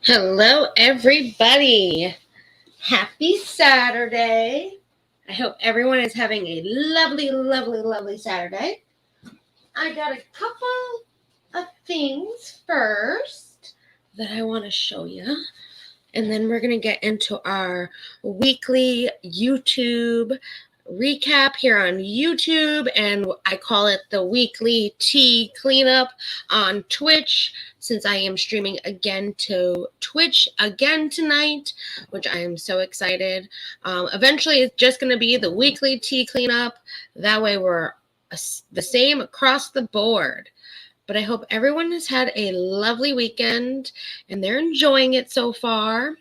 Hello, everybody. Happy Saturday. I hope everyone is having a lovely Saturday. I got a couple of things first that I want to show you. And then we're going to get into our weekly YouTube recap here on YouTube, and I call it the weekly tea cleanup on Twitch, since I am streaming again to Twitch again tonight, which I am so excited. Eventually it's just going to be the weekly tea cleanup. That way we're the same across the board. But I hope everyone has had a lovely weekend and they're enjoying it so far.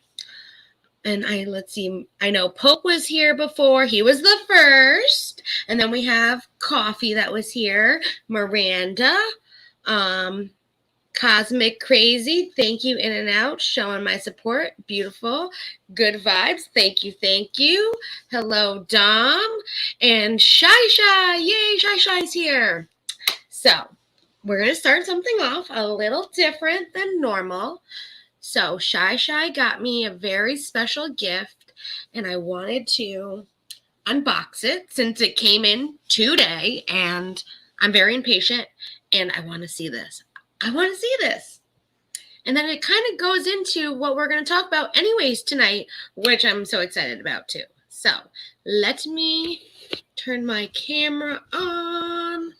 And let's see, I know Pope was here before. He was the first. And then we have Coffee that was here. Miranda. Cosmic Crazy. Thank you, In and Out. Showing my support. Beautiful. Good vibes. Thank you. Hello, Dom. And Shy. Yay, Shy's here. So, we're going to start something off a little different than normal. So Shy got me a very special gift, and I wanted to unbox it since it came in today, and I'm very impatient, and I want to see this. And then it kind of goes into what we're going to talk about anyways tonight, which I'm so excited about too. So let me turn my camera on.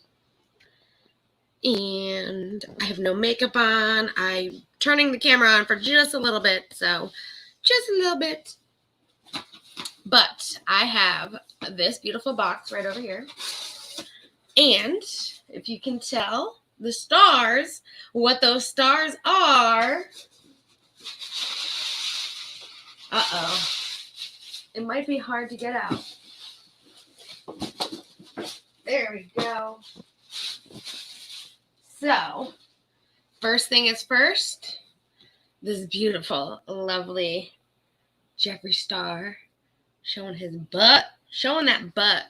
And I have no makeup on. I'm turning the camera on for just a little bit, so just a little bit. But I have this beautiful box right over here. And if you can tell, the stars, what those stars are. Uh-oh. It might be hard to get out. There we go. So, first thing is first, this beautiful, lovely Jeffree Star showing his butt, showing that butt.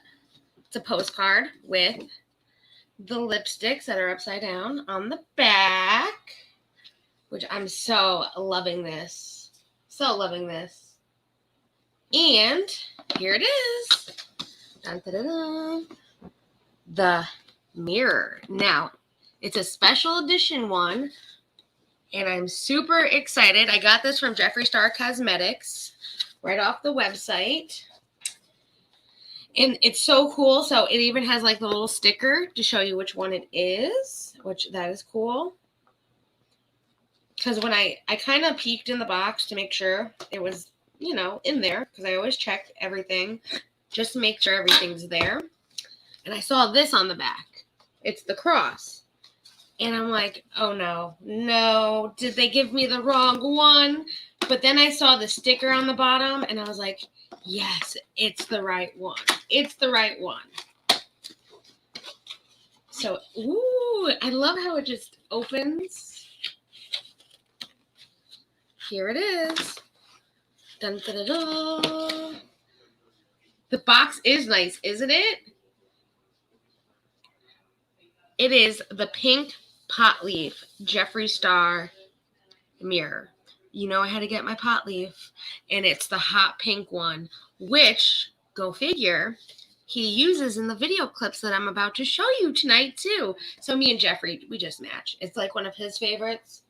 It's a postcard with the lipsticks that are upside down on the back, which I'm so loving this. And here it is. Dun, dun, dun, dun. The mirror. Now, it's a special edition one, and I'm super excited. I got this from Jeffree Star Cosmetics right off the website. And it's so cool. So it even has like the little sticker to show you which one it is, which that is cool. Because when I kind of peeked in the box to make sure it was, in there, because I always check everything just to make sure everything's there. And I saw this on the back. It's the cross. And I'm like, oh no, did they give me the wrong one? But then I saw the sticker on the bottom, and I was like, yes, it's the right one. So, ooh, I love how it just opens. Here it is. Dun, dun, dun, dun. The box is nice, isn't it? It is the pink pot leaf Jeffree Star mirror. I had to get my pot leaf, and it's the hot pink one, which, go figure, he uses in the video clips that I'm about to show you tonight too. So me and Jeffree, we just match. It's like one of his favorites.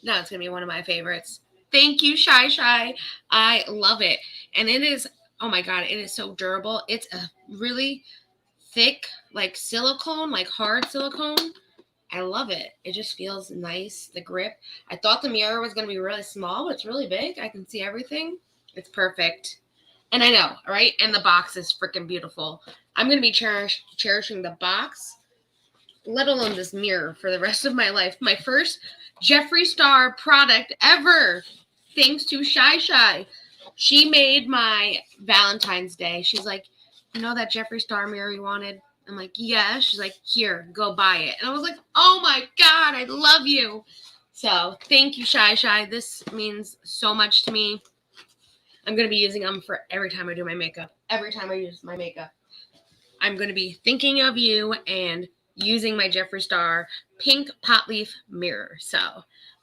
Now it's going to be one of my favorites. Thank you, Shy. I love it. And it is, oh my God, it is so durable. It's a really thick, like silicone, like hard silicone. I love it. It just feels nice, the grip. I thought the mirror was going to be really small, but it's really big. I can see everything. It's perfect. And I know, right? And the box is freaking beautiful. I'm going to be cherishing the box, let alone this mirror, for the rest of my life. My first Jeffree Star product ever, thanks to Shy. She made my Valentine's Day. She's like, you know that Jeffree Star mirror you wanted? I'm like, yeah. She's like, here, go buy it. And I was like, oh my God, I love you. So thank you, Shy. This means so much to me. I'm going to be using them for every time I do my makeup. Every time I use my makeup, I'm going to be thinking of you and using my Jeffree Star pink pot leaf mirror. So,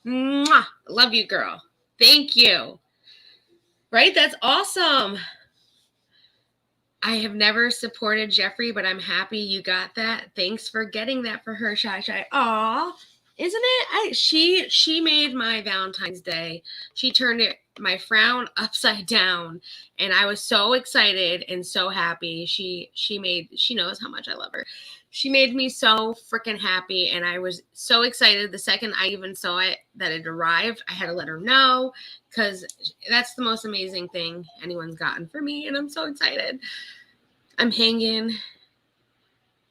mwah, love you, girl. Thank you. Right? That's awesome. I have never supported Jeffree, but I'm happy you got that. Thanks for getting that for her, Shy Shy. Aw, isn't it? She made my Valentine's Day. She turned my frown upside down, and I was so excited and so happy. She knows how much I love her. She made me so freaking happy, and I was so excited the second I even saw it that it arrived. I had to let her know because that's the most amazing thing anyone's gotten for me, and I'm so excited. I'm hanging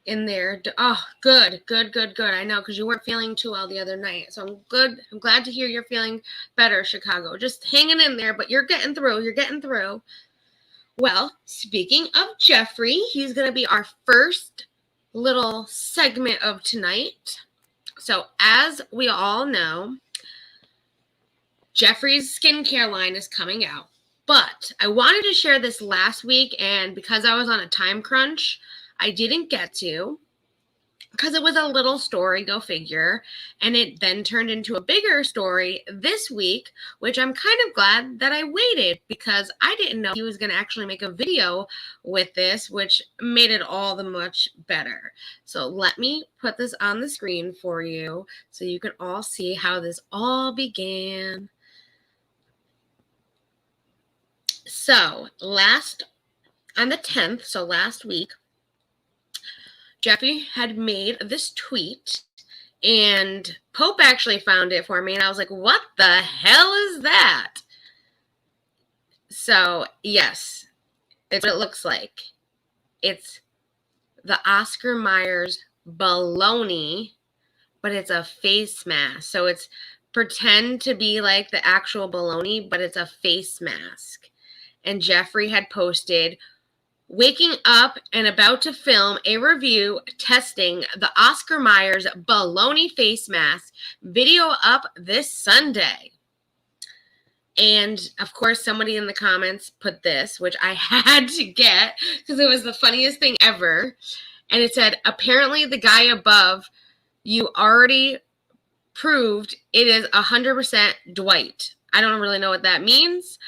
in there. Oh, good. I know, because you weren't feeling too well the other night. So I'm good. I'm glad to hear you're feeling better, Chicago. Just hanging in there, but you're getting through. Well, speaking of Jeffree, he's going to be our first little segment of tonight. So as we all know, Jeffree's skincare line is coming out. But I wanted to share this last week, and because I was on a time crunch, I didn't get to, because it was a little story, go figure, and it then turned into a bigger story this week, which I'm kind of glad that I waited, because I didn't know he was going to actually make a video with this, which made it all the much better. So let me put this on the screen for you so you can all see how this all began. So on the 10th, so last week, Jeffree had made this tweet, and Pope actually found it for me, and I was like, what the hell is that? So, yes, it's what it looks like. It's the Oscar Myers Baloney, but it's a face mask. So it's pretend to be like the actual baloney, but it's a face mask. And Jeffree had posted, waking up and about to film a review testing the Oscar Myers Baloney face mask, video up this Sunday. And of course, somebody in the comments put this, which I had to get because it was the funniest thing ever. And it said, apparently the guy above you already proved it is 100% Dwight. I don't really know what that means,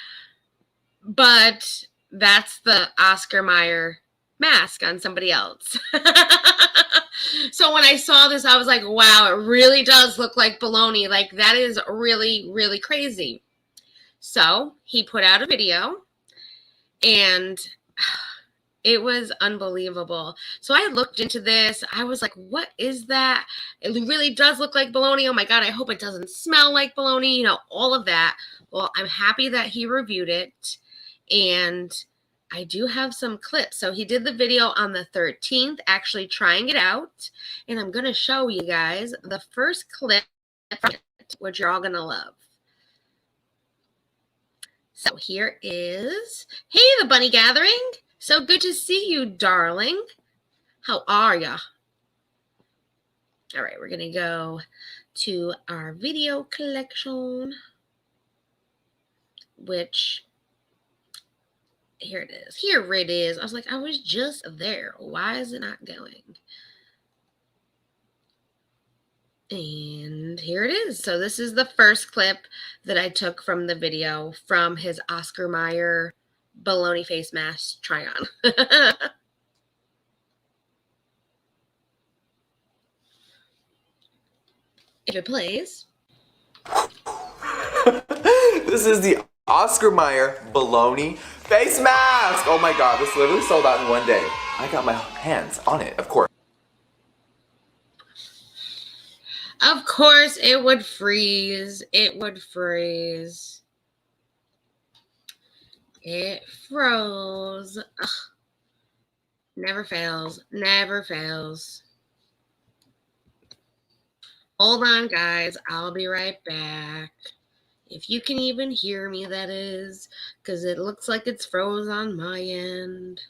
but that's the Oscar Mayer mask on somebody else. So when I saw this, I was like, wow, it really does look like baloney. Like, that is really, really crazy. So he put out a video, and it was unbelievable. So I looked into this. I was like, what is that? It really does look like baloney. Oh my God, I hope it doesn't smell like baloney. You know, all of that. Well, I'm happy that he reviewed it. And I do have some clips. So he did the video on the 13th, actually trying it out. And I'm going to show you guys the first clip, which you're all going to love. So here is, hey, the bunny gathering. So good to see you, darling. How are ya? All right, we're going to go to our video collection, which, here it is. Here it is. I was like, I was just there. Why is it not going? And here it is. So this is the first clip that I took from the video from his Oscar Mayer baloney face mask try on. If it plays. This is the Oscar Mayer baloney face mask. Oh my God, this literally sold out in one day. I got my hands on it, of course. Of course, it would freeze. It would freeze. It froze. Ugh. Never fails. Never fails. Hold on, guys. I'll be right back. If you can even hear me, that is, because it looks like it's froze on my end.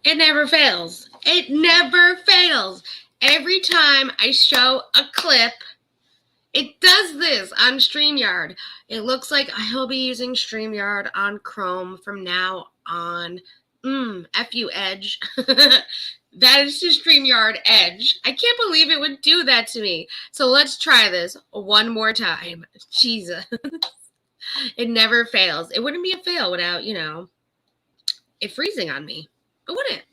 It never fails. It never fails. Every time I show a clip, it does this on StreamYard. It looks like I'll be using StreamYard on Chrome from now on. F you, Edge. That is the StreamYard Edge. I can't believe it would do that to me. So let's try this one more time. Jesus. It never fails. It wouldn't be a fail without, you know, it freezing on me. It wouldn't.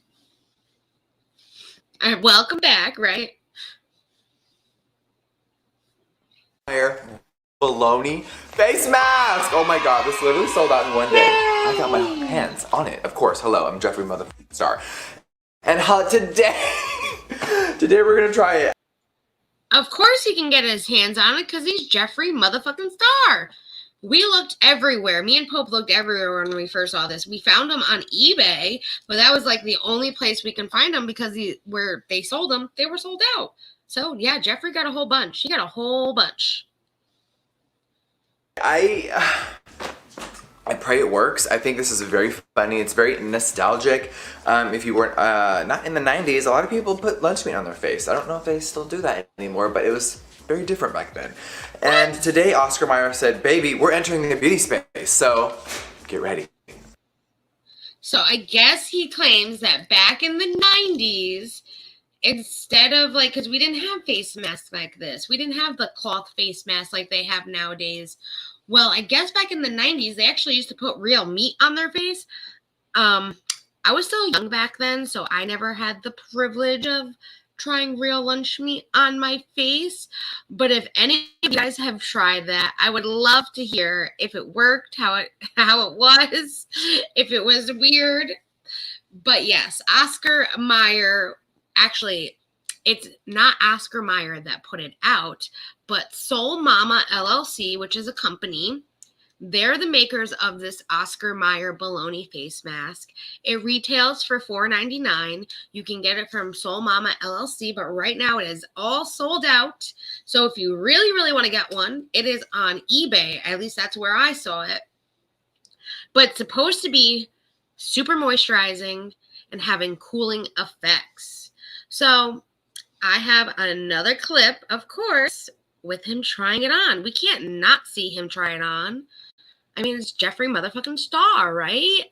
All right, welcome back, right? Meyer Baloney face mask. Oh my god, this literally sold out in one day. I got my hands on it. Of course, hello, I'm Jeffree motherfucking Star. And today we're gonna try it. Of course he can get his hands on it because he's Jeffree motherfucking Star. We looked everywhere. Me and Pope looked everywhere when we first saw this. We found them on eBay, but that was like the only place we can find them because where they sold them, they were sold out. So yeah, Jeffree got a whole bunch. He got a whole bunch. I pray it works. I think this is very funny. It's very nostalgic. If you weren't not in the 90s, a lot of people put lunch meat on their face. I don't know if they still do that anymore, but it was very different back then. And today Oscar Meyer said, baby, we're entering the beauty space, so get ready. So I guess he claims that back in the 90s, instead of like, because we didn't have face masks like this. We didn't have the cloth face mask like they have nowadays. Well, I guess back in the 90s, they actually used to put real meat on their face. I was still young back then, so I never had the privilege of trying real lunch meat on my face. But if any of you guys have tried that, I would love to hear if it worked, how it was, if it was weird. But yes, Oscar Meyer, actually, it's not Oscar Meyer that put it out, but Soul Mama LLC, which is a company. They're the makers of this Oscar Meyer Baloney face mask. It retails for $4.99. You can get it from Soul Mama LLC, but right now it is all sold out. So if you really, really want to get one, it is on eBay. At least that's where I saw it. But it's supposed to be super moisturizing and having cooling effects. So I have another clip, of course, with him trying it on. We can't not see him try it on. I mean, it's Jeffree motherfucking Star, right?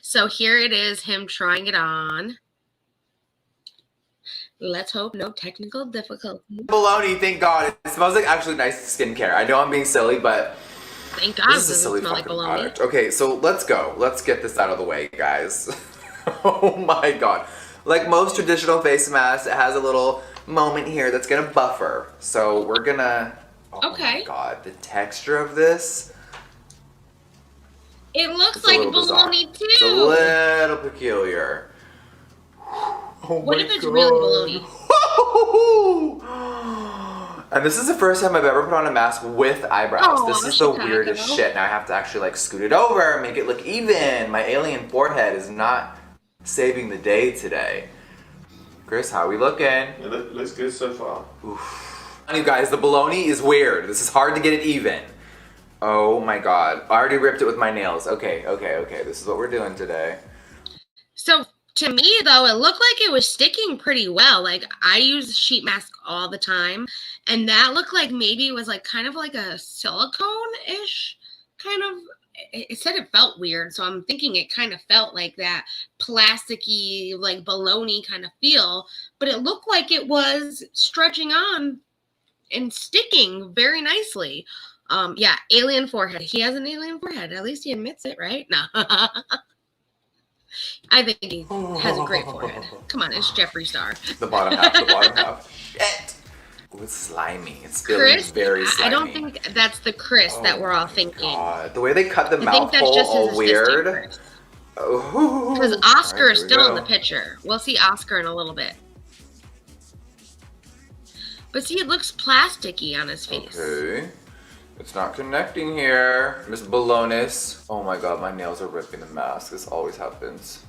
So here it is, him trying it on. Let's hope no technical difficulty. Baloney, thank God. It smells like actually nice skincare. I know I'm being silly, but thank God this is a silly smell like fucking baloney. product. Okay, so let's go. Let's get this out of the way, guys. Oh my God. Like most traditional face masks, it has a little moment here that's gonna buffer. So we're gonna, oh my God, the texture of this. It looks like baloney too. It's a little peculiar. Oh what if it's really baloney? And this is the first time I've ever put on a mask with eyebrows. Oh, this is the weirdest shit. Now I have to actually like scoot it over, make it look even. My alien forehead is not saving the day today. Chris, how are we looking? It looks good so far. Oof. You guys, the baloney is weird. This is hard to get it even. Oh my God. I already ripped it with my nails. Okay. This is what we're doing today. So to me, though, it looked like it was sticking pretty well. Like, I use a sheet mask all the time, and that looked like maybe it was like kind of like a silicone-ish kind of. It said it felt weird, so I'm thinking it kind of felt like that plasticky, like baloney kind of feel, but it looked like it was stretching on and sticking very nicely. Yeah, alien forehead. He has an alien forehead. At least he admits it, right? No. I think he has a great forehead. Come on, it's Jeffree Star. The bottom half. It's slimy. It's feeling very slimy. I don't think that's the Chris that we're all thinking. God. The way they cut the mouth hole all weird. Because Oscar is still in the picture. We'll see Oscar in a little bit. But see, it looks plasticky on his face. Okay. It's not connecting here. Miss Balonis. Oh my God, my nails are ripping the mask. This always happens.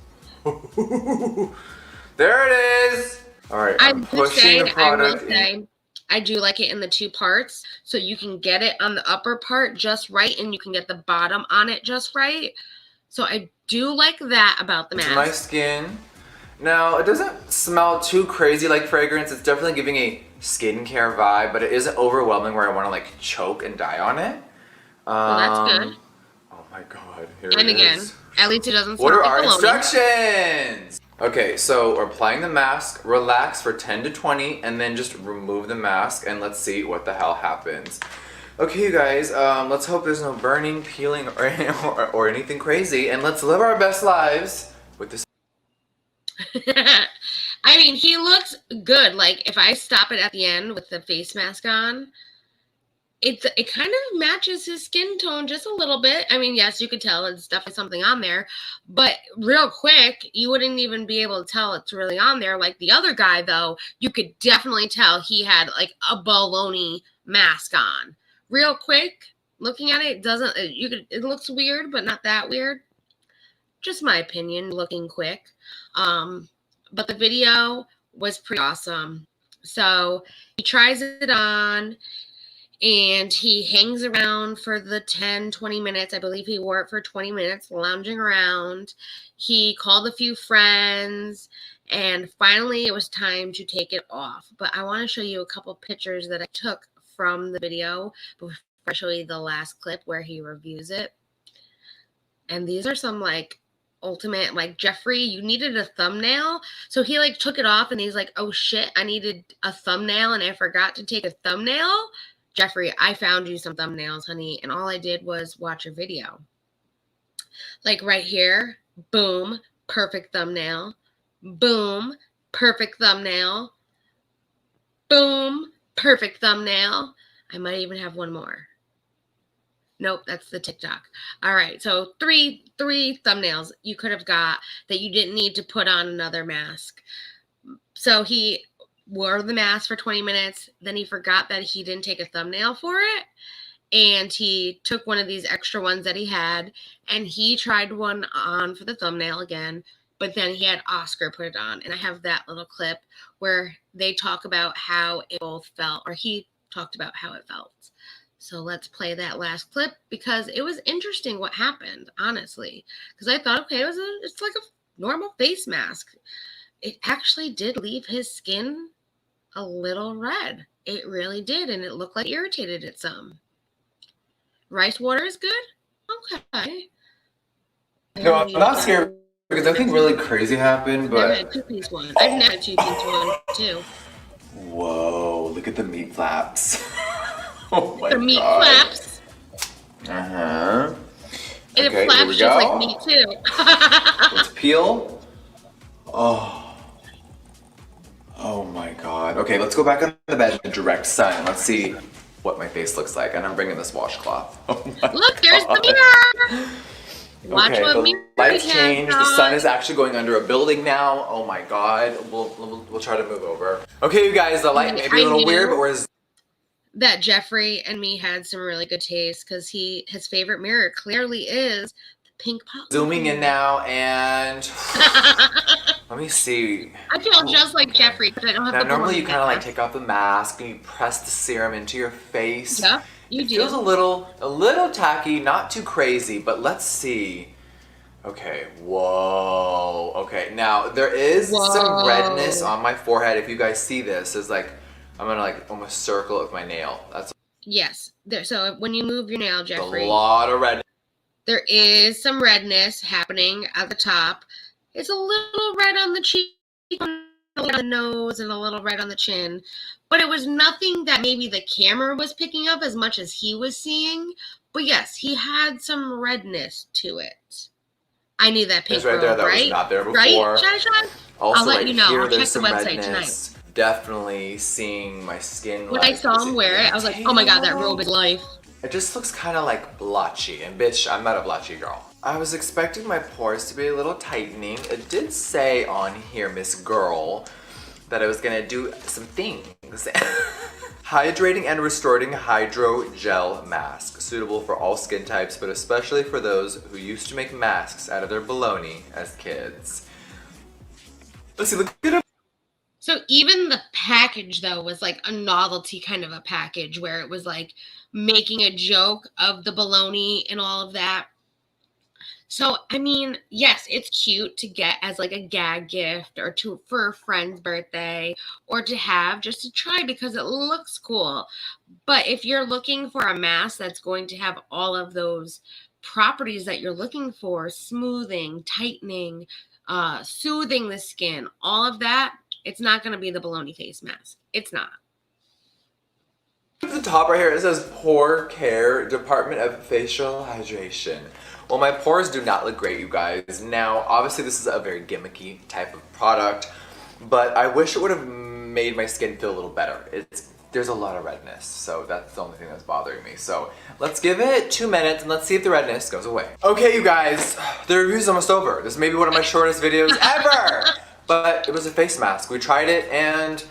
There it is. All right, I'm pushing the product in. I do like it in the two parts, so you can get it on the upper part just right, and you can get the bottom on it just right. So I do like that about the mask. My skin. Now, it doesn't smell too crazy like fragrance. It's definitely giving a skincare vibe, but it isn't overwhelming where I want to like choke and die on it. Well, that's good. Oh my god, here And it again, is. at least it doesn't What smell are our like bologna. instructions? Okay, so we're applying the mask, relax for 10 to 20, and then just remove the mask, and let's see what the hell happens. Okay, you guys, let's hope there's no burning, peeling, or anything crazy, and let's live our best lives with this. I mean, he looks good. Like, if I stop it at the end with the face mask on, it kind of matches his skin tone just a little bit. I mean, yes, you could tell it's definitely something on there, but real quick, you wouldn't even be able to tell it's really on there. Like the other guy, though, you could definitely tell he had like a baloney mask on. Real quick, looking at it, it looks weird, but not that weird. Just my opinion, looking quick. But the video was pretty awesome. So he tries it on and he hangs around for the 10, 20 minutes. I believe he wore it for 20 minutes, lounging around. He called a few friends, and finally it was time to take it off. But I want to show you a couple pictures that I took from the video before I show you the last clip where he reviews it. And these are some like ultimate, like, Jeffree, you needed a thumbnail. So he like took it off and he's like, oh shit, I needed a thumbnail and I forgot to take a thumbnail. Jeffree, I found you some thumbnails, honey, and all I did was watch your video. Like right here, boom, perfect thumbnail. Boom, perfect thumbnail. Boom, perfect thumbnail. I might even have one more. Nope, that's the TikTok. All right, so three thumbnails you could have got that you didn't need to put on another mask. So he wore the mask for 20 minutes. Then he forgot that he didn't take a thumbnail for it. And he took one of these extra ones that he had, and he tried one on for the thumbnail again. But then he had Oscar put it on. And I have that little clip where they talk about how it both felt, or he talked about how it felt. So let's play that last clip because it was interesting what happened, honestly. Because I thought, okay, it's like a normal face mask. It actually did leave his skin a little red. It really did, and it looked like it irritated it some. Rice water is good? Okay. No, I'm not scared because nothing really crazy happened, but... I've had a two-piece one. I've never had a two-piece one, too. Whoa, look at the meat flaps. Oh my god. The meat flaps. Uh-huh. And Okay, it flaps just like meat, too. Let's peel. Oh my god. Okay, let's go back on the bed in the direct sun. Let's see what my face looks like. And I'm bringing this washcloth. Oh my Look, there's god. the mirror. Watch okay, what the lights changed. The sun is actually going under a building now. Oh my god. We'll try to move over. Okay, you guys, the light may be a little weird, but we're... That Jeffree and me had some really good taste because his favorite mirror clearly is the pink pot. Zooming in now, and let me see. I feel just like Jeffree, but I don't have now, the normally you kind of like take off the mask and you press the serum into your face. Yeah, you do. Feels a little tacky, not too crazy, but let's see. Okay, whoa. Okay, now there is some redness on my forehead. If you guys see this, it's like I'm gonna like almost circle it with my nail. That's yes. So when you move your nail, Jeffree, a lot of redness. There is some redness happening at the top. It's a little red on the cheek, on the nose, and a little red on the chin. But it was nothing that maybe the camera was picking up as much as he was seeing. But yes, he had some redness to it. I need that pink right there. That right? was not there before. Right? Shine. Also, I'll let right you know. here, I'll check the website redness. tonight. Definitely seeing my skin. When I saw him wear it, I was like, oh my god, that robe is life. It just looks kind of like blotchy, and bitch, I'm not a blotchy girl. I was expecting my pores to be a little tightening. It did say on here, Miss Girl, that I was gonna do some things. Hydrating and restoring hydro gel mask, suitable for all skin types, but especially for those who used to make masks out of their baloney as kids. Let's see, look at it. So even the package, though, was like a novelty kind of a package where it was like making a joke of the baloney and all of that. So, I mean, yes, it's cute to get as like a gag gift or for a friend's birthday or to have just to try because it looks cool. But if you're looking for a mask that's going to have all of those properties that you're looking for, smoothing, tightening, soothing the skin, all of that, it's not going to be the Baloney face mask. It's not. At the top right here, it says Pore Care, Department of Facial Hydration. Well, my pores do not look great, you guys. Now, obviously this is a very gimmicky type of product, but I wish it would have made my skin feel a little better. There's a lot of redness, so that's the only thing that's bothering me. So let's give it 2 minutes and let's see if the redness goes away. Okay, you guys, the review's almost over. This may be one of my shortest videos ever, but it was a face mask. We tried it and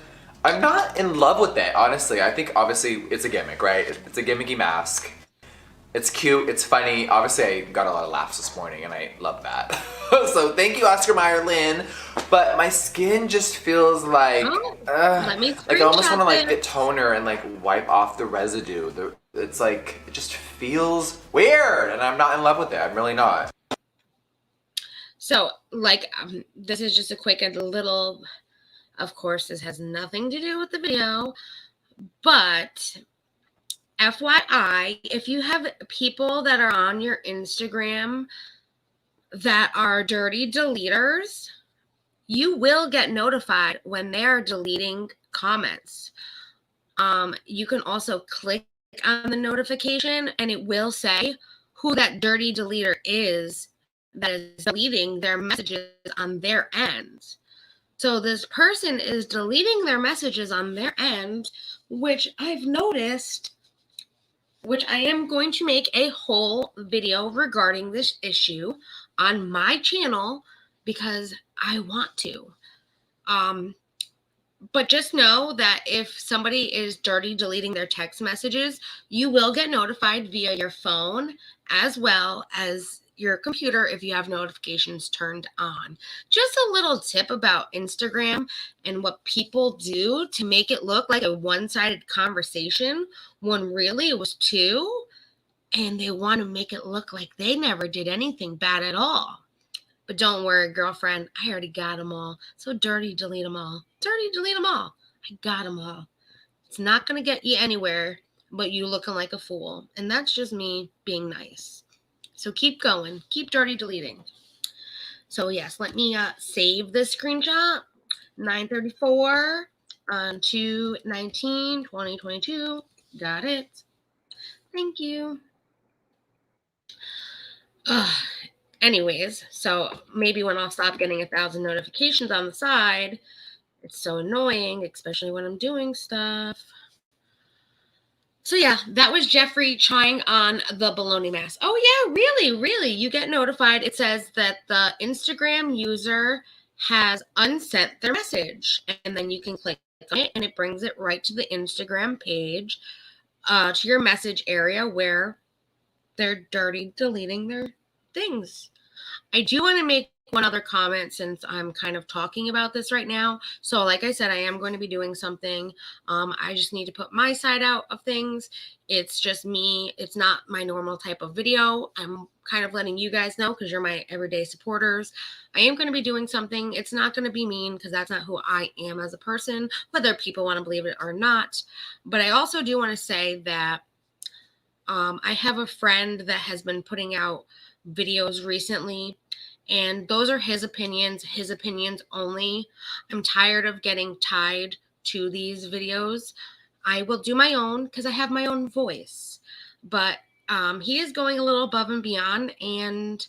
I'm not in love with it, honestly. I think obviously it's a gimmick, right? It's a gimmicky mask. It's cute, it's funny. Obviously I got a lot of laughs this morning and I love that. So thank you, Oscar Meyer Lynn. But my skin just feels like, Let me like I almost want to like it. get toner and like wipe off the residue. It's like, it just feels weird and I'm not in love with it. I'm really not. So, like, this is just a quick and little, of course, this has nothing to do with the video, but FYI, if you have people that are on your Instagram that are dirty deleters, you will get notified when they are deleting comments. You can also click on the notification and it will say who that dirty deleter is that is deleting their messages on their end. So this person is deleting their messages on their end, which I've noticed, which I am going to make a whole video regarding this issue on my channel because I want to. But just know that if somebody is dirty deleting their text messages, you will get notified via your phone as well as your computer if you have notifications turned on. Just a little tip about Instagram and what people do to make it look like a one-sided conversation when really it was two, and they want to make it look like they never did anything bad at all. But don't worry, girlfriend, I already got them all. So dirty delete them all. Dirty delete them all. I got them all. It's not going to get you anywhere but you looking like a fool. And that's just me being nice. So keep going. Keep dirty deleting. So yes, let me save this screenshot. 9:34 on 2/19/2022. Got it. Thank you. Anyways, so maybe when I'll stop getting 1,000 notifications on the side, it's so annoying, especially when I'm doing stuff. So yeah, that was Jeffree trying on the Baloney mask. Oh yeah, really, you get notified. It says that the Instagram user has unsent their message, and then you can click on it, and it brings it right to the Instagram page, to your message area where they're dirty deleting their things. I do want to make one other comment since I'm kind of talking about this right now. So like I said, I am going to be doing something. I just need to put my side out of things. It's just me. It's not my normal type of video. I'm kind of letting you guys know because you're my everyday supporters. I am going to be doing something. It's not going to be mean because that's not who I am as a person, whether people want to believe it or not. But I also do want to say that I have a friend that has been putting out videos recently, and those are his opinions only. I'm tired of getting tied to these videos. I will do my own because I have my own voice, but he is going a little above and beyond, and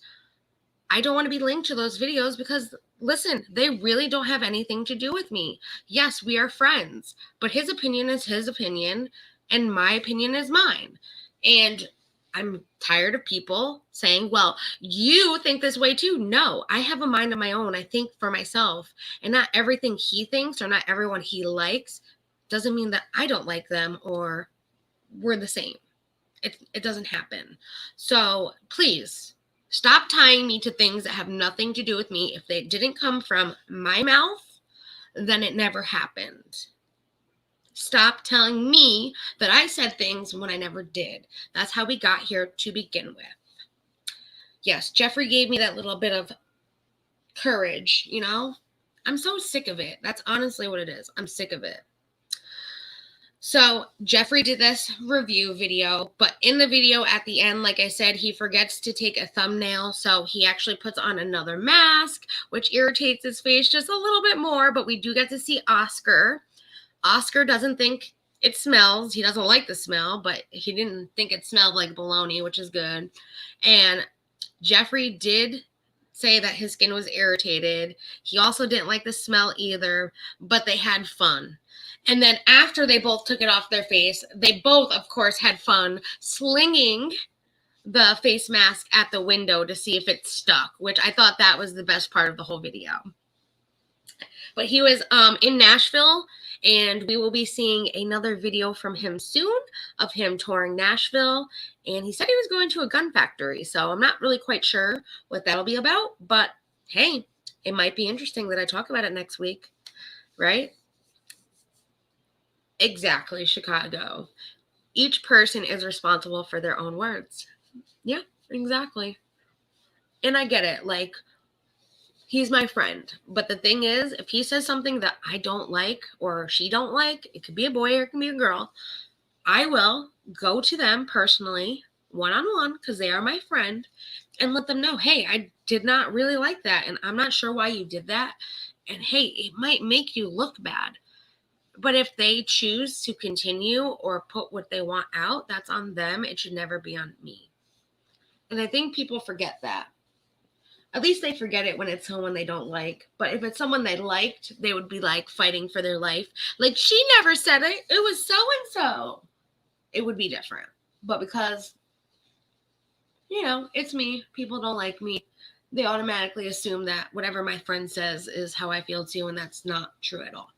I don't want to be linked to those videos because, listen, they really don't have anything to do with me. Yes, we are friends, but his opinion is his opinion, and my opinion is mine. And I'm tired of people saying, well, you think this way too. No, I have a mind of my own. I think for myself, and not everything he thinks or not everyone he likes doesn't mean that I don't like them or we're the same. It doesn't happen. So please stop tying me to things that have nothing to do with me. If they didn't come from my mouth, then it never happened. Stop telling me that I said things when I never did. That's how we got here to begin with. yes, Jeffree gave me that little bit of courage, you know? I'm so sick of it. That's honestly what it is. I'm sick of it. So Jeffree did this review video, but in the video at the end, like I said, he forgets to take a thumbnail. So he actually puts on another mask, which irritates his face just a little bit more, but we do get to see Oscar. Oscar doesn't think it smells. He doesn't like the smell, but he didn't think it smelled like bologna, which is good. And Jeffree did say that his skin was irritated. He also didn't like the smell either, but they had fun. And then after they both took it off their face, they both, of course, had fun slinging the face mask at the window to see if it stuck, which I thought that was the best part of the whole video. But he was in Nashville, and we will be seeing another video from him soon of him touring Nashville. And he said he was going to a gun factory, so I'm not really quite sure what that'll be about. But hey, it might be interesting that I talk about it next week, right? Exactly, Chicago. Each person is responsible for their own words. Yeah, exactly. And I get it. Like, he's my friend. But the thing is, if he says something that I don't like or she don't like, it could be a boy or it can be a girl, I will go to them personally, one-on-one, because they are my friend, and let them know, hey, I did not really like that, and I'm not sure why you did that. And hey, it might make you look bad. But if they choose to continue or put what they want out, that's on them. It should never be on me. And I think people forget that. At least they forget it when it's someone they don't like. But if it's someone they liked, they would be like fighting for their life. Like, she never said it. It was so-and-so. It would be different. But because, you know, it's me. People don't like me. They automatically assume that whatever my friend says is how I feel too. And that's not true at all.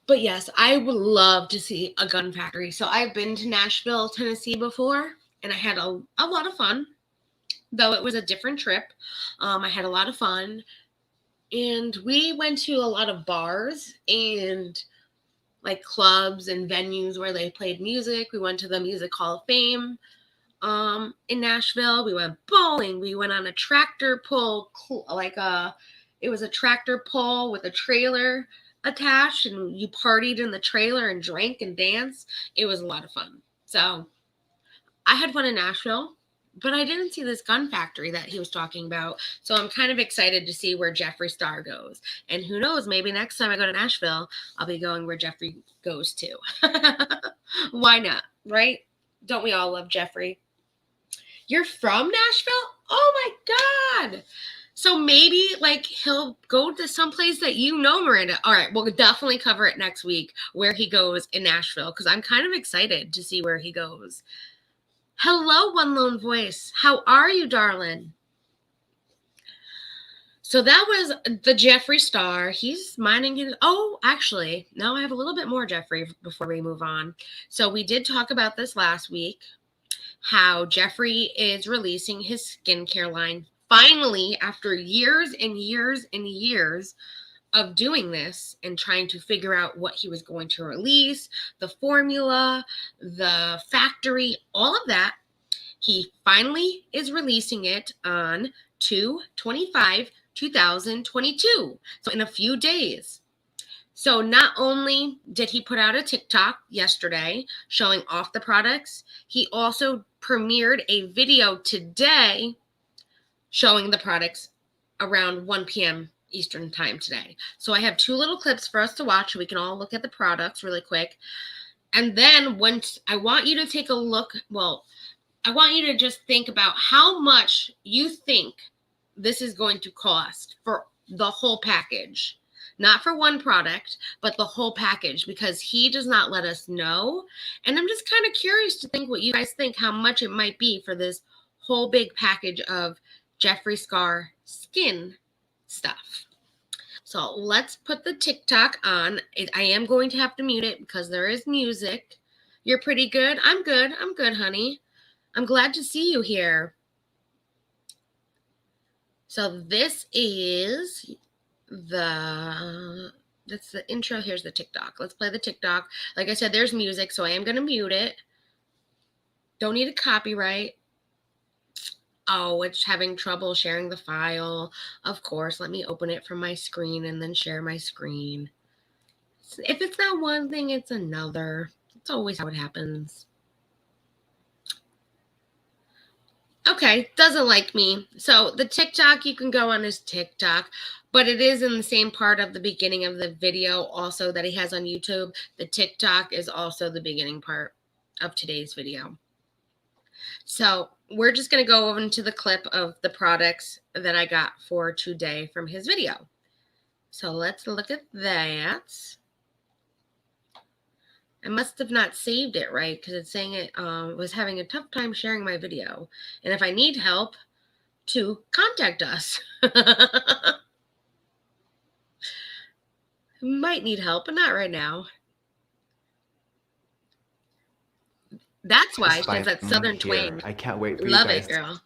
But yes, I would love to see a gun factory. So I've been to Nashville, Tennessee before, and I had a lot of fun, though it was a different trip. I had a lot of fun, and we went to a lot of bars and like clubs and venues where they played music. We went to the Music Hall of Fame in Nashville. We went bowling. We went on a tractor pull, it was a tractor pull with a trailer attached, and you partied in the trailer and drank and danced. It was a lot of fun. So I had fun in Nashville, but I didn't see this gun factory that he was talking about. So I'm kind of excited to see where Jeffree Star goes. And who knows, maybe next time I go to Nashville, I'll be going where Jeffree goes to. Why not, right? Don't we all love Jeffree? You're from Nashville? Oh my God. So maybe like he'll go to someplace that you know, Miranda. All right, we'll definitely cover it next week where he goes in Nashville, because I'm kind of excited to see where he goes. Hello, One Lone Voice. How are you, darling? So that was the Jeffree Star. He's minding his... Oh, actually, no, I have a little bit more Jeffree before we move on. So we did talk about this last week, how Jeffree is releasing his skincare line finally, after years and years and years of doing this and trying to figure out what he was going to release, the formula, the factory, all of that. He finally is releasing it on 2/25/2022. So in a few days. So not only did he put out a TikTok yesterday showing off the products, he also premiered a video today showing the products around 1 p.m. Eastern time today. So I have two little clips for us to watch so we can all look at the products really quick. And then once I want you to take a look, well, I want you to just think about how much you think this is going to cost for the whole package. Not for one product, but the whole package, because he does not let us know. And I'm just kind of curious to think what you guys think, how much it might be for this whole big package of Jeffree Star skin stuff. So let's put the TikTok on. I am going to have to mute it because there is music. You're pretty good. I'm good. I'm good, honey. I'm glad to see you here. So this is that's the intro. Here's the TikTok. Let's play the TikTok. Like I said, there's music, so I am going to mute it. Don't need a copyright. Oh, it's having trouble sharing the file. Of course, let me open it from my screen and then share my screen. If it's not one thing, it's another. It's always how it happens. Okay, doesn't like me. So the TikTok, you can go on his TikTok, but it is in the same part of the beginning of the video also that he has on YouTube. The TikTok is also the beginning part of today's video. So we're just going to go over into the clip of the products that I got for today from his video. So let's look at that. I must have not saved it right because it's saying it was having a tough time sharing my video. And if I need help, to contact us. Might need help, but not right now. That's why she has that southern twang. I can't wait for Love you guys. it, girl.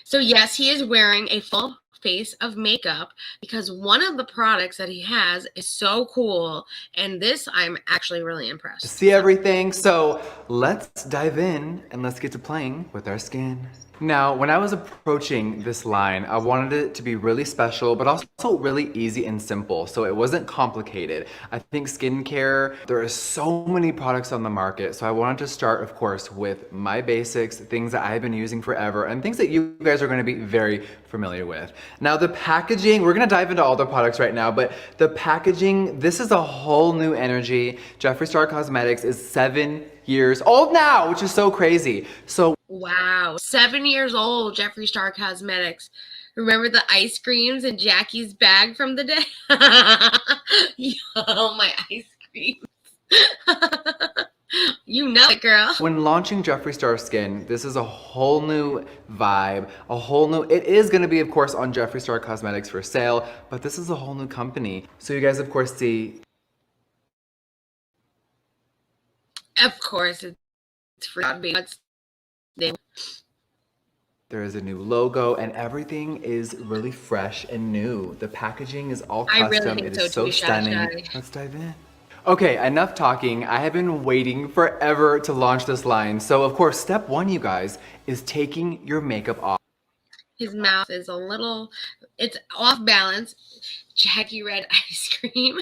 So yes, he is wearing a full face of makeup because one of the products that he has is so cool, and this I'm actually really impressed. To see everything, so let's dive in and let's get to playing with our skin. Now, when I was approaching this line, I wanted it to be really special, but also really easy and simple, so it wasn't complicated. I think skincare, there are so many products on the market, so I wanted to start, of course, with my basics, things that I've been using forever, and things that you guys are gonna be very familiar with. Now, the packaging, we're gonna dive into all the products right now, but the packaging, this is a whole new energy. Jeffree Star Cosmetics is 7 years old now, which is so crazy. So wow, 7 years old, Jeffree Star Cosmetics. Remember the ice creams in Jackie's bag from the day? Yo, my ice creams. You know it, girl. When launching Jeffree Star Skin, this is a whole new vibe, a whole new, it is gonna be, of course, on Jeffree Star Cosmetics for sale, but this is a whole new company. So you guys, of course, see. Of course, it's free. There is a new logo and everything is really fresh and new. The packaging is all custom. I really think it so is so too, stunning. Shy. Let's dive in. Okay, enough talking. I have been waiting forever to launch this line. So of course, step one, you guys, is taking your makeup off. His mouth is a little, it's off balance. Jackie read ice cream.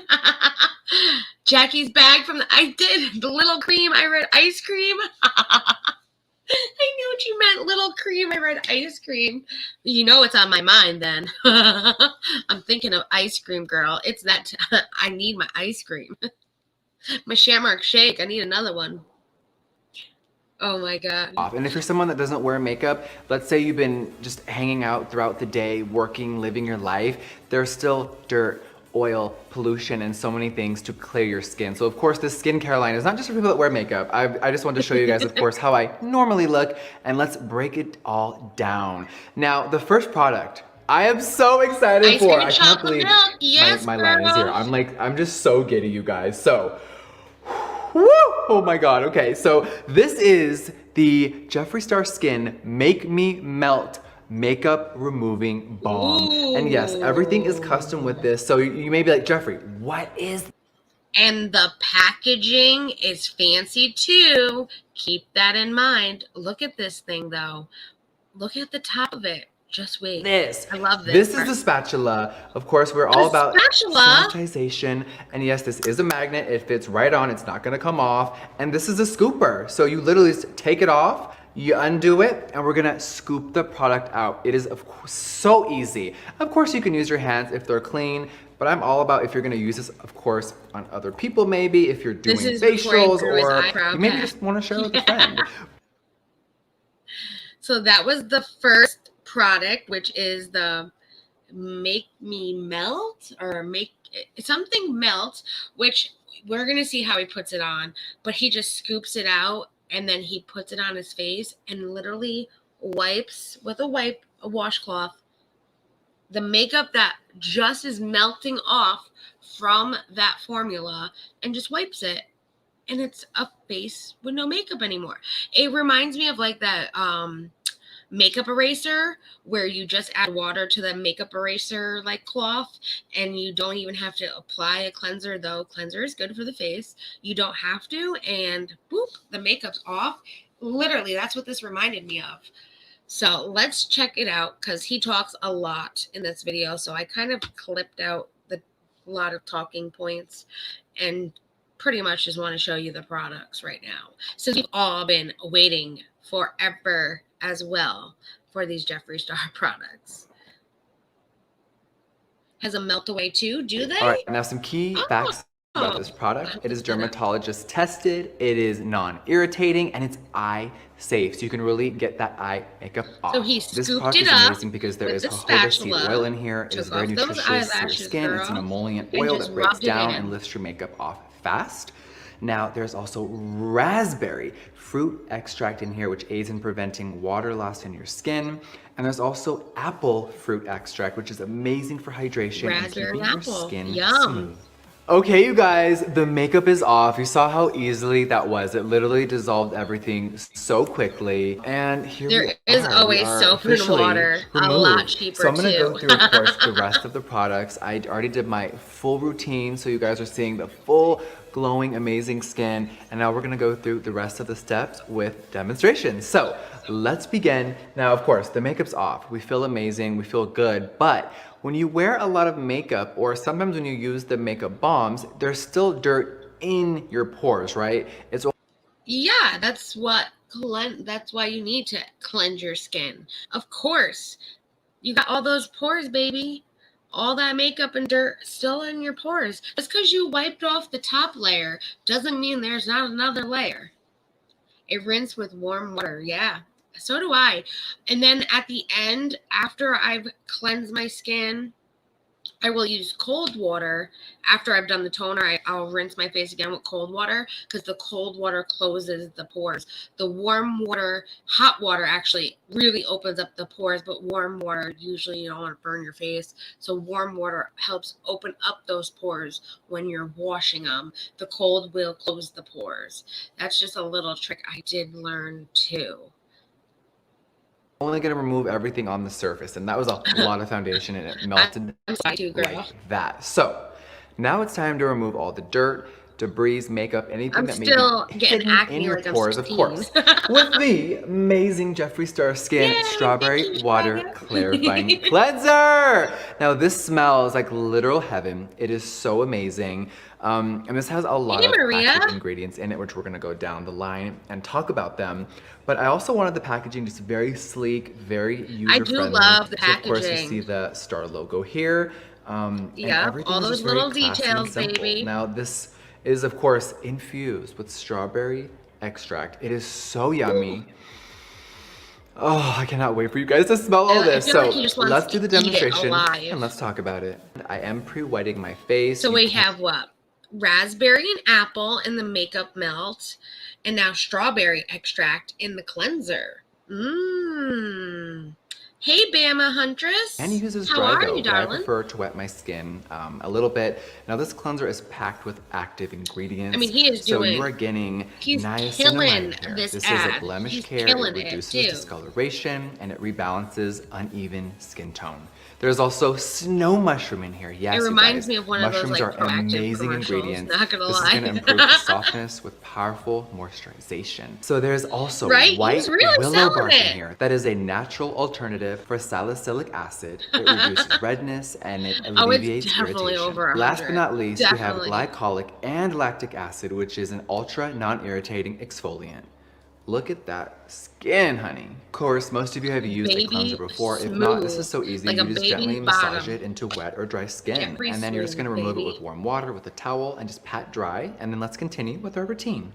Jackie's bag from the little cream. I read ice cream. I knew what you meant, little cream. I read ice cream. You know it's on my mind then. I'm thinking of ice cream, girl. It's that I need my ice cream. My Shamrock Shake. I need another one. Oh my God. And if you're someone that doesn't wear makeup, let's say you've been just hanging out throughout the day, working, living your life, there's still dirt, oil, pollution, and so many things to clear your skin. So of course, this skincare line is not just for people that wear makeup. I just wanted to show you guys, of course, how I normally look, and let's break it all down. Now, the first product I am so excited for. I can't believe yes, my line is here. I'm just so giddy, you guys. So, woo! Oh my God, okay. So this is the Jeffree Star Skin Make Me Melt Makeup Removing Balm. Ooh. And yes, everything is custom with this. So you may be like, Jeffree, what is? And the packaging is fancy too. Keep that in mind. Look at this thing though. Look at the top of it. Just wait. This. I love this. This is the spatula. Of course, we're all about sanitization. And yes, this is a magnet. It fits right on. It's not gonna come off. And this is a scooper. So you literally take it off, you undo it, and we're gonna scoop the product out. It is, of course, so easy. Of course, you can use your hands if they're clean, but I'm all about if you're gonna use this, of course, on other people maybe, if you're doing facials, or you maybe just wanna share with a friend. So that was the first product, which is the Make Me Melt, or Make Something Melt, which we're going to see how he puts it on, but he just scoops it out and then he puts it on his face and literally wipes with a washcloth, the makeup that just is melting off from that formula, and just wipes it. And it's a face with no makeup anymore. It reminds me of like that makeup eraser where you just add water to the makeup eraser like cloth, and you don't even have to apply a cleanser, though cleanser is good for the face. You don't have to, and boop, the makeup's off. Literally, that's what this reminded me of. So let's check it out because he talks a lot in this video. So I kind of clipped out a lot of talking points and pretty much just want to show you the products right now. Since we've all been waiting forever as well for these Jeffree Star products. Has a melt away too, do they? All right, now some key facts about this product. It is dermatologist tested, it is non-irritating, and it's eye safe, so you can really get that eye makeup off. So he This scooped product it is up amazing because there with is the jojoba seed spatula, oil in here. It is took very off those nutritious for your eyelashes, skin. It's an girl, emollient and oil just that breaks rubbed it down in. and lifts your makeup off fast. Now, there's also raspberry fruit extract in here, which aids in preventing water loss in your skin. And there's also apple fruit extract, which is amazing for hydration and Raspberry keeping your apple. skin Yum. smooth. Okay, you guys, the makeup is off. You saw how easily that was. It literally dissolved everything so quickly. And here There we are. is We always are soap and officially water, a removed. lot cheaper So I'm gonna go too. through, of course, the rest of the products. I already did my full routine, so you guys are seeing the full glowing, amazing skin. And now we're gonna go through the rest of the steps with demonstrations. So let's begin. Now, of course, the makeup's off. We feel amazing, we feel good, but when you wear a lot of makeup, or sometimes when you use the makeup balms, there's still dirt in your pores, right? It's Yeah, that's why you need to cleanse your skin. Of course, you got all those pores, baby. All that makeup and dirt still in your pores. Just because you wiped off the top layer doesn't mean there's not another layer. It rinse with warm water. Yeah, so do I. And then at the end, after I've cleansed my skin, I will use cold water. After I've done the toner, I'll rinse my face again with cold water because the cold water closes the pores. The warm water, hot water actually really opens up the pores, but warm water, usually you don't want to burn your face. So warm water helps open up those pores when you're washing them. The cold will close the pores. That's just a little trick I did learn too. only gonna remove everything on the surface, and that was a lot of foundation, and it melted like that. So now it's time to remove all the dirt, debris, makeup, anything that may be hidden in your pores, of course. With the amazing Jeffree Star Skin Strawberry Water Clarifying Cleanser. Now this smells like literal heaven. It is so amazing. And this has a lot of active ingredients in it, which we're gonna go down the line and talk about them. But I also wanted the packaging just very sleek, very user-friendly. I do love the packaging. So of course you see the star logo here. Yeah, all those little details, baby. Now this is of course infused with strawberry extract. It is so yummy. Oh, I cannot wait for you guys to smell all this. So let's do the demonstration and let's talk about it. I am pre-wetting my face. So we have what? Raspberry and apple in the makeup melt, and now strawberry extract in the cleanser. Hey, Bama Huntress. And he uses dry dough, but I prefer to wet my skin a little bit. Now this cleanser is packed with active ingredients. I mean, he is so you are getting niacinamide here. This is a blemish care. It reduces discoloration and it rebalances uneven skin tone. There's also snow mushroom in here. Yes, it reminds me of one of those like mushrooms are amazing ingredients. Not gonna this lie. is going to improve the softness with powerful moisturization. So there's also white willow bark in here. That is a natural alternative for salicylic acid. It reduces redness and it alleviates irritation. Last but not least, we have glycolic and lactic acid, which is an ultra non-irritating exfoliant. Look at that skin, honey. Of course, most of you have used a cleanser before. If not, this is so easy. You just gently massage it into wet or dry skin. And then you're just gonna remove it with warm water with a towel and just pat dry. And then let's continue with our routine.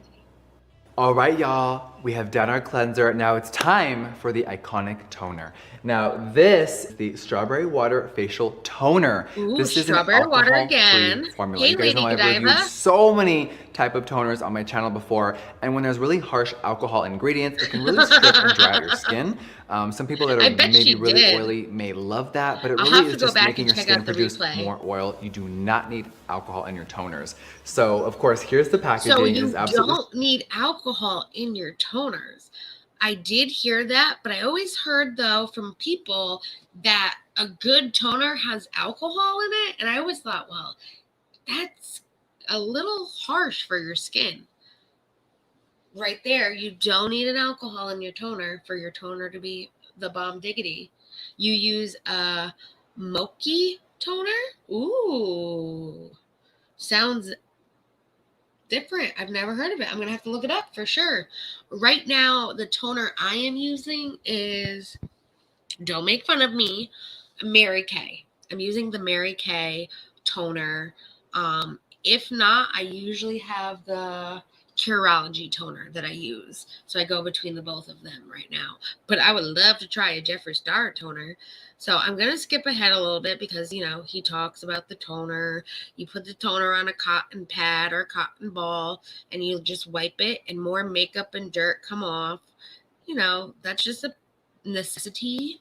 All right, y'all, we have done our cleanser. Now it's time for the iconic toner. Now this, the Strawberry Water Facial Toner. Ooh, this is strawberry water again. Formula. Hey, you guys know I've reviewed so many type of toners on my channel before, and when there's really harsh alcohol ingredients, it can really strip and dry out your skin. Some people that are maybe really oily may love that, but it really is just making your skin produce more oil. You do not need alcohol in your toners. So of course, here's the packaging. So you don't need alcohol in your toners. I did hear that, but I always heard though from people that a good toner has alcohol in it, and I always thought, well, that's a little harsh for your skin. Right there, you don't need an alcohol in your toner for your toner to be the Balm Diggity. You use a Moki toner? Ooh. Sounds different. I've never heard of it. I'm going to have to look it up for sure. Right now, the toner I am using is, don't make fun of me, Mary Kay. I'm using the Mary Kay toner. If not, I usually have the Curology toner that I use. So I go between the both of them right now. But I would love to try a Jeffree Star toner. So I'm going to skip ahead a little bit because, you know, he talks about the toner. You put the toner on a cotton pad or a cotton ball and you just wipe it and more makeup and dirt come off. You know, that's just a necessity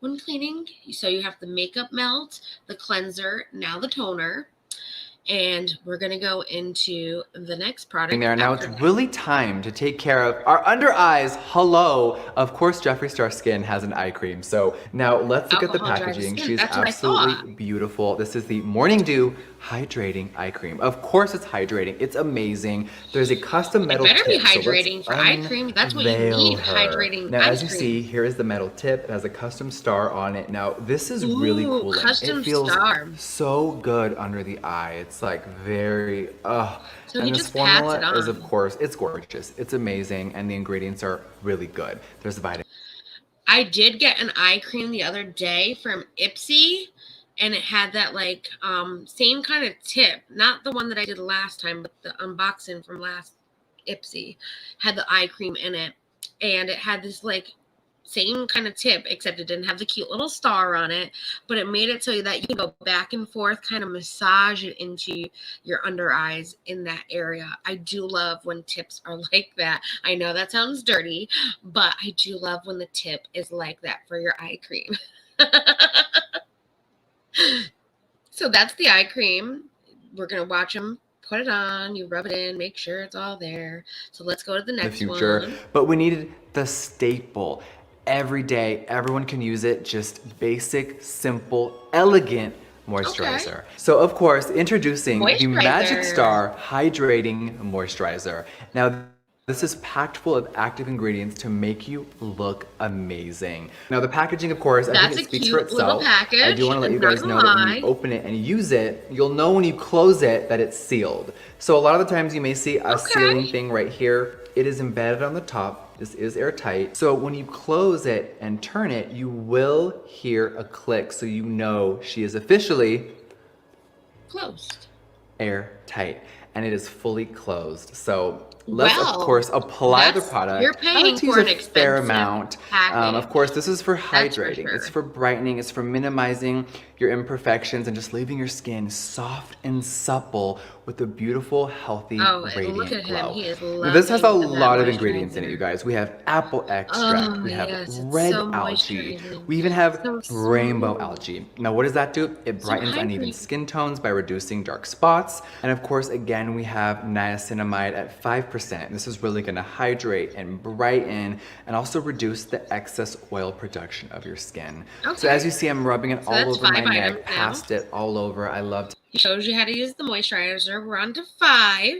when cleaning. So you have the makeup melt, the cleanser, now the toner. And we're going to go into the next product. Now it's really time to take care of our under eyes. Hello. Of course, Jeffree Star Skin has an eye cream. So now let's look at the packaging. She's absolutely beautiful. This is the Morning Dew Hydrating Eye Cream. Of course it's hydrating. It's amazing. There's a custom metal tip. It better be hydrating for eye cream. That's what you need, hydrating now, as you see, here is the metal tip. It has a custom star on it. Now, this is really cool. Custom it feels star. so good under the eye. It's like very, so and this this formula it on. is, of course, it's gorgeous. It's amazing, and the ingredients are really good. There's the vitamin. I did get an eye cream the other day from Ipsy, and it had that like same kind of tip, not the one that I did last time, but the unboxing from last Ipsy had the eye cream in it, and it had this like same kind of tip, except it didn't have the cute little star on it, but it made it so that you can go back and forth, kind of massage it into your under eyes in that area. I do love when tips are like that. I know that sounds dirty, but I do love when the tip is like that for your eye cream. So that's the eye cream. We're going to watch them put it on, you rub it in, make sure it's all there. So let's go to the next one. But we needed the staple. Every day, everyone can use it. Just basic, simple, elegant moisturizer. Okay. So of course, introducing the Magic Star Hydrating Moisturizer. Now, this is packed full of active ingredients to make you look amazing. Now the packaging, of course, I think it speaks for itself. I do want to let you guys know that when you open it and use it, you'll know when you close it that it's sealed. So a lot of the times you may see a sealing thing right here. It is embedded on the top. This is airtight. So when you close it and turn it, you will hear a click. So you know she is officially closed. Airtight. And it is fully closed. So let's, of course, apply the product. You're paying for an expensive fair amount. Of course, this is for hydrating. For sure. It's for brightening. It's for minimizing your imperfections and just leaving your skin soft and supple with a beautiful, healthy, radiant look at glow. him. He is Now, this has a lot of ingredients in it, you guys. We have apple extract. We have red algae. We even have rainbow algae. Now, what does that do? It brightens uneven skin tones by reducing dark spots. And of course, again, we have niacinamide at 5%. This is really going to hydrate and brighten and also reduce the excess oil production of your skin. So as you see, I'm rubbing it all over my neck, past it, all over. I love. He shows you how to use the moisturizer. We're on to 5.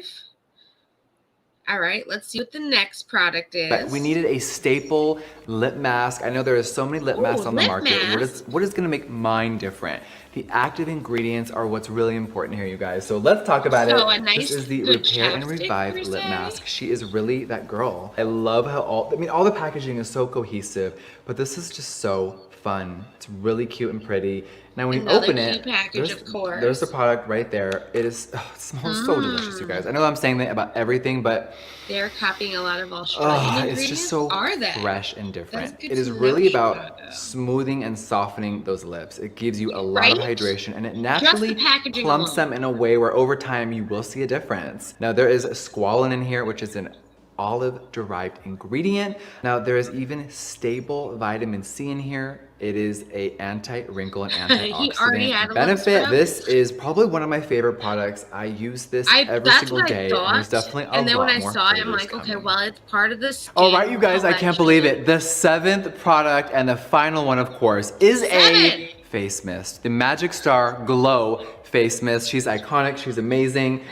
All right, let's see what the next product is. But we needed a staple lip mask. I know there are so many lip masks on the market. What is going to make mine different? The active ingredients are what's really important here, you guys. So let's talk about it. This is the Repair and Revive lip mask. She is really that girl. I love how all the packaging is so cohesive, but this is just so fun. It's really cute and pretty. Now when you open it, there's the product right there. It smells so delicious, you guys. I know I'm saying that about everything, but they're copying a lot of Australian it's just so fresh and different. It is really about smoothing and softening those lips. It gives you a lot of hydration, and it naturally plumps them in a way where over time you will see a difference. Now there is squalane in here, which is an olive-derived ingredient. Now there is even stable vitamin C in here. It is a anti-wrinkle and antioxidant benefit. This is probably one of my favorite products. I use this every single day. And there's definitely a lot more. And then when I saw it, I'm like, okay, well, it's part of the skin. All right, you guys, I can't believe it. The 7th product and the final one, of course, is a face mist. The Magic Star Glow Face Mist. She's iconic. She's amazing.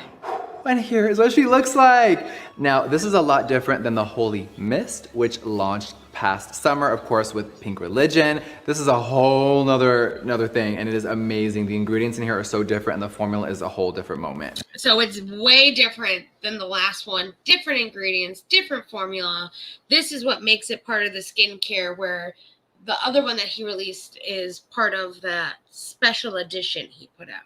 And here is what she looks like. Now, this is a lot different than the Holy Mist, which launched past summer, of course, with Pink Religion. This is a whole another thing, and it is amazing. The ingredients in here are so different, and the formula is a whole different moment. So it's way different than the last one. Different ingredients, different formula. This is what makes it part of the skincare, where the other one that he released is part of the special edition he put out.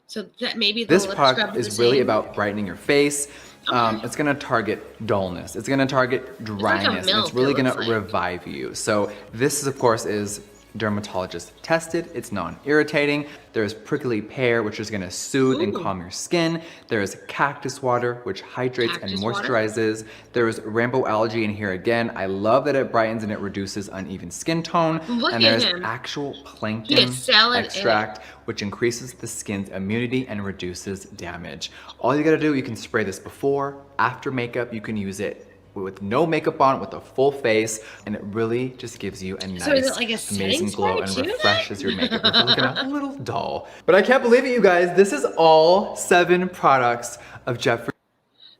So that maybe the this lip product scrub is really about brightening your face. It's going to target dullness. It's going to target dryness. milk, and it's really it going to looks like. revive you. So this, of course, is dermatologist tested. It's non-irritating. There's prickly pear, which is going to soothe and calm your skin. There's cactus water, which hydrates and moisturizes. There's rainbow algae in here again. I love that it brightens and it reduces uneven skin tone. Look and at there's him. actual He plankton had salad in it. extract, which increases the skin's immunity and reduces damage. All you gotta do, you can spray this before, after makeup. You can use it with no makeup on, with a full face, and it really just gives you a nice, So is it like a setting amazing glow and spray too, refreshes your makeup if you're looking a little dull. But I can't believe it, you guys. This is all 7 products of Jeffree.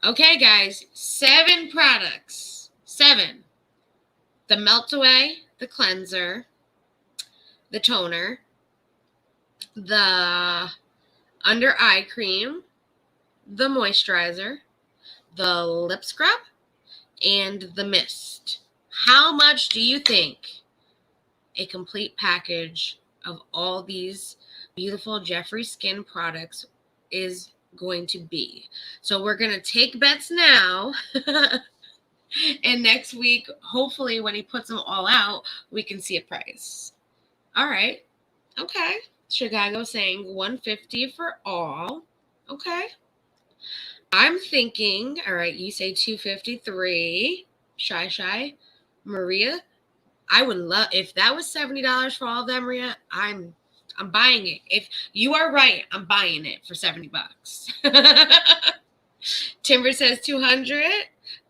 Okay, guys, 7 products. 7. The Melt Away, the cleanser, the toner, the under eye cream, the moisturizer, the lip scrub, and the mist. How much do you think a complete package of all these beautiful Jeffree skin products is going to be? So we're going to take bets now. And next week, hopefully when he puts them all out, we can see a price. All right. Okay. Chicago saying $150 for all. Okay. I'm thinking, all right, you say $253. Shy. Maria, I would love, if that was $70 for all of them, Maria, I'm buying it. If you are right, I'm buying it for $70. Timber says 200.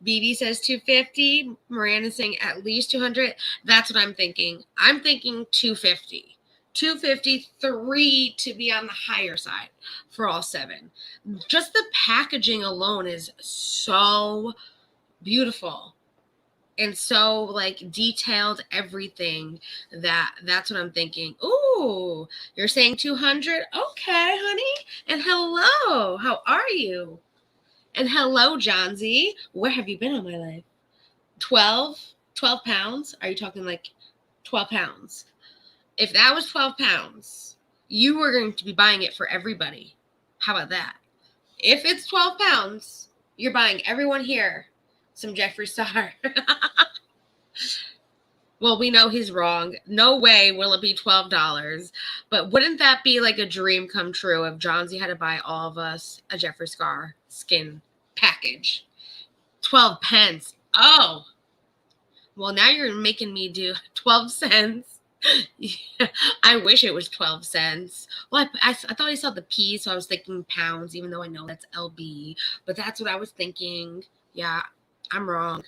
BB says 250. Miranda's saying at least 200. That's what I'm thinking. I'm thinking 250. 253 to be on the higher side for all 7. Just the packaging alone is so beautiful and so like detailed, everything. That's what I'm thinking. Ooh, you're saying 200? Okay, honey. And hello, how are you? And hello, John Z. Where have you been all my life? 12 pounds? Are you talking like 12 pounds? If that was 12 pounds, you were going to be buying it for everybody. How about that? If it's 12 pounds, you're buying everyone here some Jeffree Star. Well, we know he's wrong. No way will it be $12. But wouldn't that be like a dream come true if Johnsy had to buy all of us a Jeffree Star skin package? 12 pence. Oh. Well, now you're making me do 12 cents. Yeah, I wish it was 12 cents. Well, I thought I saw the P, so I was thinking pounds, even though I know that's LB. But that's what I was thinking. Yeah, I'm wrong.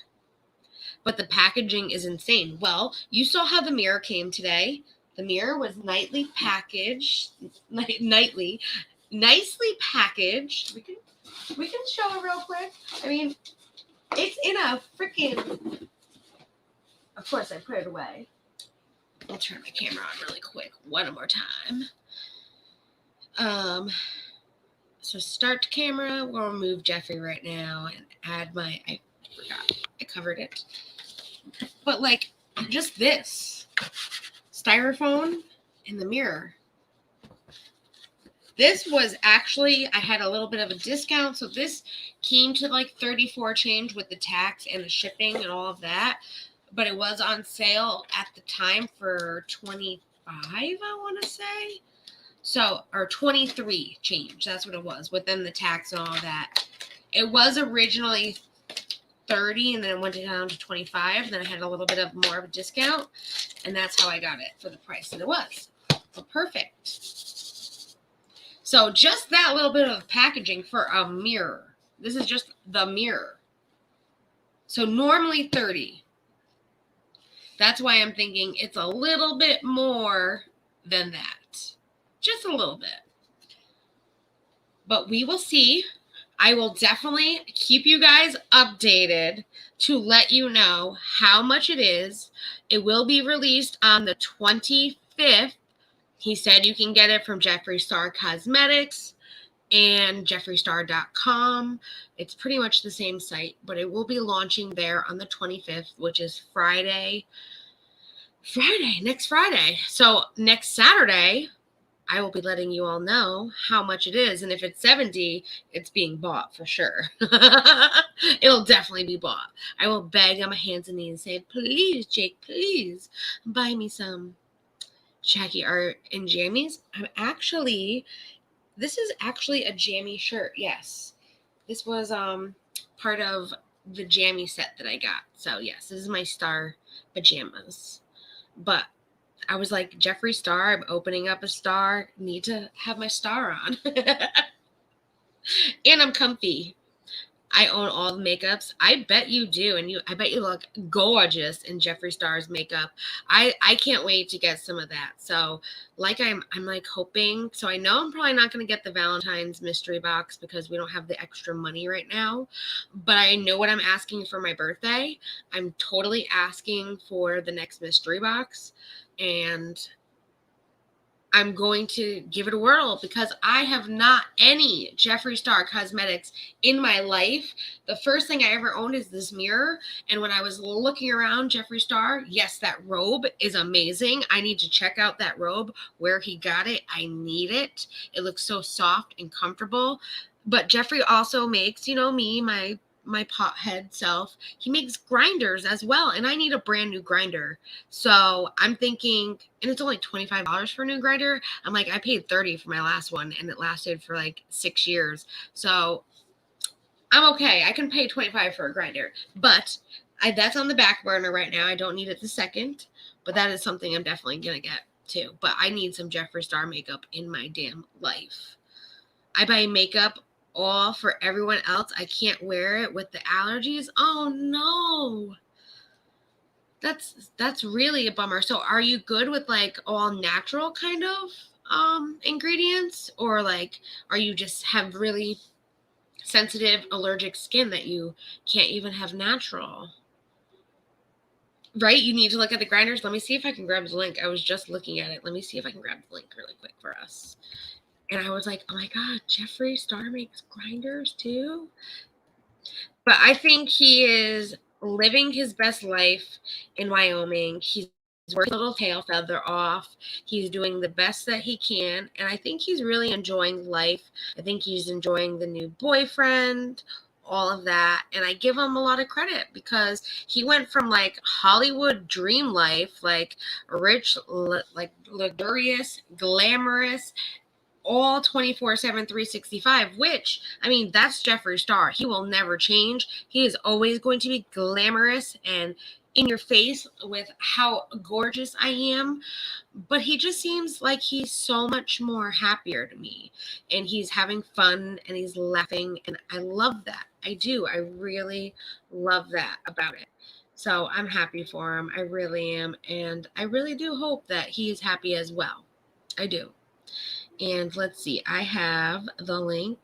But the packaging is insane. Well, you saw how the mirror came today. The mirror was nicely packaged. Nicely packaged. We can show it real quick. I mean, it's in a freaking... Of course, I put it away. I'll turn my camera on really quick one more time. So start camera. We'll remove Jeffree right now and add my... I forgot. I covered it. But like, just this. Styrofoam in the mirror. This was actually, I had a little bit of a discount. So this came to like $34 change with the tax and the shipping and all of that. But it was on sale at the time for $25, I want to say. So, or 23 change. That's what it was within the tax and all that. It was originally 30 and then it went down to 25. And then I had a little bit of more of a discount. And that's how I got it for the price that it was. So perfect. So just that little bit of packaging for a mirror. This is just the mirror. So normally 30. That's why I'm thinking it's a little bit more than that. Just a little bit. But we will see. I will definitely keep you guys updated to let you know how much it is. It will be released on the 25th. He said you can get it from Jeffree Star Cosmetics and jeffreestar.com. It's pretty much the same site, but it will be launching there on the 25th, which is next Friday. So next Saturday, I will be letting you all know how much it is. And if it's $70, it's being bought for sure. It'll definitely be bought. I will beg on my hands and knees and say, please, Jake, please buy me some Jackie art and jammies. This is actually a jammy shirt. Yes. This was part of the jammy set that I got. So yes, this is my star pajamas. But I was like, Jeffree Star, I'm opening up a star. Need to have my star on. And I'm comfy. I own all the makeups. I bet you do. And I bet you look gorgeous in Jeffree Star's makeup. I can't wait to get some of that. So like I'm like hoping. So I know I'm probably not going to get the Valentine's mystery box because we don't have the extra money right now. But I know what I'm asking for my birthday. I'm totally asking for the next mystery box. And I'm going to give it a whirl because I have not any Jeffree Star Cosmetics in my life. The first thing I ever owned is this mirror. And when I was looking around Jeffree Star, yes, that robe is amazing. I need to check out that robe, where he got it. I need it. It looks so soft and comfortable. But Jeffree also makes, me, my pothead self, he makes grinders as well, and I need a brand new grinder. So I'm thinking, and it's only $25 for a new grinder. I'm like, I paid $30 for my last one and it lasted for like 6 years. So I'm okay. I can pay $25 for a grinder, but that's on the back burner right now. I don't need it the second, but that is something I'm definitely gonna get too. But I need some Jeffree Star makeup in my damn life. I buy makeup all for everyone else. I can't wear it with the allergies. Oh no. That's really a bummer. So are you good with like all natural kind of ingredients, or like are you just have really sensitive allergic skin that you can't even have natural? Right? You need to look at the grinders. Let me see if I can grab the link. I was just looking at it. Let me see if I can grab the link really quick for us. And I was like, oh my God, Jeffree Star makes grinders too? But I think he is living his best life in Wyoming. He's working a little tail feather off. He's doing the best that he can. And I think he's really enjoying life. I think he's enjoying the new boyfriend, all of that. And I give him a lot of credit because he went from like Hollywood dream life, like rich, like luxurious, glamorous, all 24/7, 365, which, I mean, that's Jeffree Star. He will never change. He is always going to be glamorous and in your face with how gorgeous I am. But he just seems like he's so much more happier to me. And he's having fun and he's laughing. And I love that. I do. I really love that about it. So I'm happy for him. I really am. And I really do hope that he is happy as well. I do. And let's see, I have the link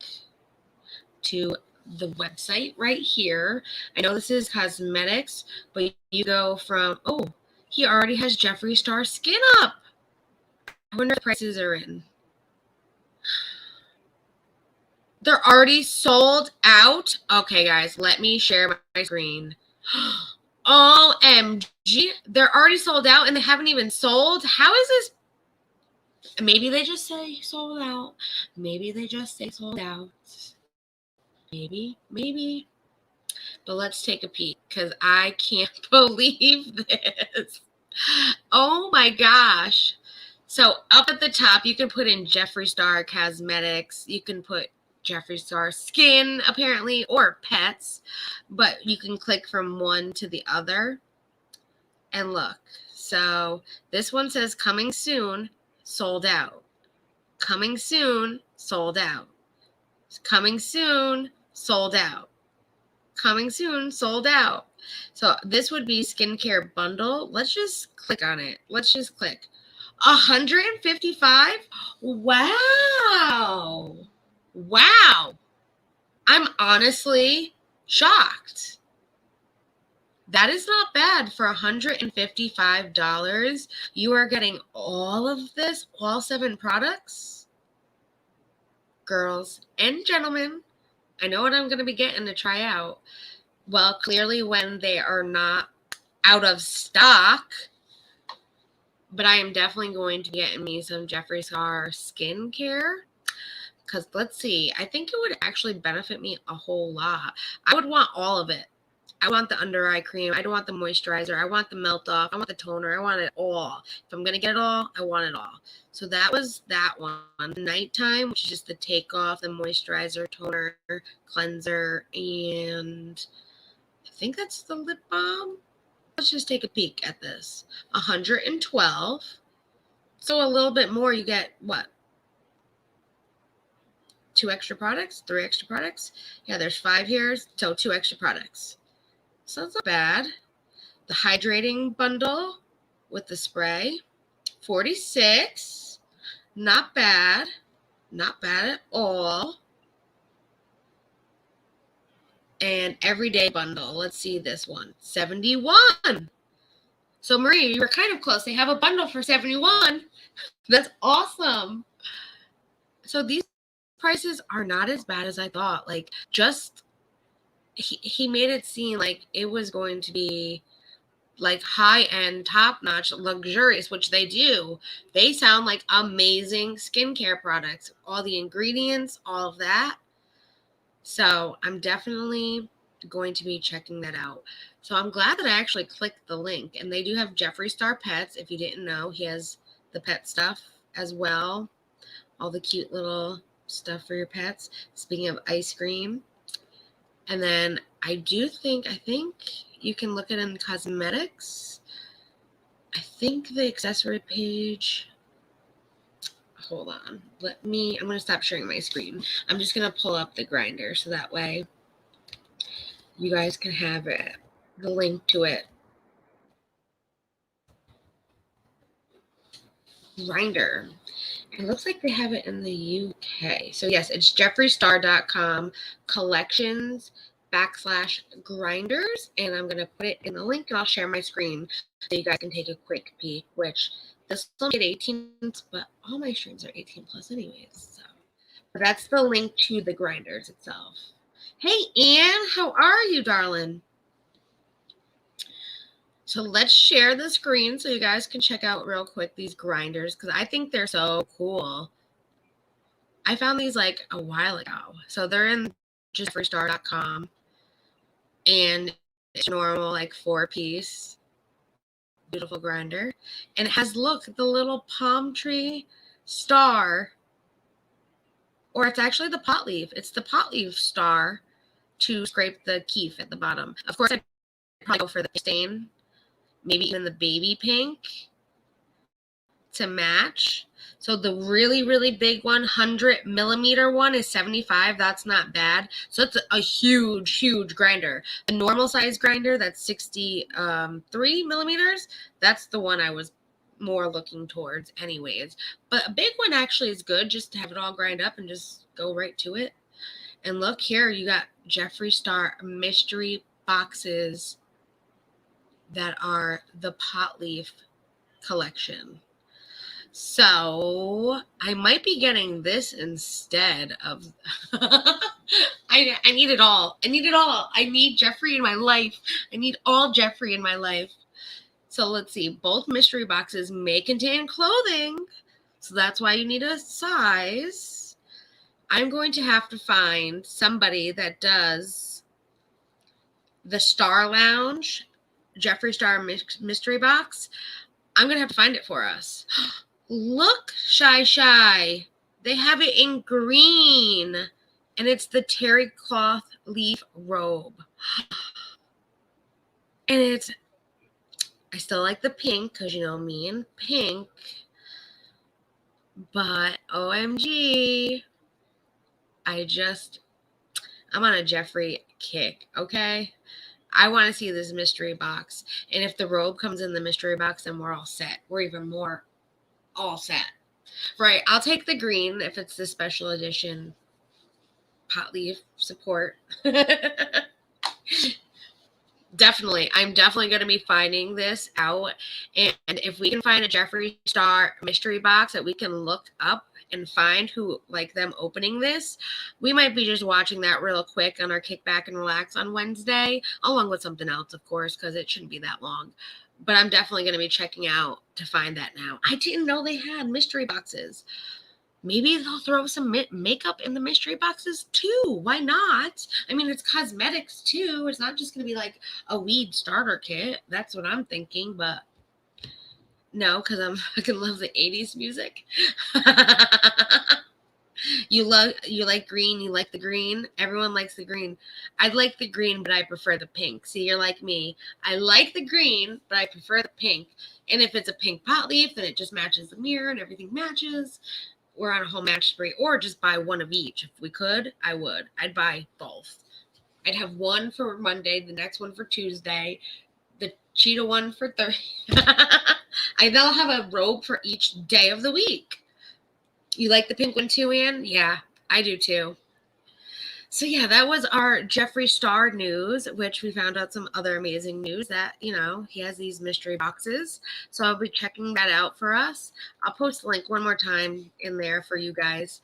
to the website right here. I know this is cosmetics, but you go from, oh, he already has Jeffree Star skin up. I wonder if prices are in. They're already sold out. Okay, guys, let me share my screen. OMG, they're already sold out and they haven't even sold. How is this? Maybe they just say sold out. Maybe they just say sold out. Maybe. But let's take a peek because I can't believe this. Oh my gosh. So up at the top, you can put in Jeffree Star Cosmetics. You can put Jeffree Star Skin, apparently, or Pets. But you can click from one to the other. And look. So this one says coming soon. Sold out. Coming soon, sold out. Coming soon, sold out. Coming soon, sold out. So this would be skincare bundle. Let's just click on it. Let's just click. 155? Wow. Wow. I'm honestly shocked. That is not bad for $155. You are getting all of this, all 7 products. Girls and gentlemen, I know what I'm going to be getting to try out. Well, clearly when they are not out of stock, but I am definitely going to get me some Jeffree Star skincare. Because let's see, I think it would actually benefit me a whole lot. I would want all of it. I want the under eye cream. I don't want the moisturizer. I want the melt off. I want the toner. I want it all. If I'm going to get it all, I want it all. So that was that one. Nighttime, which is just the take off, the moisturizer, toner, cleanser, and I think that's the lip balm. Let's just take a peek at this. 112. So a little bit more. You get what? 2 extra products? 3 extra products? Yeah, there's 5 here. So 2 extra products. So that's not bad. The hydrating bundle with the spray, 46. Not bad. Not bad at all. And everyday bundle. Let's see this one. 71. So Marie, you were kind of close. They have a bundle for 71. That's awesome. So these prices are not as bad as I thought. Like, just he made it seem like it was going to be like high-end, top-notch, luxurious, which they do. They sound like amazing skincare products. All the ingredients, all of that. So I'm definitely going to be checking that out. So I'm glad that I actually clicked the link. And they do have Jeffree Star Pets. If you didn't know, he has the pet stuff as well. All the cute little stuff for your pets. Speaking of ice cream. And then I think you can look at it in cosmetics. I think the accessory page. Hold on. I'm going to stop sharing my screen. I'm just going to pull up the grinder so that way you guys can have it, the link to it. Grinder. It looks like they have it in the UK. So yes, it's jeffreestar.com collections/grinders. And I'm going to put it in the link and I'll share my screen so you guys can take a quick peek, which this will be 18, but all my streams are 18 plus anyways. So but that's the link to the grinders itself. Hey, Anne, how are you, darling? So let's share the screen so you guys can check out real quick these grinders because I think they're so cool. I found these like a while ago. So they're in jeffreestar.com and it's normal like 4-piece. Beautiful grinder. And it has, look, the little palm tree star. Or it's actually the pot leaf. It's the pot leaf star to scrape the keef at the bottom. Of course, I'd probably go for the stain. Maybe even the baby pink to match. So the really, really big 100 millimeter one is 75. That's not bad. So it's a huge, huge grinder. A normal size grinder that's 63 millimeters. That's the one I was more looking towards anyways. But a big one actually is good just to have it all grind up and just go right to it. And look here, you got Jeffree Star mystery boxes that are the pot leaf collection. So I might be getting this instead of I need it all. I need it all. I need Jeffree in my life. I need all Jeffree in my life. So let's see. Both mystery boxes may contain clothing. So that's why you need a size. I'm going to have to find somebody that does the Star Lounge Jeffree Star mystery box. I'm going to have to find it for us. Look, Shy. They have it in green. And it's the terry cloth leaf robe. And it's, I still like the pink because, you know, me and pink. But OMG, I'm on a Jeffree kick, okay? I want to see this mystery box. And if the robe comes in the mystery box, then we're all set. We're even more all set. Right, I'll take the green if it's the special edition. pot leaf support. Definitely. I'm definitely going to be finding this out. And if we can find a Jeffree Star mystery box that we can look up and find who, like, them opening this, we might be just watching that real quick on our kickback and relax on Wednesday, along with something else, of course, because it shouldn't be that long. But I'm definitely going to be checking out to find that now. I didn't know they had mystery boxes. Maybe they'll throw some makeup in the mystery boxes too. Why not? I mean, it's cosmetics too. It's not just going to be like a weed starter kit. That's what I'm thinking. But no, because I can love the 80s music. You like green. You like the green. Everyone likes the green. I like the green, but I prefer the pink. See, you're like me. I like the green, but I prefer the pink. And if it's a pink pot leaf, then it just matches the mirror and everything matches. We're on a whole match spree, or just buy one of each. If we could, I would. I'd buy both. I'd have one for Monday, the next one for Tuesday, the cheetah one for Thursday. I'll have a robe for each day of the week. You like the pink one too, Ann? Yeah, I do too. So yeah, that was our Jeffree Star news, which we found out some other amazing news that, you know, he has these mystery boxes. So I'll be checking that out for us. I'll post the link one more time in there for you guys.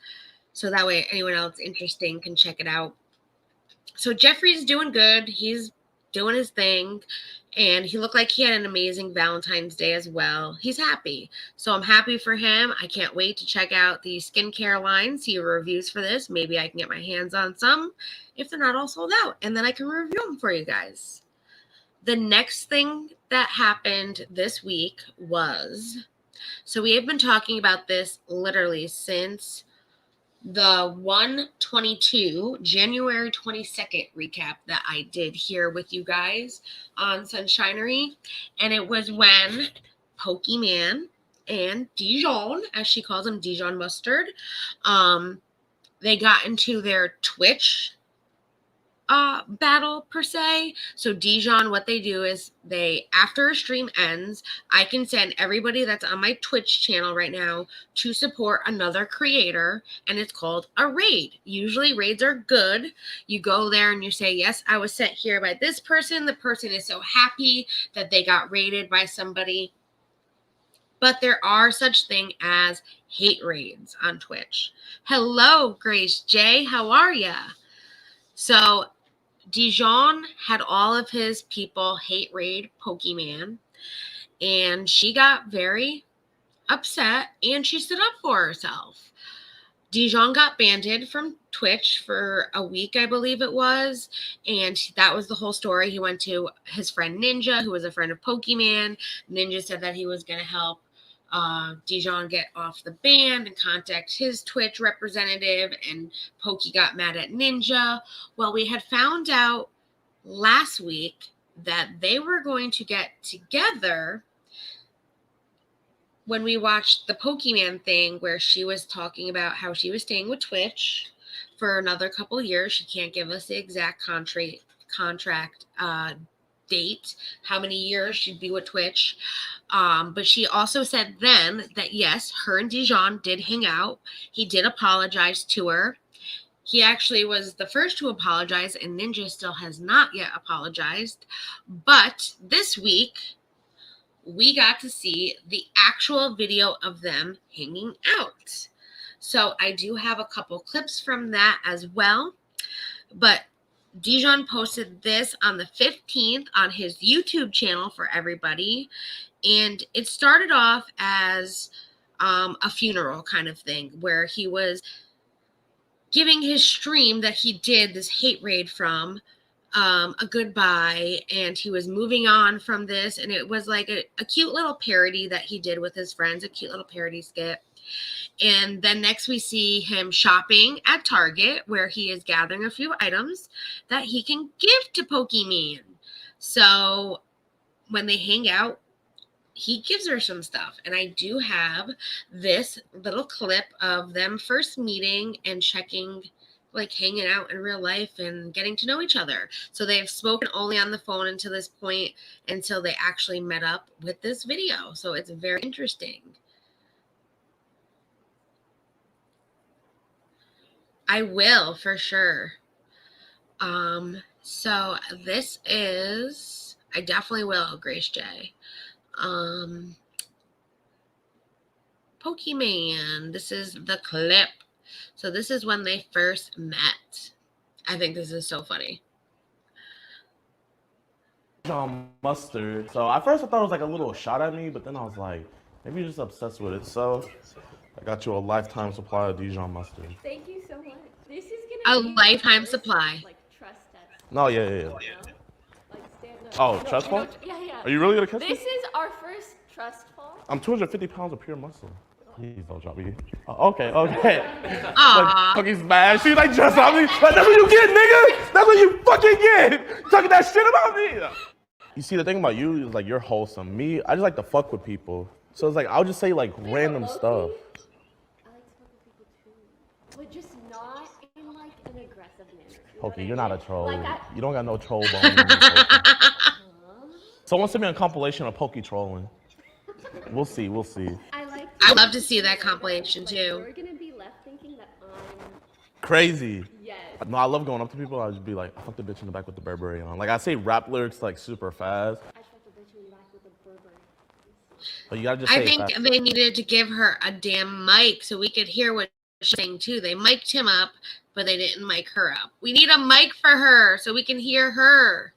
So that way anyone else interesting can check it out. So Jeffree's doing good. He's doing his thing. And he looked like he had an amazing Valentine's Day as well. He's happy. So I'm happy for him. I can't wait to check out the skincare line, see reviews for this. Maybe I can get my hands on some if they're not all sold out. And then I can review them for you guys. The next thing that happened this week was, so we have been talking about this literally since the 1/22, January 22nd recap that I did here with you guys on Sunshinery. And it was when Pokimane and JiDion, as she calls him, Dijon Mustard, they got into their Twitch battle per se. So Dijon, what they do is after a stream ends, I can send everybody that's on my Twitch channel right now to support another creator, and it's called a raid. Usually raids are good. You go there and you say, yes, I was sent here by this person. The person is so happy that they got raided by somebody. But there are such thing as hate raids on Twitch. Hello, Grace J. How are ya? So Dijon had all of his people hate raid Pokimane, and she got very upset, and she stood up for herself. Dijon got banned from Twitch for a week, I believe it was, and that was the whole story. He went to his friend Ninja, who was a friend of Pokimane. Ninja said that he was going to help Dijon get off the ban and contact his Twitch representative, and Pokey got mad at Ninja. Well, we had found out last week that they were going to get together when we watched the Pokimane thing, where she was talking about how she was staying with Twitch for another couple of years. She can't give us the exact contract date, how many years she'd be with Twitch. But she also said then that, yes, her and Dijon did hang out. He did apologize to her. He actually was the first to apologize, and Ninja still has not yet apologized. But this week, we got to see the actual video of them hanging out. So I do have a couple clips from that as well. But Dijon posted this on the 15th on his YouTube channel for everybody. And it started off as a funeral kind of thing, where he was giving his stream that he did this hate raid from a goodbye, and he was moving on from this, and it was like a cute little parody that he did with his friends, a cute little parody skit. And then next we see him shopping at Target, where he is gathering a few items that he can give to Pokimane. So when they hang out, he gives her some stuff. And I do have this little clip of them first meeting and checking, like hanging out in real life and getting to know each other. So they've spoken only on the phone until this point, until they actually met up with this video. So it's very interesting. I will for sure. So this is, I definitely will, Grace J. Pokimane. This is the clip. So this is when they first met. I think this is so funny. Mustard. So at first I thought it was like a little shot at me, but then I was like, maybe you're just obsessed with it. So I got you a lifetime supply of Dijon mustard. Thank you so much. This is A gonna be lifetime first, supply. like trust test. No, yeah. You know? Like stand up. Oh, You know- trust you know- fall? Yeah. Are you really gonna catch This me? is our first trust fall. I'm 250 pounds of pure muscle. Please don't drop me. Oh, okay. Aw. Fucking smash. She's like, just on me. Like, that's what you get, nigga. That's what you fucking get. Talking that shit about me. You see, the thing about you is like you're wholesome. Me, I just like to fuck with people. So it's like I'll just say like random stuff. I like to fuck with people too, but just not in like an aggressive manner. You know what Pokey, I you're not a mean? troll. Like I, You don't got no troll bone. in you, Pokey. Someone sent me a compilation of Pokey trolling. We'll see. I like. I'd love to see that compilation too. You're gonna be left thinking that I'm. Crazy. Yes. No, I love going up to people. I just be like, I fuck the bitch in the back with the Burberry on. Like I say rap lyrics like super fast, I fucked a bitch in the back with a Burberry. but you gotta just say I it think fast. they needed to give her a damn mic so we could hear what she's saying too. They mic'd him up, but they didn't mic her up. We need a mic for her so we can hear her.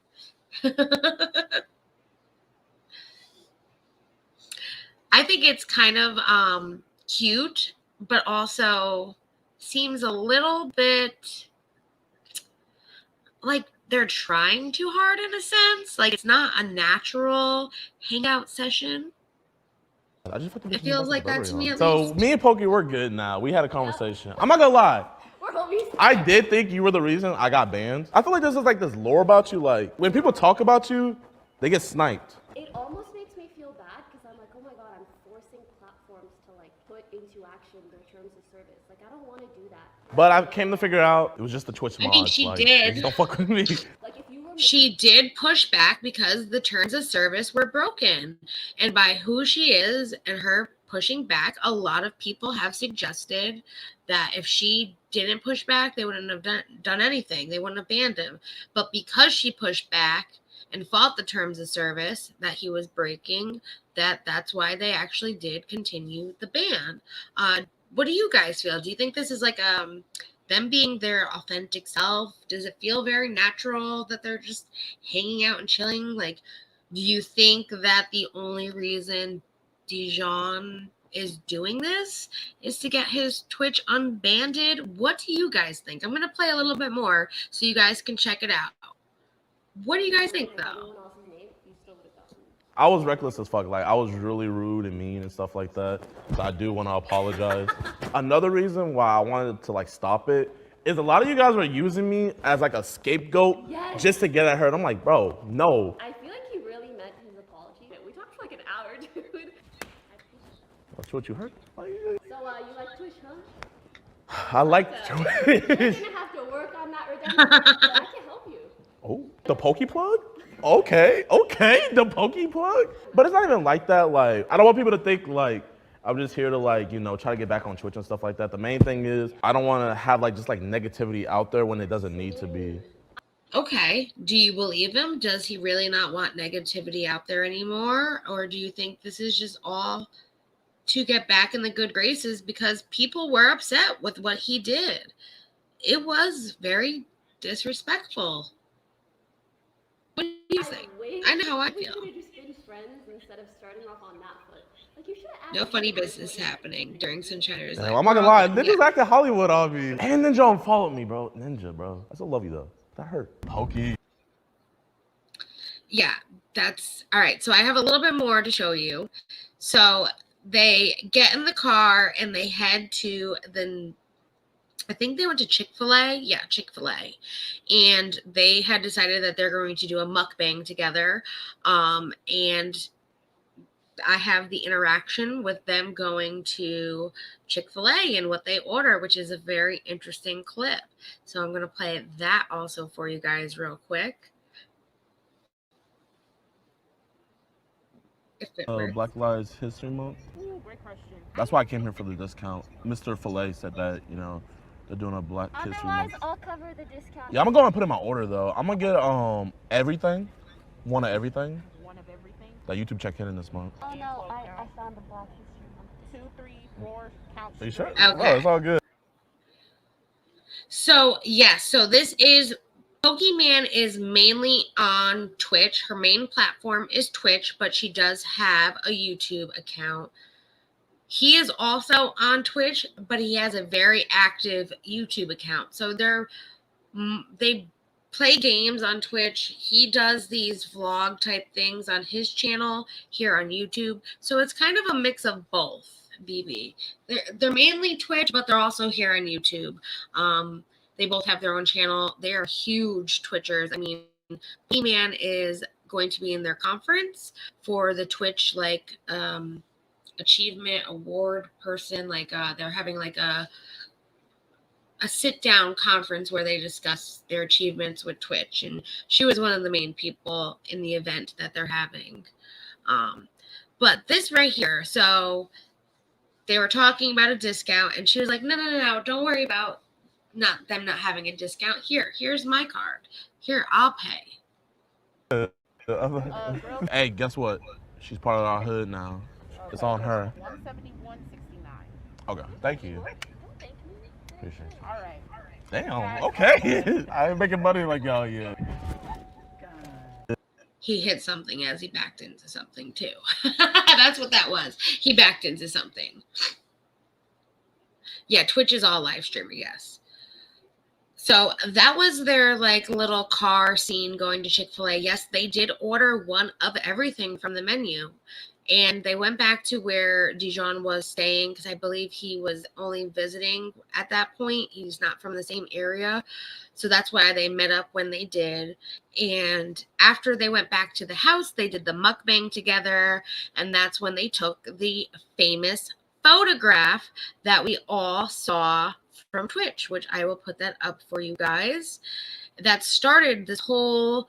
I think it's kind of cute, but also seems a little bit like they're trying too hard in a sense. Like it's not a natural hangout session. I just fucked the bitch It in the feels back like with the that to Burberry me on. at So least. me and Pokey, we're good now. We had a conversation. I'm not gonna lie. We're homies. I did think you were the reason I got banned. I feel like there's like this lore about you. Like when people talk about you, they get sniped. It almost makes me feel bad because I'm like, oh my god, I'm forcing platforms to like put into action their terms of service. Like I don't want to do that. But I came to figure out it was just the Twitch mods. mean, she like, did. Just don't fuck with me. Like if you were She did push back because the terms of service were broken. And by who she is and her pushing back, a lot of people have suggested that if she didn't push back, they wouldn't have done anything. They wouldn't have banned him. But because she pushed back and fought the terms of service that he was breaking, that's why they actually did continue the ban. What do you guys feel? Do you think this is like them being their authentic self? Does it feel very natural that they're just hanging out and chilling? Like, do you think that the only reason Dijon is doing this is to get his Twitch unbanned? What do you guys think? I'm going to play a little bit more so you guys can check it out. What do you guys think, though? anyone else's name, you still would have gotten. I was reckless as fuck. Like I was really rude and mean and stuff like that. So I do want to apologize. Another reason why I wanted to like stop it is a lot of you guys were using me as like a scapegoat Yes. just to get at her. And I'm like, bro, no. I feel like he really meant his apology. We talked for like an hour, dude. That's what you heard. So you like Twitch, huh? I like You're gonna have to work on that redemption. But I can help you. Oh, the Pokey plug? Okay, the Pokey plug. But it's not even like that. Like, I don't want people to think like I'm just here to like, you know, try to get back on Twitch and stuff like that. The main thing is I don't want to have like just like negativity out there when it doesn't need to be. Okay. Do you believe him? Does he really not want negativity out there anymore? Or do you think this is just all to get back in the good graces because people were upset with what he did? It was very disrespectful. What do you think? I know how I feel. We could have just been friends instead of starting off on that foot. Like you should have. No funny business happening during Sunshinery's life. I'm not gonna lie, Ninja's acting Hollywood on me. And Ninja unfollowed me, bro. Ninja, bro. I still love you though. That hurt. Pokey. Yeah, that's all right. So I have a little bit more to show you. So they get in the car and they head to I think they went to Chick-fil-A. Yeah, Chick-fil-A. And they had decided that they're going to do a mukbang together. And I have the interaction with them going to Chick-fil-A and what they order, which is a very interesting clip. So I'm going to play that also for you guys real quick. Black Lives History Month. Ooh, great question. That's why I came here for the discount. Mr. Filet said that, you know, They're doing a Black History Otherwise, Month. I'll cover the discount. Yeah, I'm gonna go and put in my order though. I'm gonna get everything, one of everything. One of everything. That YouTube check in this month. Oh no, I found the Black History Month. 2, 3, 4 counts. Are you sure? Okay. Oh, it's all good. So, yes, so this is Pokimane is mainly on Twitch. Her main platform is Twitch, but she does have a YouTube account. He is also on Twitch, but he has a very active YouTube account. So they play games on Twitch. He does these vlog type things on his channel here on YouTube. So it's kind of a mix of both. BB. They're mainly Twitch, but they're also here on YouTube. They both have their own channel. They are huge Twitchers. I mean, Pokimane is going to be in their conference for the Twitch achievement award person. They're having a sit down conference where they discuss their achievements with Twitch, and she was one of the main people in the event that they're having. But this right here, so they were talking about a discount, and she was like, no, don't worry about them not having a discount. Here's my card. Here, I'll pay. Hey, guess what? She's part of our hood now. It's on her. 171.69. Okay, thank you. Thank you. Appreciate you. All right. Damn, okay. I ain't making money like y'all yet. He hit something as he backed into something too. That's what that was. He backed into something. Yeah, Twitch is all live streaming, yes. So that was their little car scene going to Chick-fil-A. Yes, they did order one of everything from the menu. And they went back to where JiDion was staying because I believe he was only visiting at that point. He's not from the same area. So that's why they met up when they did. And after they went back to the house, they did the mukbang together. And that's when they took the famous photograph that we all saw from Twitch, which I will put that up for you guys. That started this whole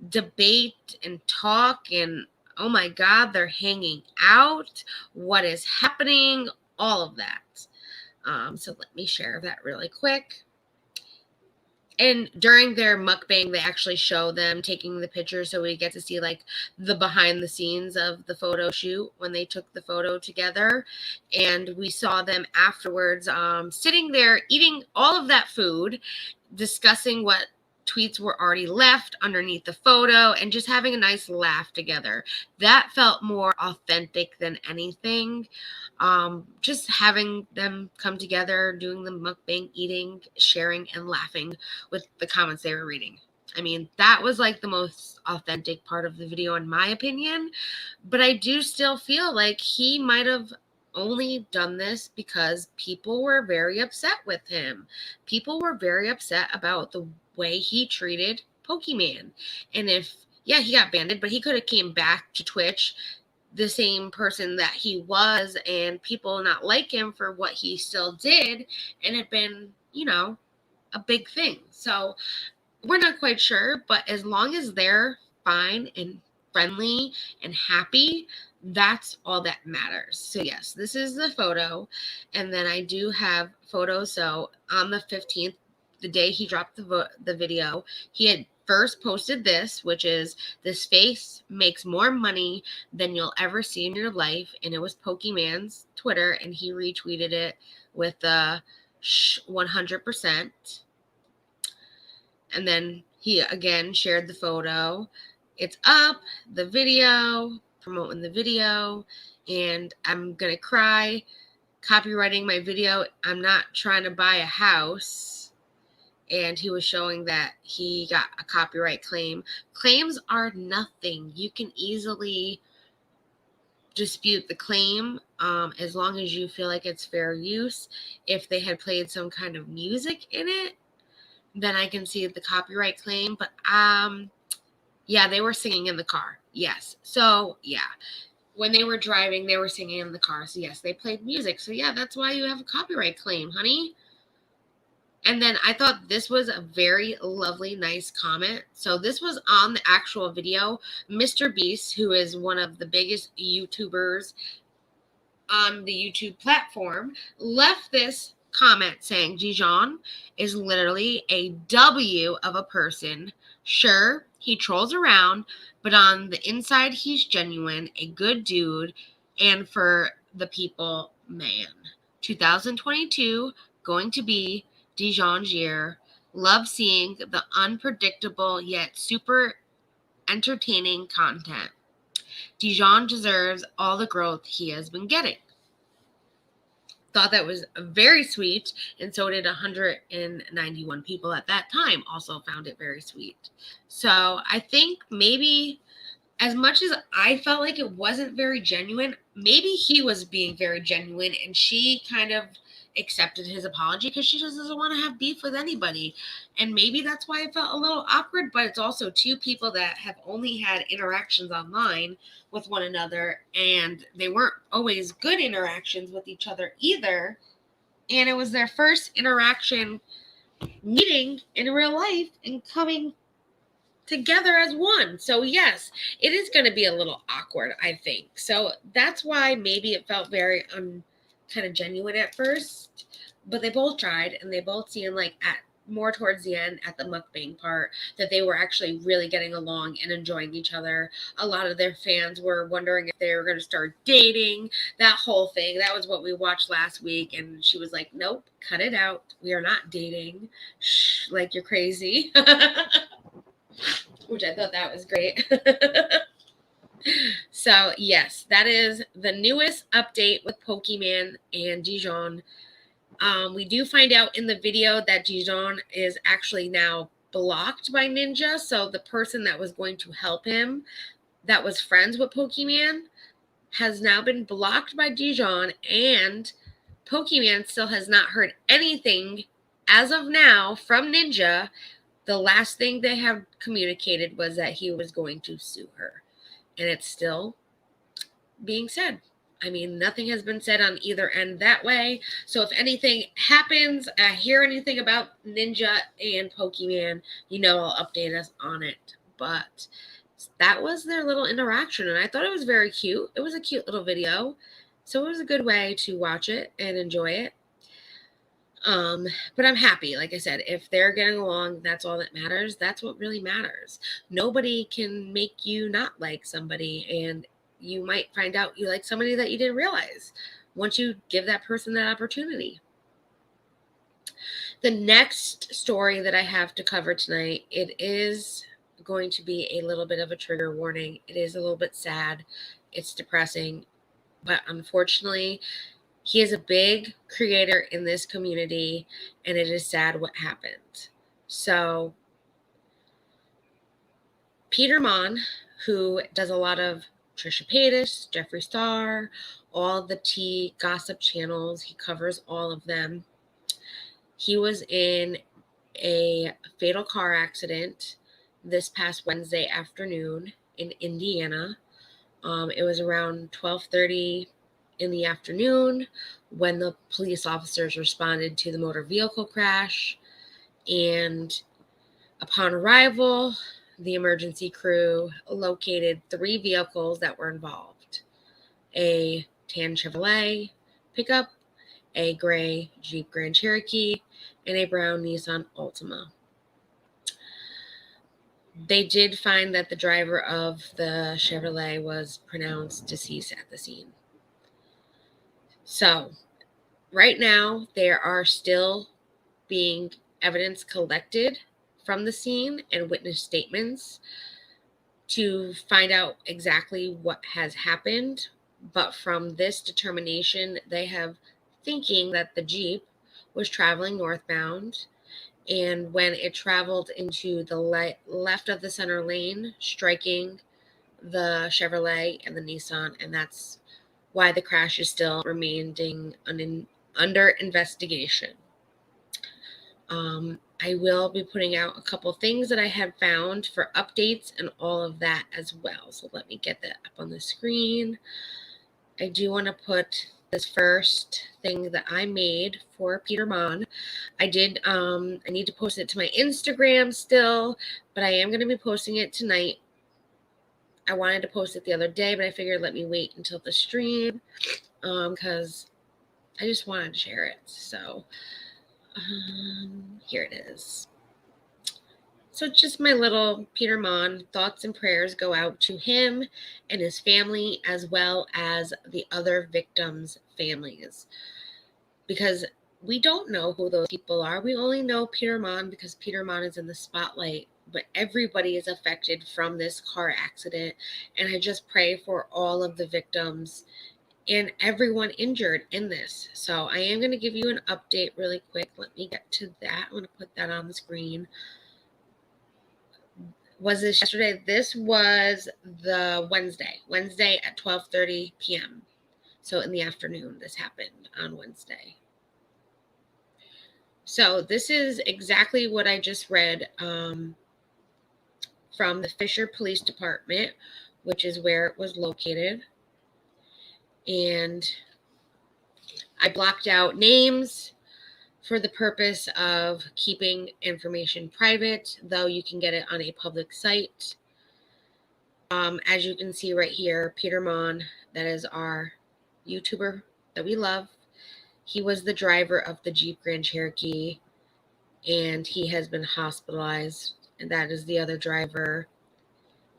debate and talk and oh my God, they're hanging out. What is happening? All of that. So let me share that really quick. And during their mukbang, they actually show them taking the picture. So we get to see the behind the scenes of the photo shoot when they took the photo together. And we saw them afterwards sitting there eating all of that food, discussing what tweets were already left underneath the photo and just having a nice laugh together. That felt more authentic than anything. Just having them come together, doing the mukbang, eating, sharing, and laughing with the comments they were reading. I mean, that was the most authentic part of the video in my opinion, but I do still feel like he might have only done this because people were very upset with him. People were very upset about the way he treated Pokimane. And he got banned, but he could have came back to Twitch the same person that he was and people not like him for what he still did and it been, a big thing. So we're not quite sure, but as long as they're fine and friendly and happy, that's all that matters. So yes, this is the photo. And then I do have photos. So on the 15th, the day he dropped the video, he had first posted this, which is this face makes more money than you'll ever see in your life. And it was Pokimane's Twitter and he retweeted it with 100%. And then he again shared the photo. It's up, the video, promoting the video, and I'm gonna cry copywriting my video. I'm not trying to buy a house. And he was showing that he got a copyright claim. Claims are nothing. You can easily dispute the claim as long as you feel like it's fair use. If they had played some kind of music in it, then I can see the copyright claim. But yeah, they were singing in the car. Yes. So yeah, when they were driving, they were singing in the car. So yes, they played music. So yeah, that's why you have a copyright claim, honey. And then I thought this was a very lovely, nice comment. So this was on the actual video. Mr. Beast, who is one of the biggest YouTubers on the YouTube platform, left this comment saying JiDion is literally a W of a person. Sure, he trolls around, but on the inside, he's genuine, a good dude, and for the people, man. 2022, going to be JiDion's year. Love seeing the unpredictable yet super entertaining content. JiDion deserves all the growth he has been getting. Thought that was very sweet, and so did 191 people at that time also found it very sweet. So I think maybe as much as I felt like it wasn't very genuine, maybe he was being very genuine and she kind of accepted his apology because she just doesn't want to have beef with anybody. And maybe that's why it felt a little awkward, but it's also two people that have only had interactions online with one another, and they weren't always good interactions with each other either. And it was their first interaction meeting in real life and coming together as one. So yes, it is going to be a little awkward, I think. So that's why maybe it felt very kind of genuine at first, but they both tried, and they both seemed like at more towards the end at the mukbang part that they were actually really getting along and enjoying each other. A lot of their fans were wondering if they were going to start dating, that whole thing. That was what we watched last week, and she was like, nope, cut it out. We are not dating. Shh, like you're crazy. Which I thought that was great. So yes, that is the newest update with Pokimane and JiDion. We do find out in the video that JiDion is actually now blocked by Ninja. So the person that was going to help him, that was friends with Pokimane, has now been blocked by JiDion, and Pokimane still has not heard anything as of now from Ninja. The last thing they have communicated was that he was going to sue her. And it's still being said. I mean, nothing has been said on either end that way. So if anything happens, I hear anything about Ninja and Pokimane, I'll update us on it. But that was their little interaction, and I thought it was very cute. It was a cute little video. So it was a good way to watch it and enjoy it. But I'm happy. Like I said, if they're getting along, that's all that matters. That's what really matters. Nobody can make you not like somebody, and you might find out you like somebody that you didn't realize once you give that person that opportunity. The next story that I have to cover tonight, it is going to be a little bit of a trigger warning. It is a little bit sad. It's depressing, but unfortunately, he is a big creator in this community, and it is sad what happened. So, Peter Monn, who does a lot of Trisha Paytas, Jeffree Star, all the tea gossip channels, he covers all of them. He was in a fatal car accident this past Wednesday afternoon in Indiana. It was around 12:30 in the afternoon when the police officers responded to the motor vehicle crash. And upon arrival, the emergency crew located 3 vehicles that were involved: a tan Chevrolet pickup, a gray Jeep Grand Cherokee, and a brown Nissan Altima. They did find that the driver of the Chevrolet was pronounced deceased at the scene. So, right now, there are still being evidence collected from the scene and witness statements to find out exactly what has happened. But from this determination, they have thinking that the Jeep was traveling northbound, and when it traveled into the left of the center lane, striking the Chevrolet and the Nissan, and that's why the crash is still remaining under investigation. I will be putting out a couple things that I have found for updates and all of that as well. So let me get that up on the screen. I do want to put this first thing that I made for Peter Monn. I need to post it to my Instagram still, but I am going to be posting it tonight. I wanted to post it the other day, but I figured let me wait until the stream because I just wanted to share it. So here it is. So just my little Peter Monn thoughts and prayers go out to him and his family, as well as the other victims' families, because we don't know who those people are. We only know Peter Monn because Peter Monn is in the spotlight, but everybody is affected from this car accident. And I just pray for all of the victims and everyone injured in this. So I am going to give you an update really quick. Let me get to that. I'm going to put that on the screen. Was this yesterday? This was the Wednesday at 12:30 p.m. So in the afternoon, this happened on Wednesday. So this is exactly what I just read from the Fisher Police Department, which is where it was located. And I blocked out names for the purpose of keeping information private, though you can get it on a public site. As you can see right here, Peter Monn, that is our YouTuber that we love. He was the driver of the Jeep Grand Cherokee, and he has been hospitalized. And that is the other driver.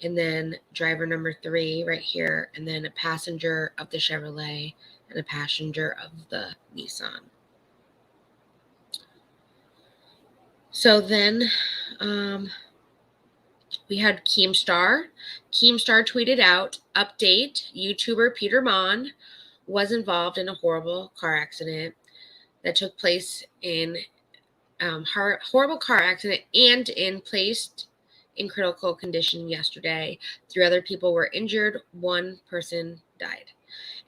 And then driver number 3 right here, and then a passenger of the Chevrolet and a passenger of the Nissan. So then we had Keemstar. Keemstar tweeted out, update, YouTuber Peter Monn was involved in a horrible car accident that took place in horrible car accident and placed in critical condition yesterday. 3 other people were injured. 1 person died.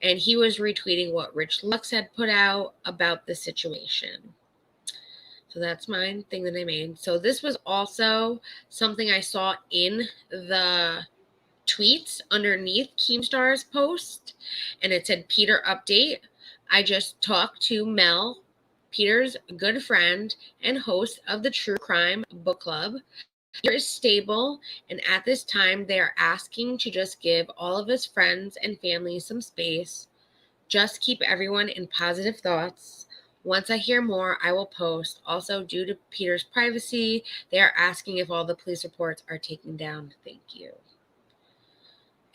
And he was retweeting what Rich Lux had put out about the situation. So that's my thing that I made. So this was also something I saw in the tweets underneath Keemstar's post. And it said, Peter update. I just talked to Mel, Peter's good friend and host of the True Crime Book Club. Peter is stable, and at this time, they are asking to just give all of his friends and family some space. Just keep everyone in positive thoughts. Once I hear more, I will post. Also, due to Peter's privacy, they are asking if all the police reports are taken down. Thank you.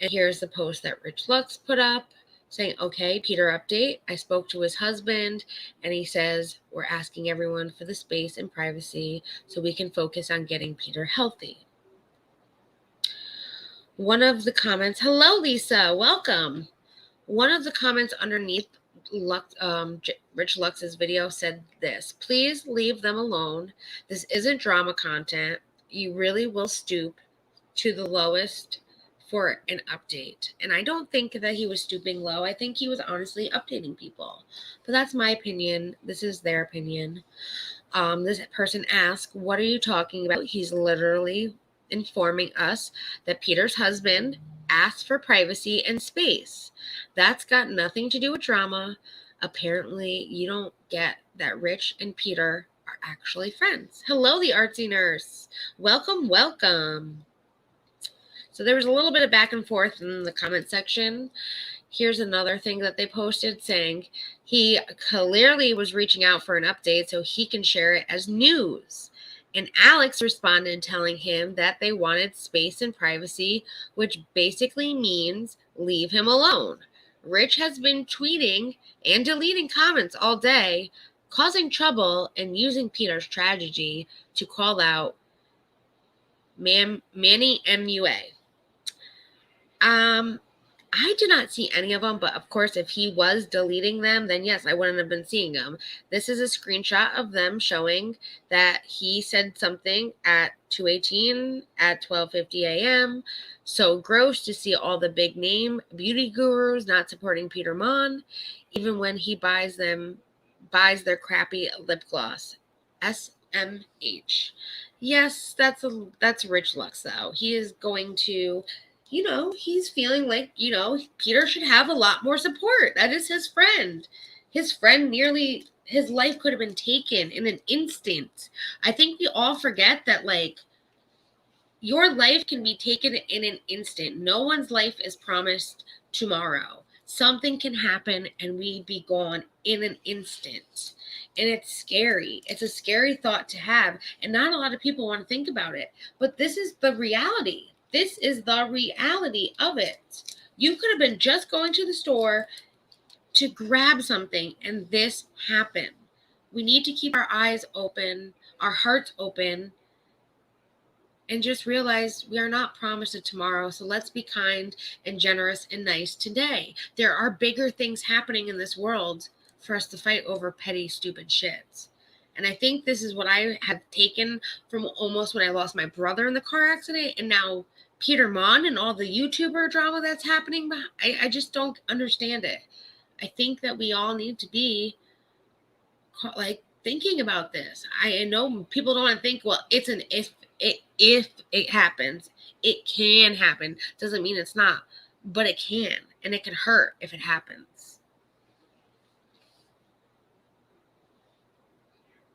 And here's the post that Rich Lux put up saying, okay, Peter update. I spoke to his husband, and he says we're asking everyone for the space and privacy so we can focus on getting Peter healthy. One of the comments, hello, Lisa, welcome. One of the comments underneath Rich Lux's video said this, please leave them alone. This isn't drama content. You really will stoop to the lowest for an update. And I don't think that he was stooping low. I think he was honestly updating people. But that's my opinion. This is their opinion. This person asked, what are you talking about? He's literally informing us that Peter's husband asked for privacy and space. That's got nothing to do with drama. Apparently, you don't get that Rich and Peter are actually friends. Hello, the artsy nurse. Welcome, welcome. So there was a little bit of back and forth in the comment section. Here's another thing that they posted saying he clearly was reaching out for an update so he can share it as news. And Alex responded telling him that they wanted space and privacy, which basically means leave him alone. Rich has been tweeting and deleting comments all day, causing trouble and using Peter's tragedy to call out Manny MUA. I did not see any of them, but of course, if he was deleting them, then yes, I wouldn't have been seeing them. This is a screenshot of them showing that he said something at 2:18 at 12:50 a.m. So gross to see all the big name beauty gurus not supporting Peter Monn, even when he buys their crappy lip gloss. SMH. Yes, that's Rich Lux though. He is going to, he's feeling like, Peter should have a lot more support. That is his friend. His friend his life could have been taken in an instant. I think we all forget that, your life can be taken in an instant. No one's life is promised tomorrow. Something can happen and we be gone in an instant. And it's scary. It's a scary thought to have. And not a lot of people want to think about it. But this is the reality. This is the reality of it. You could have been just going to the store to grab something and this happened. We need to keep our eyes open, our hearts open, and just realize we are not promised a tomorrow. So let's be kind and generous and nice today. There are bigger things happening in this world for us to fight over petty, stupid shits. And I think this is what I have taken from almost when I lost my brother in the car accident, and now Peter Monn and all the YouTuber drama that's happening. I just don't understand it. I think that we all need to be like thinking about this. I know people don't want to think, well, it's an if it happens. It can happen. Doesn't mean it's not, but it can, and it can hurt if it happens.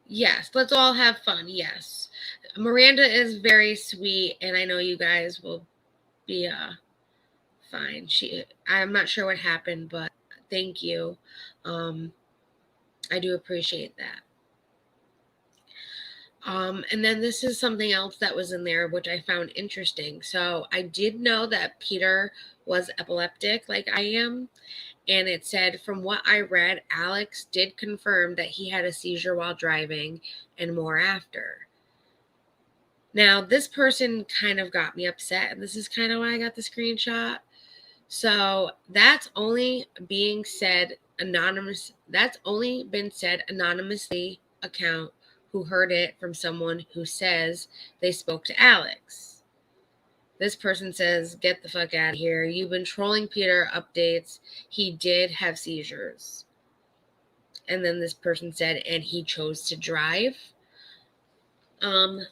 Yes, let's all have fun. Yes. Miranda is very sweet, and I know you guys will be fine. I'm not sure what happened, but thank you. I do appreciate that. And then this is something else that was in there, which I found interesting. So I did know that Peter was epileptic like I am. And it said, from what I read, Alex did confirm that he had a seizure while driving and more after. Now, this person kind of got me upset. And this is kind of why I got the screenshot. So that's only being said anonymous. That's only been said anonymously account who heard it from someone who says they spoke to Alex. This person says, get the fuck out of here. You've been trolling Peter updates. He did have seizures. And then this person said, and he chose to drive.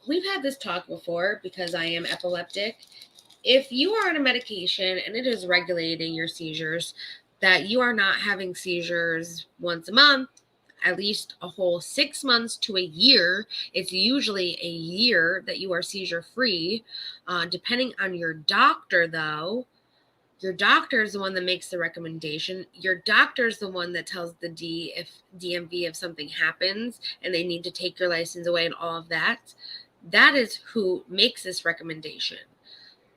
We've had this talk before because I am epileptic. If you are on a medication and it is regulating your seizures, that you are not having seizures once a month, at least a whole 6 months to a year. It's usually a year that you are seizure free. Depending on your doctor, though, your doctor is the one that makes the recommendation. Your doctor is the one that tells the DMV if something happens and they need to take your license away and all of that. That is who makes this recommendation.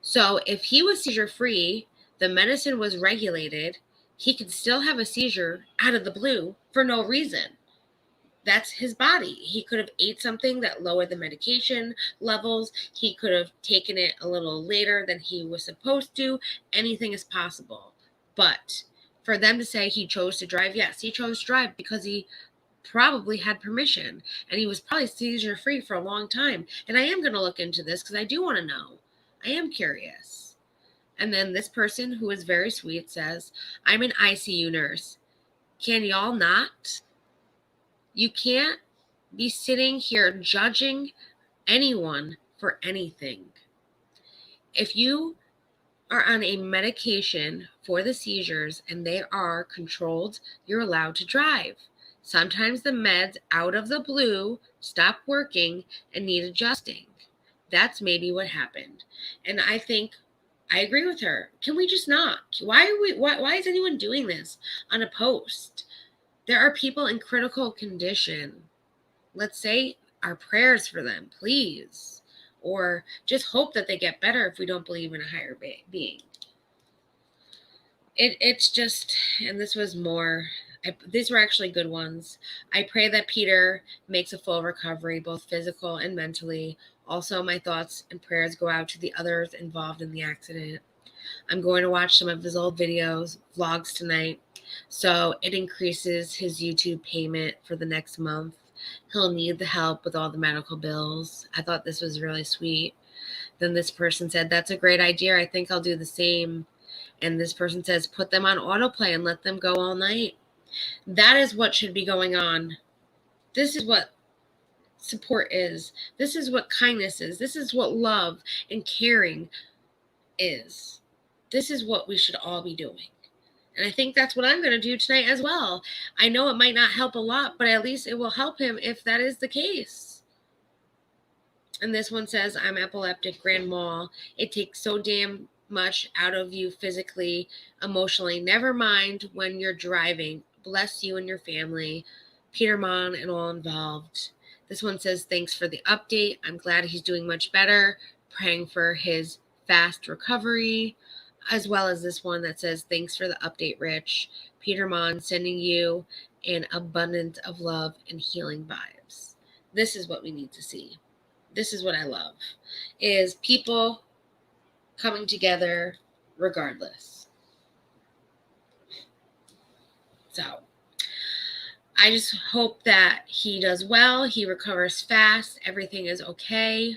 So if he was seizure free, the medicine was regulated, he could still have a seizure out of the blue for no reason. That's his body. He could have ate something that lowered the medication levels. He could have taken it a little later than he was supposed to. Anything is possible. But for them to say he chose to drive, yes, he chose to drive because he probably had permission. And he was probably seizure free for a long time. And I am going to look into this because I do want to know. I am curious. And then this person, who is very sweet, says, I'm an ICU nurse. Can y'all not? You can't be sitting here judging anyone for anything. If you are on a medication for the seizures and they are controlled, you're allowed to drive. Sometimes the meds out of the blue stop working and need adjusting. That's maybe what happened. And I think I agree with her. Can we just not? Why is anyone doing this on a post? There are people in critical condition. Let's say our prayers for them, please. Or just hope that they get better if we don't believe in a higher being. It's just, and this was more, these were actually good ones. I pray that Peter makes a full recovery, both physical and mentally. Also, my thoughts and prayers go out to the others involved in the accident. I'm going to watch some of his old videos, vlogs tonight, so it increases his YouTube payment for the next month. He'll need the help with all the medical bills. I thought this was really sweet. Then this person said, that's a great idea. I think I'll do the same. And this person says, put them on autoplay and let them go all night. That is what should be going on. This is what support is. This is what kindness is. This is what love and caring is. This is what we should all be doing. And I think that's what I'm going to do tonight as well. I know it might not help a lot, but at least it will help him if that is the case. And this one says, I'm epileptic, Grand Mall. It takes so damn much out of you physically, emotionally. Never mind when you're driving. Bless you and your family, Peter Monn and all involved. This one says, thanks for the update. I'm glad he's doing much better. Praying for his fast recovery. As well as this one that says, thanks for the update, Rich. Peter Monn sending you an abundance of love and healing vibes. This is what we need to see. This is what I love, is people coming together regardless. So I just hope that he does well, he recovers fast, everything is okay.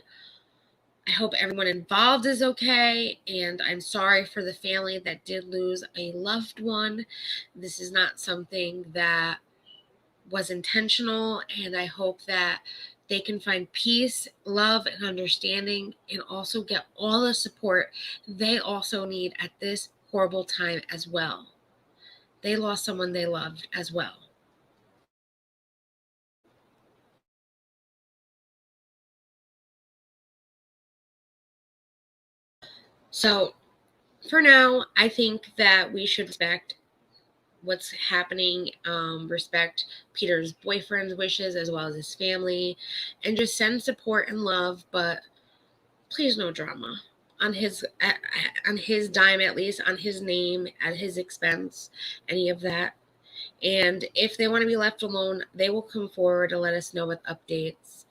I hope everyone involved is okay, and I'm sorry for the family that did lose a loved one. This is not something that was intentional, and I hope that they can find peace, love, and understanding, and also get all the support they also need at this horrible time as well. They lost someone they loved as well. So for now, I think that we should respect what's happening, respect Peter's boyfriend's wishes as well as his family, and just send support and love, but please no drama on his dime, at least on his name, at his expense, any of that. And if they want to be left alone, they will come forward to let us know with updates,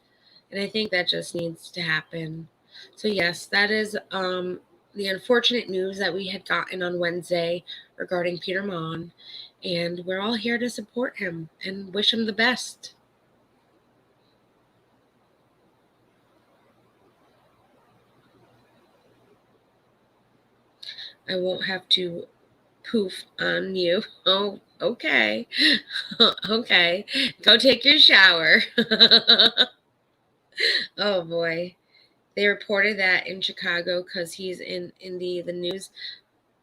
and I think that just needs to happen. So yes, that is the unfortunate news that we had gotten on Wednesday regarding Peter Monn, and we're all here to support him and wish him the best. I won't have to poof on you. Oh, okay. Okay. Go take your shower. Oh boy. They reported that in Chicago because he's in the news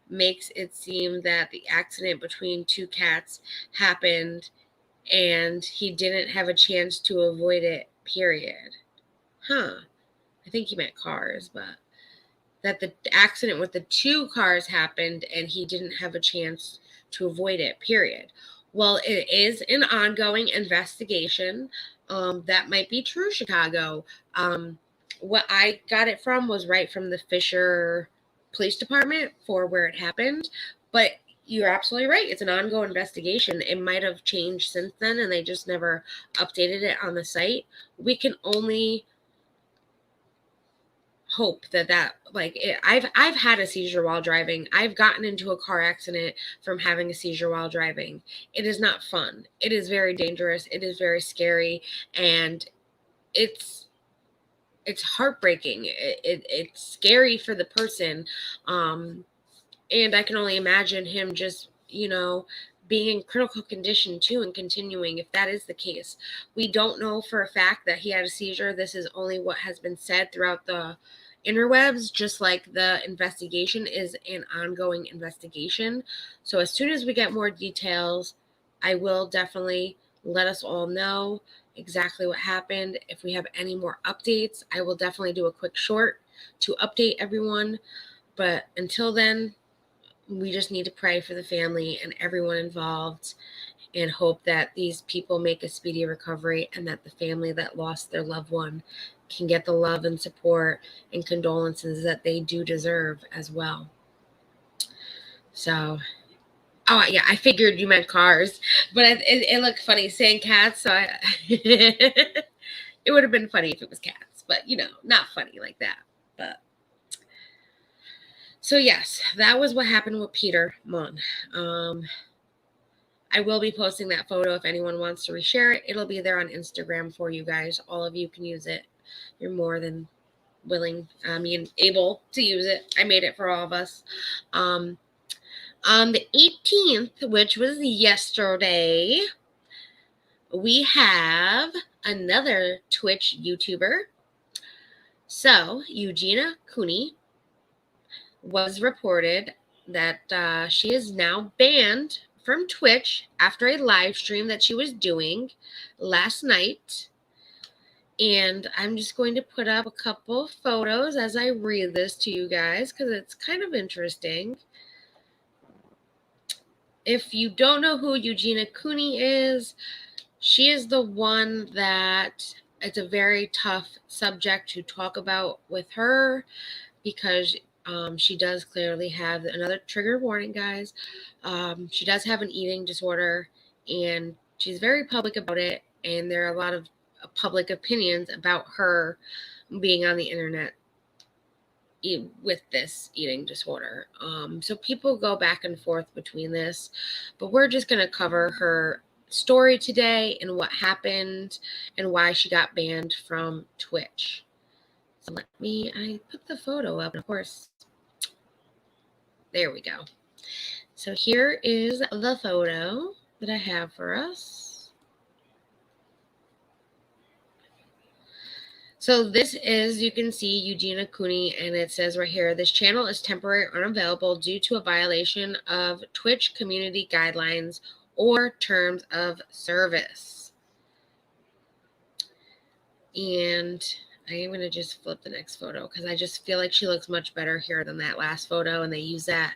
makes it seem that the accident between two cats happened and he didn't have a chance to avoid it, period. Huh. I think he meant cars, but that the accident with the two cars happened and he didn't have a chance to avoid it, period. Well, it is an ongoing investigation. That might be true, Chicago. What I got it from was right from the Fisher Police Department for where it happened. But you're absolutely right. It's an ongoing investigation. It might have changed since then, and they just never updated it on the site. We can only hope that I've had a seizure while driving. I've gotten into a car accident from having a seizure while driving. It is not fun. It is very dangerous. It is very scary, and it's heartbreaking. It's scary for the person, and I can only imagine him just being in critical condition too and continuing if that is the case. We don't know for a fact that he had a seizure. This is only what has been said throughout the interwebs, just like the investigation is an ongoing investigation. So as soon as we get more details, I will definitely let us all know exactly what happened. If we have any more updates, I will definitely do a quick short to update everyone. But until then, we just need to pray for the family and everyone involved and hope that these people make a speedy recovery and that the family that lost their loved one can get the love and support and condolences that they do deserve as well. So, oh yeah, I figured you meant cars, but it looked funny saying cats, so it would have been funny if it was cats, but not funny like that. But so yes, that was what happened with Peter Monn. I will be posting that photo if anyone wants to reshare it. It'll be there on Instagram for you guys. All of you can use it. You're more than willing, able to use it. I made it for all of us. On the 18th, which was yesterday, we have another Twitch YouTuber. So, Eugenia Cooney was reported that she is now banned from Twitch after a live stream that she was doing last night. And I'm just going to put up a couple of photos as I read this to you guys because it's kind of interesting. If you don't know who Eugenia Cooney is, she is the one that it's a very tough subject to talk about with her because she does clearly have another trigger warning, guys. She does have an eating disorder, and she's very public about it. And there are a lot of public opinions about her being on the internet with this eating disorder. So people go back and forth between this, but we're just going to cover her story today and what happened and why she got banned from Twitch. So I put the photo up, and of course, there we go. So here is the photo that I have for us. So this is, you can see Eugenia Cooney, and it says right here, this channel is temporarily unavailable due to a violation of Twitch community guidelines or terms of service. And I am going to just flip the next photo because I just feel like she looks much better here than that last photo, and they use that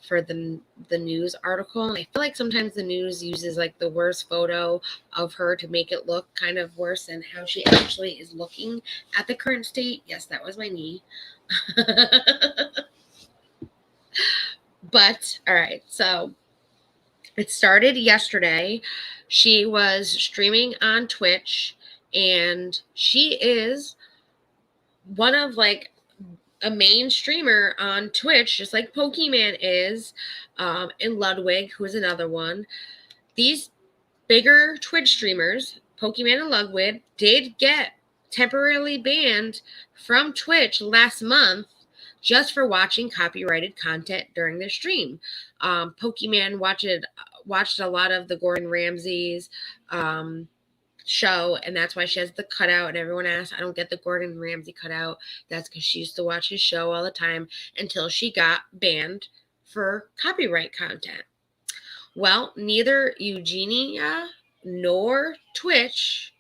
for the news article. And I feel like sometimes the news uses like the worst photo of her to make it look kind of worse than how she actually is looking at the current state. Yes, that was my knee. But all right, so it started yesterday. She was streaming on Twitch, and she is one of like a main streamer on Twitch, just like Pokimane is, and Ludwig, who is another one. These bigger Twitch streamers, Pokimane and Ludwig, did get temporarily banned from Twitch last month just for watching copyrighted content during their stream. Pokimane watched a lot of the Gordon Ramsay's show, and that's why she has the cutout, and everyone asks, I don't get the Gordon Ramsay cutout. That's because she used to watch his show all the time until she got banned for copyright content. Well, neither Eugenia nor Twitch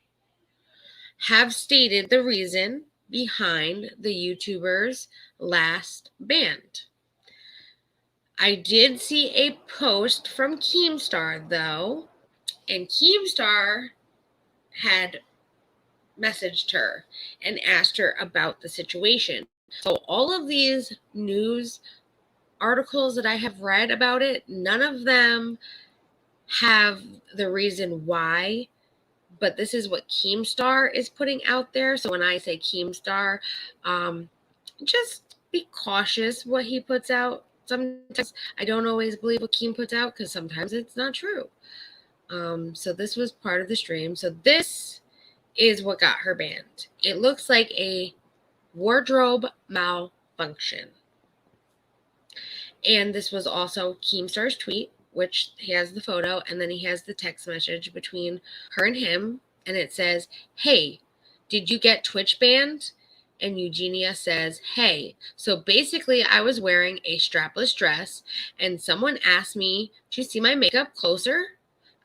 have stated the reason behind the YouTuber's last ban. I did see a post from Keemstar, though, and Keemstar had messaged her and asked her about the situation. So all of these news articles that I have read about it, none of them have the reason why, but this is what Keemstar is putting out there. So when I say Keemstar, just be cautious what he puts out. Sometimes I don't always believe what Keem puts out because sometimes it's not true. So this was part of the stream. So this is what got her banned. It looks like a wardrobe malfunction. And this was also Keemstar's tweet, which he has the photo, and then he has the text message between her and him, and it says, hey, did you get Twitch banned? And Eugenia says, hey. So basically, I was wearing a strapless dress, and someone asked me to see my makeup closer.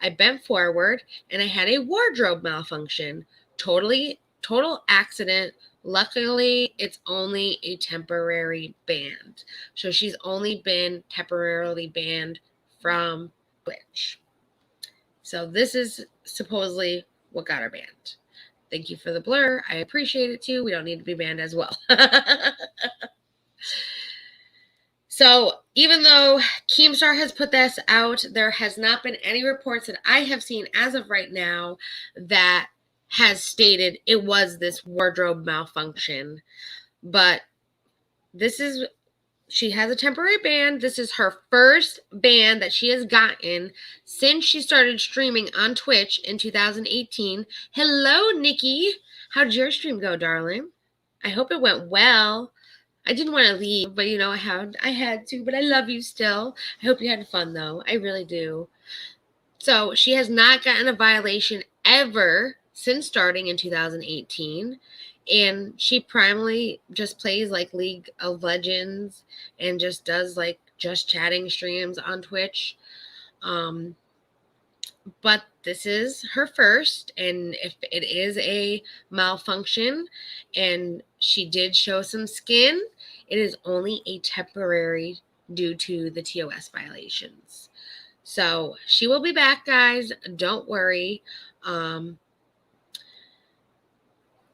I bent forward, and I had a wardrobe malfunction. Total accident. Luckily, it's only a temporary ban. So she's only been temporarily banned from Twitch. So this is supposedly what got her banned. Thank you for the blur. I appreciate it too. We don't need to be banned as well. So even though Keemstar has put this out, there has not been any reports that I have seen as of right now that has stated it was this wardrobe malfunction. But she has a temporary ban. This is her first ban that she has gotten since she started streaming on Twitch in 2018. Hello, Nikki. How'd your stream go, darling? I hope it went well. I didn't want to leave, but I had to, but I love you still. I hope you had fun though. I really do. So she has not gotten a violation ever since starting in 2018. And she primarily just plays like League of Legends and just does like just chatting streams on Twitch. but this is her first, and if it is a malfunction and she did show some skin, it is only a temporary due to the TOS violations. So she will be back, guys. Don't worry.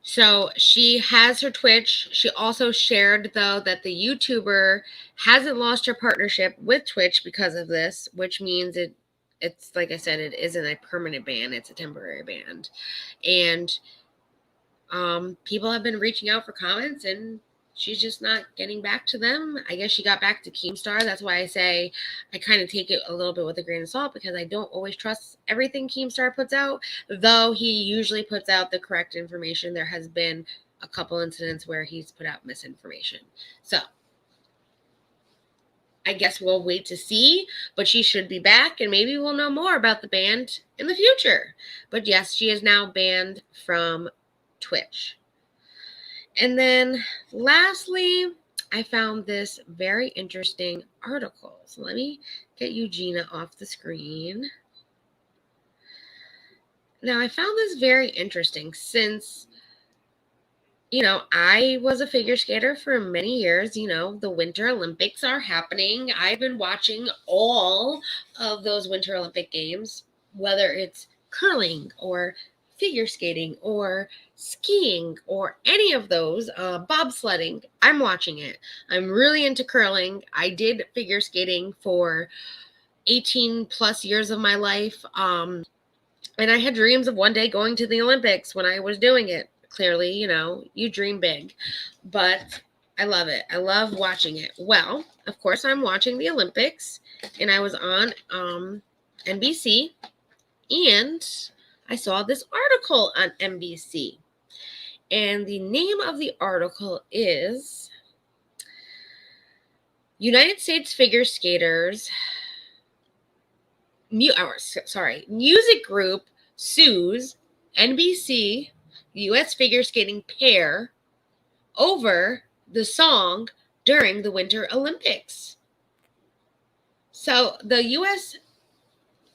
So she has her Twitch. She also shared, though, that the YouTuber hasn't lost her partnership with Twitch because of this, which means it's like I said, it isn't a permanent ban. It's a temporary ban. And people have been reaching out for comments, and she's just not getting back to them. I guess she got back to Keemstar. That's why I say I kind of take it a little bit with a grain of salt, because I don't always trust everything Keemstar puts out, though he usually puts out the correct information. There has been a couple incidents where he's put out misinformation. So I guess we'll wait to see, but she should be back, and maybe we'll know more about the band in the future. But yes, she is now banned from Twitch. And then lastly, I found this very interesting article. So let me get Eugenia off the screen. Now, I found this very interesting since, I was a figure skater for many years. The Winter Olympics are happening. I've been watching all of those Winter Olympic games, whether it's curling or figure skating or skiing or any of those, bobsledding. I'm watching it. I'm really into curling. I did figure skating for 18 plus years of my life. And I had dreams of one day going to the Olympics when I was doing it. Clearly, you dream big, but I love it. I love watching it. Well, of course, I'm watching the Olympics, and I was on NBC, and I saw this article on NBC. And the name of the article is United States Figure Skaters, music group sues NBC U.S. figure skating pair over the song during the Winter Olympics. So the U.S.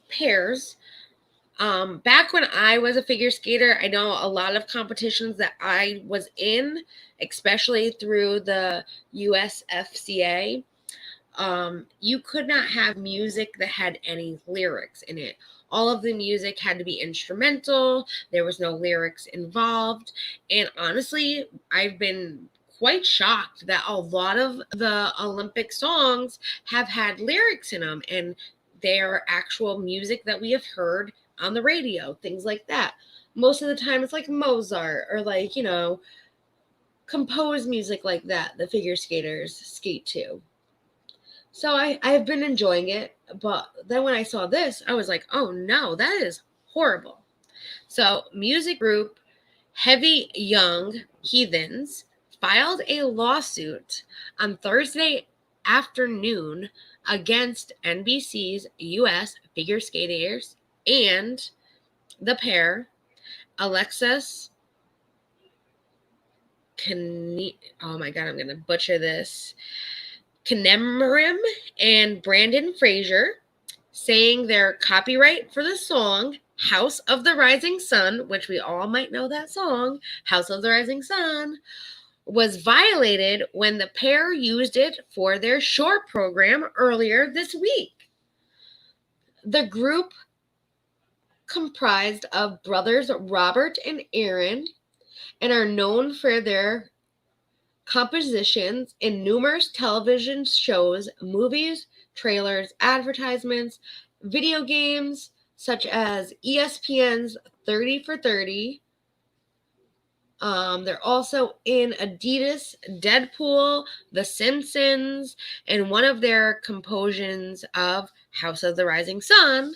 pairs, back when I was a figure skater, I know a lot of competitions that I was in, especially through the USFCA, you could not have music that had any lyrics in it. All of the music had to be instrumental. There was no lyrics involved. And honestly, I've been quite shocked that a lot of the Olympic songs have had lyrics in them, and they are actual music that we have heard on the radio, things like that. Most of the time it's like Mozart or composed music like that the figure skaters skate to. So I've been enjoying it, but then when I saw this, I was like, oh no, that is horrible. So music group Heavy Young Heathens filed a lawsuit on Thursday afternoon against NBC's U.S. figure skaters and the pair, Alexis oh my God, I'm going to butcher this, Knemerim and Brandon Fraser, saying their copyright for the song House of the Rising Sun, which we all might know that song, House of the Rising Sun, was violated when the pair used it for their short program earlier this week. The group, comprised of brothers Robert and Aaron, and are known for their compositions in numerous television shows, movies, trailers, advertisements, video games, such as ESPN's 30 for 30. They're also in Adidas, Deadpool, The Simpsons, and one of their compositions of House of the Rising Sun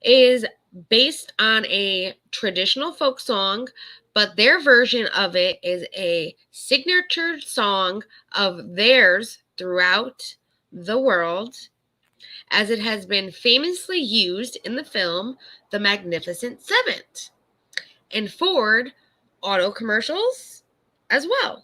is based on a traditional folk song, but their version of it is a signature song of theirs throughout the world, as it has been famously used in the film The Magnificent Seven and Ford auto commercials as well.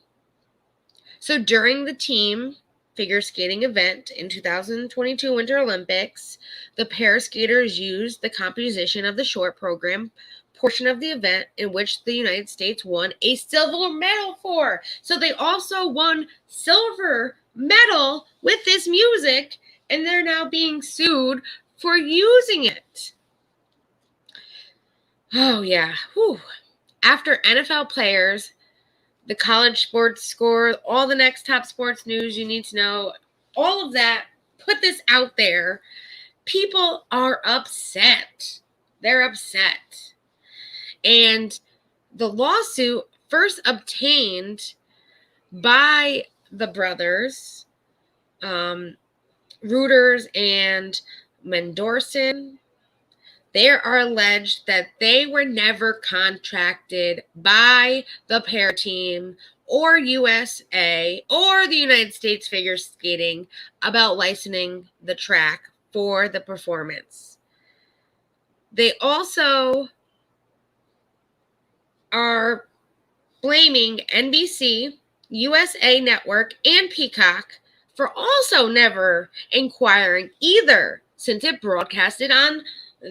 So during the team figure skating event in 2022 Winter Olympics, the pair skaters used the composition of the short program portion of the event in which the United States won a silver medal for. So they also won silver medal with this music, and they're now being sued for using it. Oh, yeah. Whew. After NFL players, the college sports score, all the next top sports news you need to know, all of that, put this out there. People are upset. They're upset. And the lawsuit first obtained by the brothers, Reuters and Mendorson, they are alleged that they were never contracted by the pair team or USA or the United States Figure Skating about licensing the track for the performance. They also are blaming NBC, USA Network, and Peacock for also never inquiring either, since it broadcasted on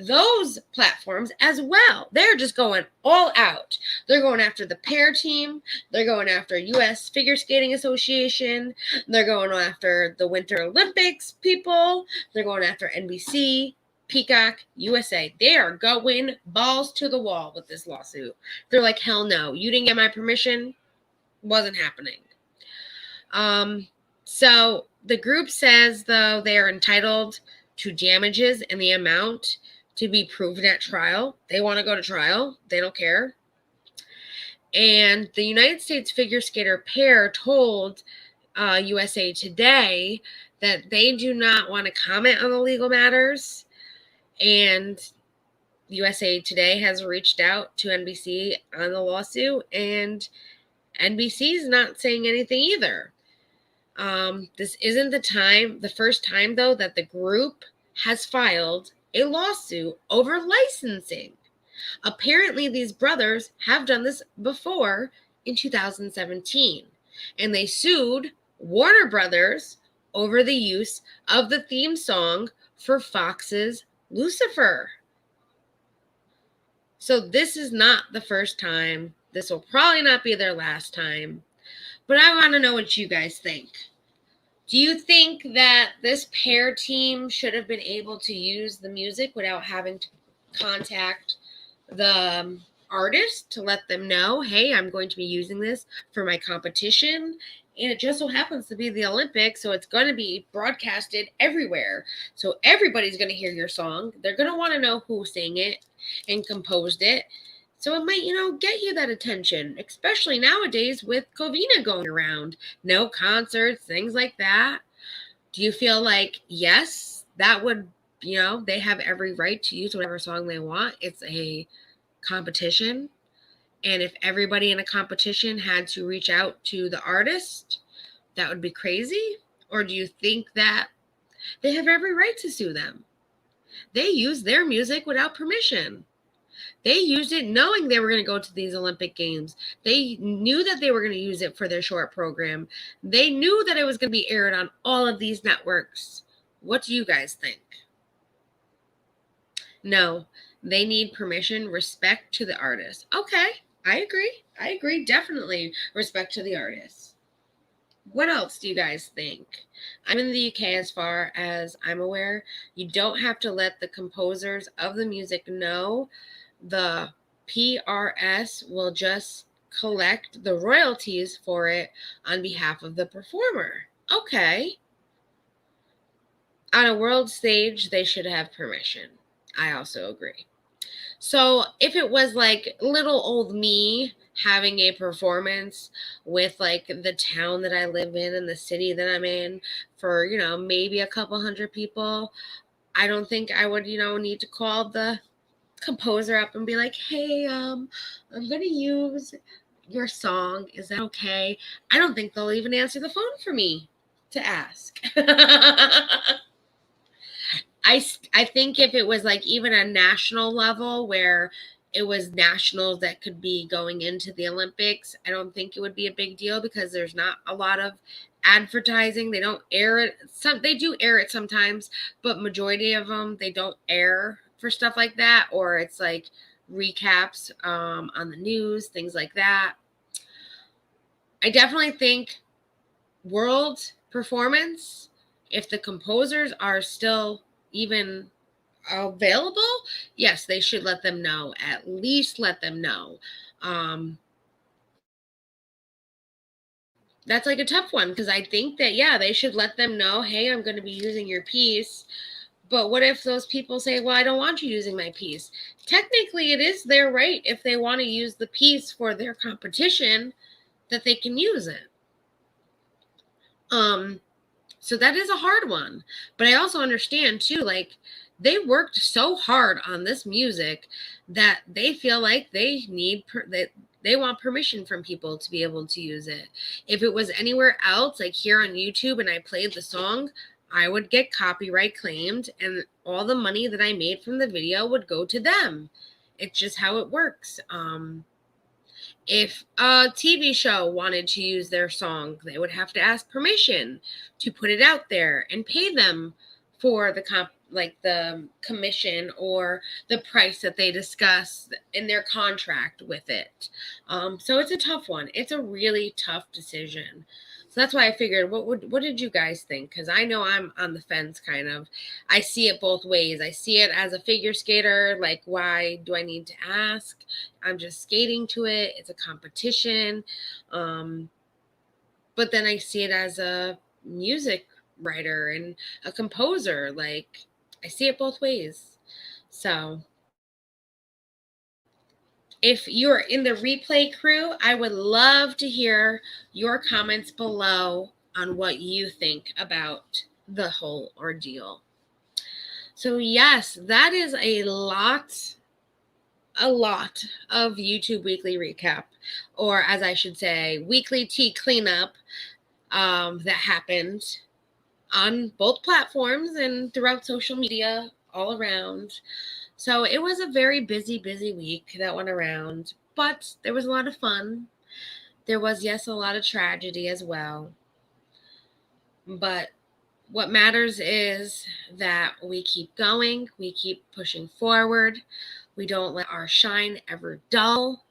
those platforms as well. They're just going all out. They're going after the pair team. They're going after U.S. Figure Skating Association. They're going after the Winter Olympics people. They're going after NBC, Peacock, USA. They are going balls to the wall with this lawsuit. They're like, hell no. You didn't get my permission. Wasn't happening. So the group says, though, they are entitled to damages and the amount to be proven at trial. They want to go to trial. They don't care. And the United States figure skater pair told USA Today that they do not want to comment on the legal matters. And USA Today has reached out to NBC on the lawsuit, and NBC is not saying anything either. This isn't the first time, though, that the group has filed a lawsuit over licensing. Apparently, these brothers have done this before in 2017, and they sued Warner Brothers over the use of the theme song for Fox's Lucifer. So this is not the first time. This will probably not be their last time. But I want to know what you guys think. Do you think that this pair team should have been able to use the music without having to contact the artist to let them know, hey, I'm going to be using this for my competition? And it just so happens to be the Olympics, so it's going to be broadcasted everywhere. So everybody's going to hear your song. They're going to want to know who sang it and composed it. So it might, get you that attention, especially nowadays with COVID going around. No concerts, things like that. Do you feel like, yes, that would, they have every right to use whatever song they want? It's a competition. And if everybody in a competition had to reach out to the artist, that would be crazy? Or do you think that they have every right to sue them? They used their music without permission. They used it knowing they were going to go to these Olympic Games. They knew that they were going to use it for their short program. They knew that it was going to be aired on all of these networks. What do you guys think? No, they need permission, respect to the artist. Okay, I agree. Definitely respect to the artist. What else do you guys think? I'm in the UK as far as I'm aware. You don't have to let the composers of the music know. The PRS will just collect the royalties for it on behalf of the performer. Okay. On a world stage, they should have permission. I also agree. So if it was like little old me having a performance with like the town that I live in and the city that I'm in for, maybe a couple hundred people, I don't think I would, need to call the composer up and be like, hey, I'm going to use your song. Is that okay? I don't think they'll even answer the phone for me to ask. I think if it was like even a national level where it was nationals that could be going into the Olympics, I don't think it would be a big deal because there's not a lot of advertising. They don't air it. They do air it sometimes, but majority of them they don't air for stuff like that, or it's like recaps on the news, things like that. I definitely think world performance, if the composers are still even available, yes, they should let them know. At least let them know. That's like a tough one, because I think that, yeah, they should let them know, hey, I'm going to be using your piece. But what if those people say, well, I don't want you using my piece? Technically, it is their right, if they want to use the piece for their competition, that they can use it. So that is a hard one. But I also understand too, like, they worked so hard on this music that they feel like they need that they want permission from people to be able to use it. If it was anywhere else, like here on YouTube, and I played the song, I would get copyright claimed, and all the money that I made from the video would go to them. It's just how it works. If a TV show wanted to use their song, they would have to ask permission to put it out there and pay them for the commission or the price that they discuss in their contract with it. So it's a tough one. It's a really tough decision. So that's why I figured, what did you guys think? Because I know I'm on the fence, kind of. I see it both ways. I see it as a figure skater, like, why do I need to ask? I'm just skating to it. It's a competition. But then I see it as a music writer and a composer. Like, I see it both ways. So if you're in the replay crew, I would love to hear your comments below on what you think about the whole ordeal. So yes, that is a lot of YouTube weekly recap, or as I should say, weekly tea cleanup that happened on both platforms and throughout social media all around. So it was a very busy week that went around, but there was a lot of fun. There was, yes, a lot of tragedy as well. But what matters is that we keep going, we keep pushing forward, we don't let our shine ever dull,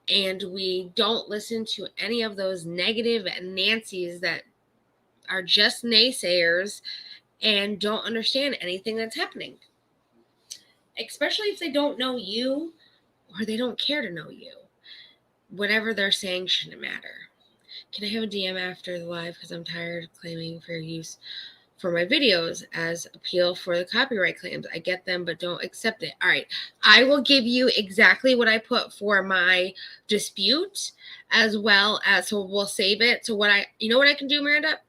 and we don't listen to any of those negative Nancys that are just naysayers and don't understand anything that's happening. Especially if they don't know you or they don't care to know you. Whatever they're saying shouldn't matter. Can I have a DM after the live, because I'm tired of claiming fair use for my videos as appeal for the copyright claims? I get them, but don't accept it. All right. I will give you exactly what I put for my dispute, as well as, so we'll save it. So you know what I can do, Miranda?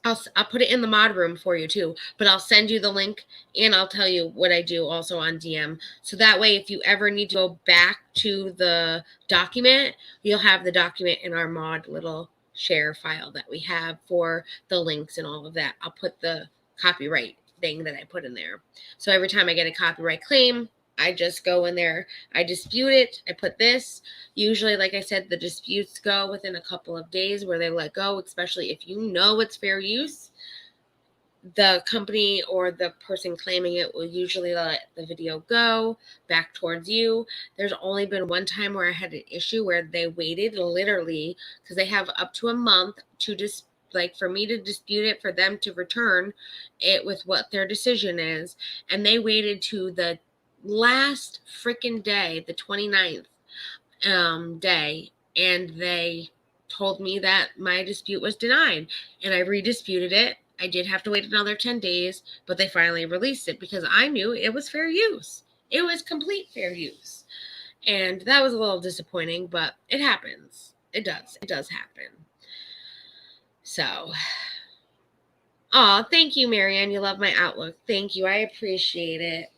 I'll put it in the mod room for you too, but I'll send you the link and I'll tell you what I do also on DM. So that way, if you ever need to go back to the document, you'll have the document in our mod little share file that we have for the links and all of that. I'll put the copyright thing that I put in there. So every time I get a copyright claim, I just go in there, I dispute it, I put this. Usually, like I said, the disputes go within a couple of days where they let go, especially if you know it's fair use. The company or the person claiming it will usually let the video go back towards you. There's only been one time where I had an issue where they waited literally, because they have up to a month to for me to dispute it, for them to return it with what their decision is. And they waited to the last freaking day, the 29th day, and they told me that my dispute was denied, and I redisputed it. I did have to wait another 10 days, but they finally released it because I knew it was fair use. It was complete fair use. And that was a little disappointing, but it happens. It does happen. So, thank you, Marianne. You love my outlook. Thank you. I appreciate it.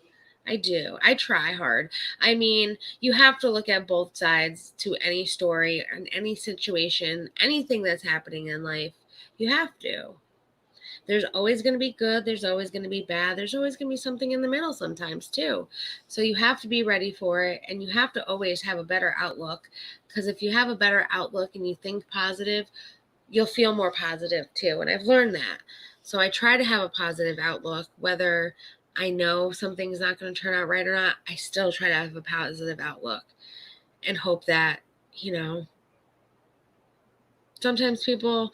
I do. I try hard. I mean, you have to look at both sides to any story and any situation, anything that's happening in life. You have to. There's always going to be good. There's always going to be bad. There's always going to be something in the middle sometimes too. So you have to be ready for it, and you have to always have a better outlook, because if you have a better outlook and you think positive, you'll feel more positive too. And I've learned that. So I try to have a positive outlook, whether I know something's not going to turn out right or not. I still try to have a positive outlook and hope that, you know, sometimes people,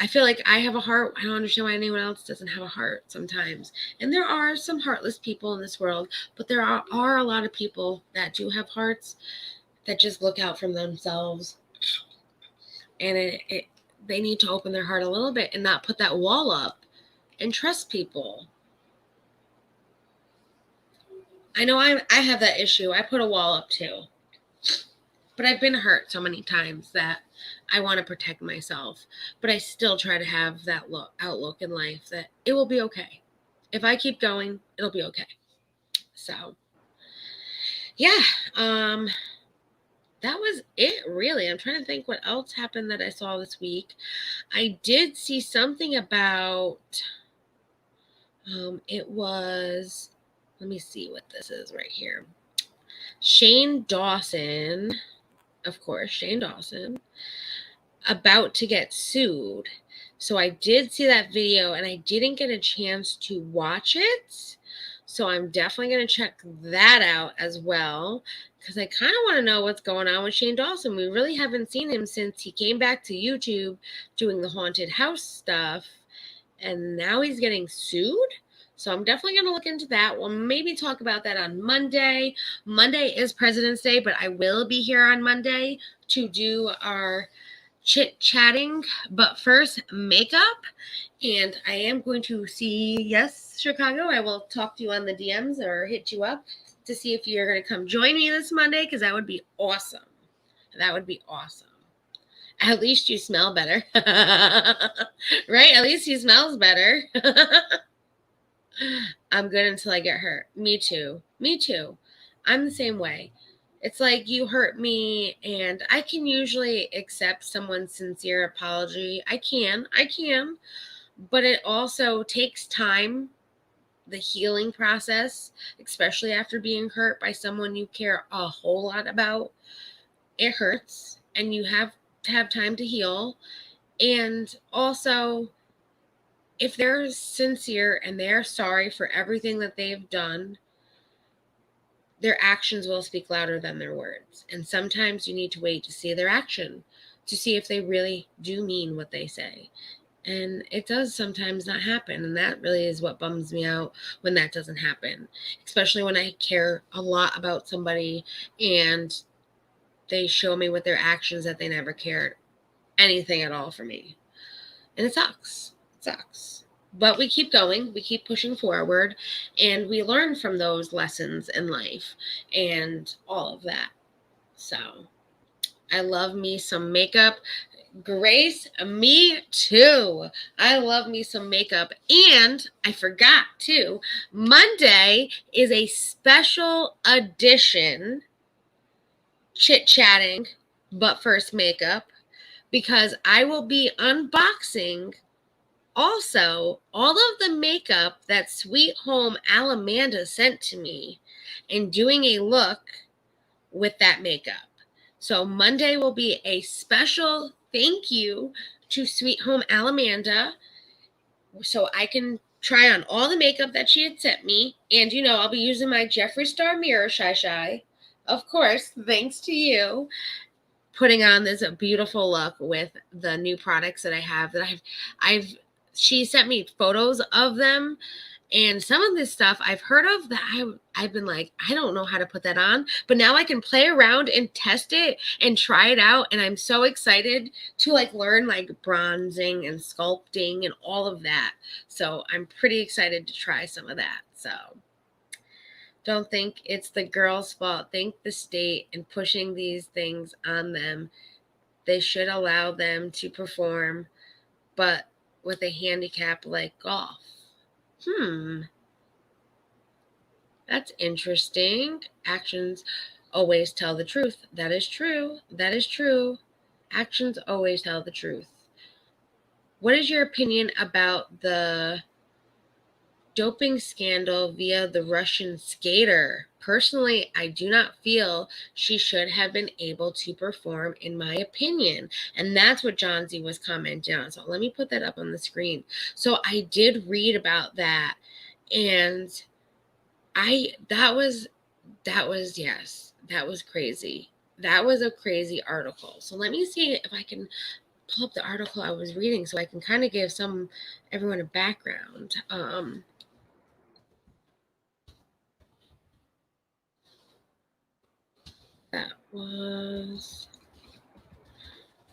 I feel like I have a heart. I don't understand why anyone else doesn't have a heart sometimes. And there are some heartless people in this world, but there are a lot of people that do have hearts that just look out for themselves. And they need to open their heart a little bit and not put that wall up and trust people. I know I have that issue. I put a wall up too. But I've been hurt so many times that I want to protect myself. But I still try to have that outlook in life that it will be okay. If I keep going, it'll be okay. So, yeah. That was it, really. I'm trying to think what else happened that I saw this week. I did see something about, it was, let me see what this is right here. Shane Dawson, of course, Shane Dawson, about to get sued. So I did see that video and I didn't get a chance to watch it. So I'm definitely going to check that out as well, because I kind of want to know what's going on with Shane Dawson. We really haven't seen him since he came back to YouTube doing the haunted house stuff, and now he's getting sued. So I'm definitely going to look into that. We'll maybe talk about that on Monday. Monday is President's Day, but I will be here on Monday to do our chit-chatting. But first, makeup. And I am going to see, yes, Chicago, I will talk to you on the DMs or hit you up to see if you're going to come join me this Monday, because that would be awesome. That would be awesome. At least you smell better. Right? At least he smells better. I'm good until I get hurt. Me too. Me too. I'm the same way. It's like you hurt me and I can usually accept someone's sincere apology. I can. But it also takes time, the healing process, especially after being hurt by someone you care a whole lot about. It hurts and you have to have time to heal. And also, if they're sincere and they're sorry for everything that they've done, their actions will speak louder than their words. And sometimes you need to wait to see their action, to see if they really do mean what they say. And it does sometimes not happen. And that really is what bums me out when that doesn't happen, especially when I care a lot about somebody and they show me with their actions that they never cared anything at all for me. And it sucks. It sucks. But we keep going. We keep pushing forward. And we learn from those lessons in life and all of that. So I love me some makeup. Grace, me too. I love me some makeup. And I forgot too, Monday is a special edition chit-chatting, but first makeup, because I will be unboxing also all of the makeup that Sweet Home Alamanda sent to me and doing a look with that makeup. So Monday will be a special thank you to Sweet Home Alamanda, so I can try on all the makeup that she had sent me. And, you know, I'll be using my Jeffree Star mirror, Shy. Of course, thanks to you, putting on this beautiful look with the new products that I have. She sent me photos of them. And some of this stuff I've heard of that I've been like, I don't know how to put that on. But now I can play around and test it and try it out. And I'm so excited to like learn like bronzing and sculpting and all of that. So I'm pretty excited to try some of that. So don't think it's the girls' fault. Thank the state in pushing these things on them. They should allow them to perform, but with a handicap like golf. That's interesting. Actions always tell the truth. That is true. That is true. Actions always tell the truth. What is your opinion about the doping scandal via the Russian skater? Personally, I do not feel she should have been able to perform, in my opinion. And that's what John Z was commenting on. So let me put that up on the screen. So I did read about that, and that was crazy. That was a crazy article. So let me see if I can pull up the article I was reading so I can kind of give everyone a background. That was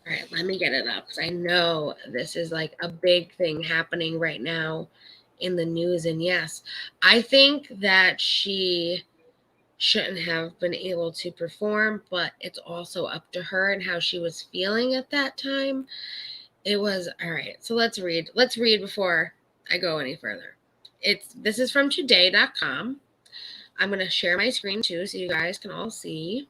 all right. Let me get it up because I know this is like a big thing happening right now in the news. And yes, I think that she shouldn't have been able to perform, but it's also up to her and how she was feeling at that time. It was all right. So let's read. Let's read before I go any further. This is from today.com. I'm going to share my screen too so you guys can all see.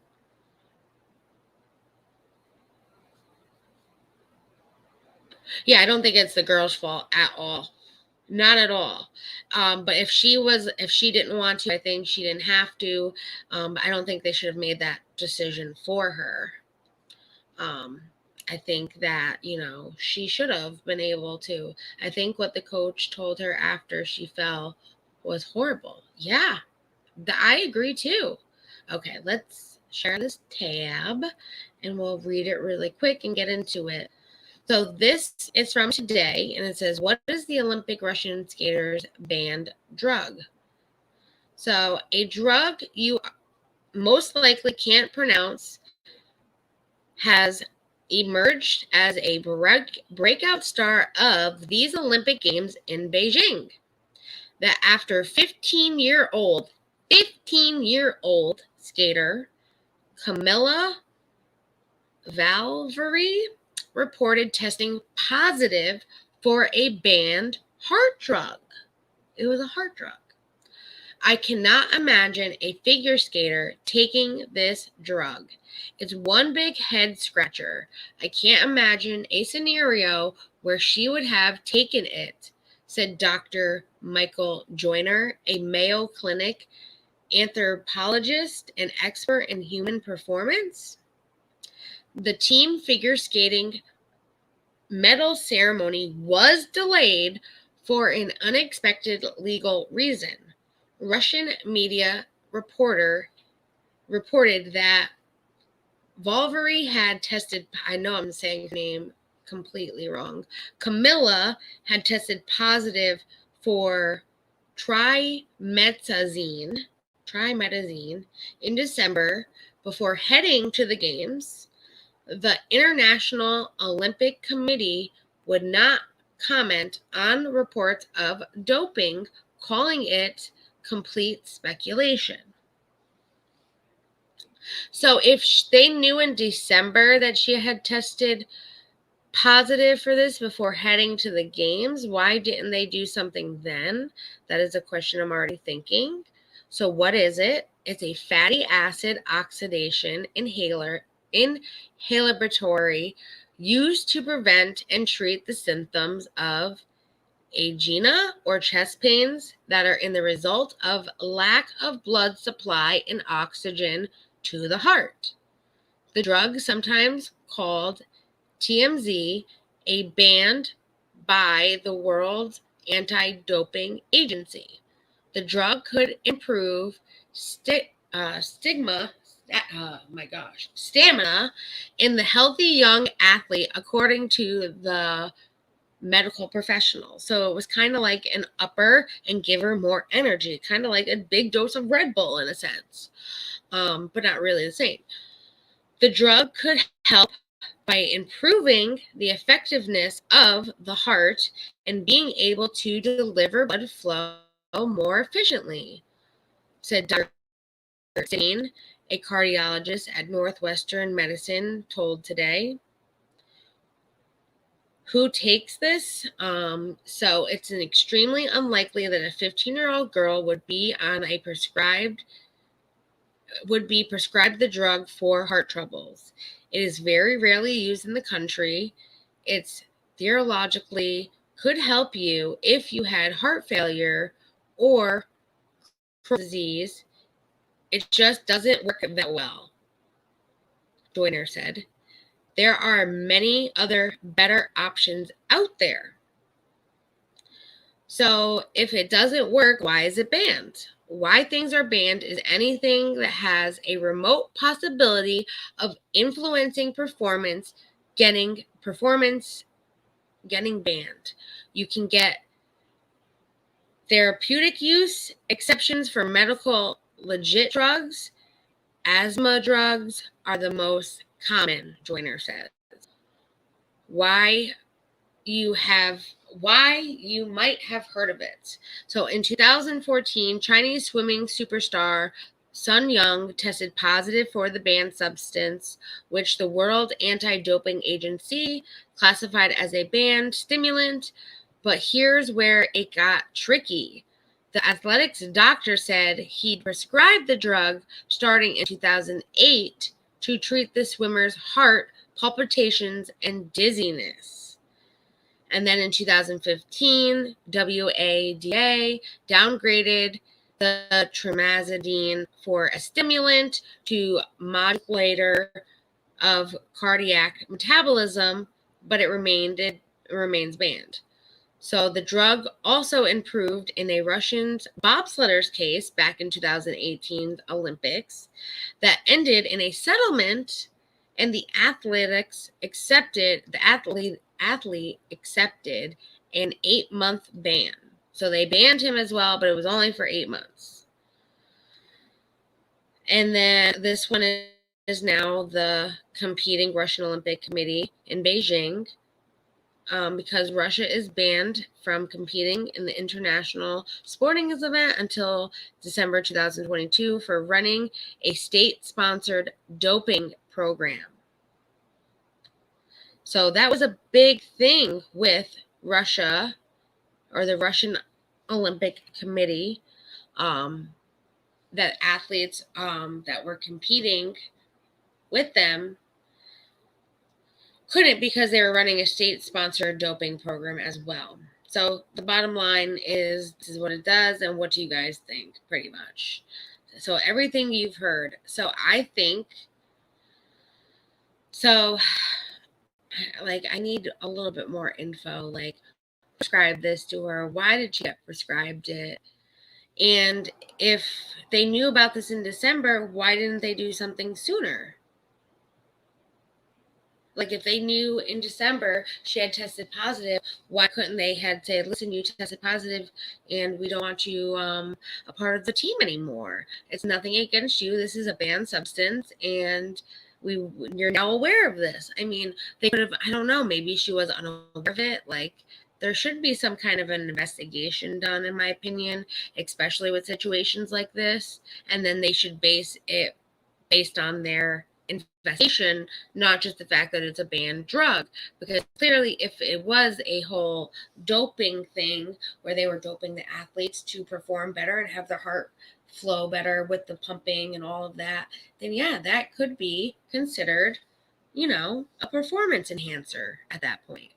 Yeah, I don't think it's the girl's fault at all. Not at all. But if she didn't want to, I think she didn't have to. I don't think they should have made that decision for her. I think that, she should have been able to. I think what the coach told her after she fell was horrible. Yeah, I agree too. Okay, let's share this tab and we'll read it really quick and get into it. So this is from today, and it says, what is the Olympic Russian skaters banned drug? So a drug you most likely can't pronounce has emerged as a breakout star of these Olympic Games in Beijing. That after 15-year-old skater Camilla Valverde reported testing positive for a banned heart drug. It was a heart drug. I cannot imagine a figure skater taking this drug. It's one big head scratcher. I can't imagine a scenario where she would have taken it, said Dr. Michael Joyner, a Mayo Clinic anthropologist and expert in human performance. The team figure skating medal ceremony was delayed for an unexpected legal reason. Russian media reported that Valverde had tested, I know I'm saying her name completely wrong, Camilla had tested positive for trimethazine in December before heading to the games. The International Olympic Committee would not comment on reports of doping, calling it complete speculation. So if they knew in December that she had tested positive for this before heading to the games, why didn't they do something then? That is a question I'm already thinking. So what is it? It's a fatty acid oxidation inhalatory used to prevent and treat the symptoms of angina or chest pains that are in the result of lack of blood supply and oxygen to the heart. The drug, sometimes called TMZ, a banned by the World Anti-Doping Agency. The drug could improve stamina in the healthy young athlete, according to the medical professional. So it was kind of like an upper and give her more energy, kind of like a big dose of Red Bull in a sense, but not really the same. The drug could help by improving the effectiveness of the heart and being able to deliver blood flow more efficiently, said Dr. Steen, a cardiologist at Northwestern Medicine, told Today. Who takes this? So it's an extremely unlikely that a 15-year-old girl would be prescribed the drug for heart troubles. It is very rarely used in the country. It's theologically could help you if you had heart failure or Crohn's disease. It just doesn't work that well, Joyner said. There are many other better options out there. So if it doesn't work, why is it banned? Why things are banned is anything that has a remote possibility of influencing performance getting banned. You can get therapeutic use exceptions for medical legit drugs. Asthma drugs are the most common, Joyner says. Why you might have heard of it. So in 2014, Chinese swimming superstar Sun Yung tested positive for the banned substance, which the World Anti-Doping Agency classified as a banned stimulant. But here's where it got tricky. The athletics doctor said he'd prescribed the drug starting in 2008 to treat the swimmer's heart palpitations and dizziness. And then in 2015, WADA downgraded the trimazidine for a stimulant to modulator of cardiac metabolism, but it remains banned. So the drug also improved in a Russian bobsledders case back in 2018 Olympics that ended in a settlement, and the athlete accepted an 8-month ban. So they banned him as well, but it was only for 8 months. And then this one is now the competing Russian Olympic Committee in Beijing, because Russia is banned from competing in the international sporting event until December 2022 for running a state-sponsored doping program. So that was a big thing with Russia, or the Russian Olympic Committee, that athletes that were competing with them couldn't, because they were running a state-sponsored doping program as well. So the bottom line is, this is what it does, and what do you guys think, pretty much? So everything you've heard. So I think, I need a little bit more info, prescribe this to her. Why did she get prescribed it? And if they knew about this in December, why didn't they do something sooner? If they knew in December she had tested positive, why couldn't they had said, listen, you tested positive and we don't want you a part of the team anymore. It's nothing against you. This is a banned substance, and you're now aware of this. I mean, they could have, I don't know, maybe she was unaware of it. There should be some kind of an investigation done, in my opinion, especially with situations like this. And then they should base it based on their investigation, not just the fact that it's a banned drug. Because clearly, if it was a whole doping thing where they were doping the athletes to perform better and have their heart flow better with the pumping and all of that, then yeah, that could be considered, a performance enhancer at that point.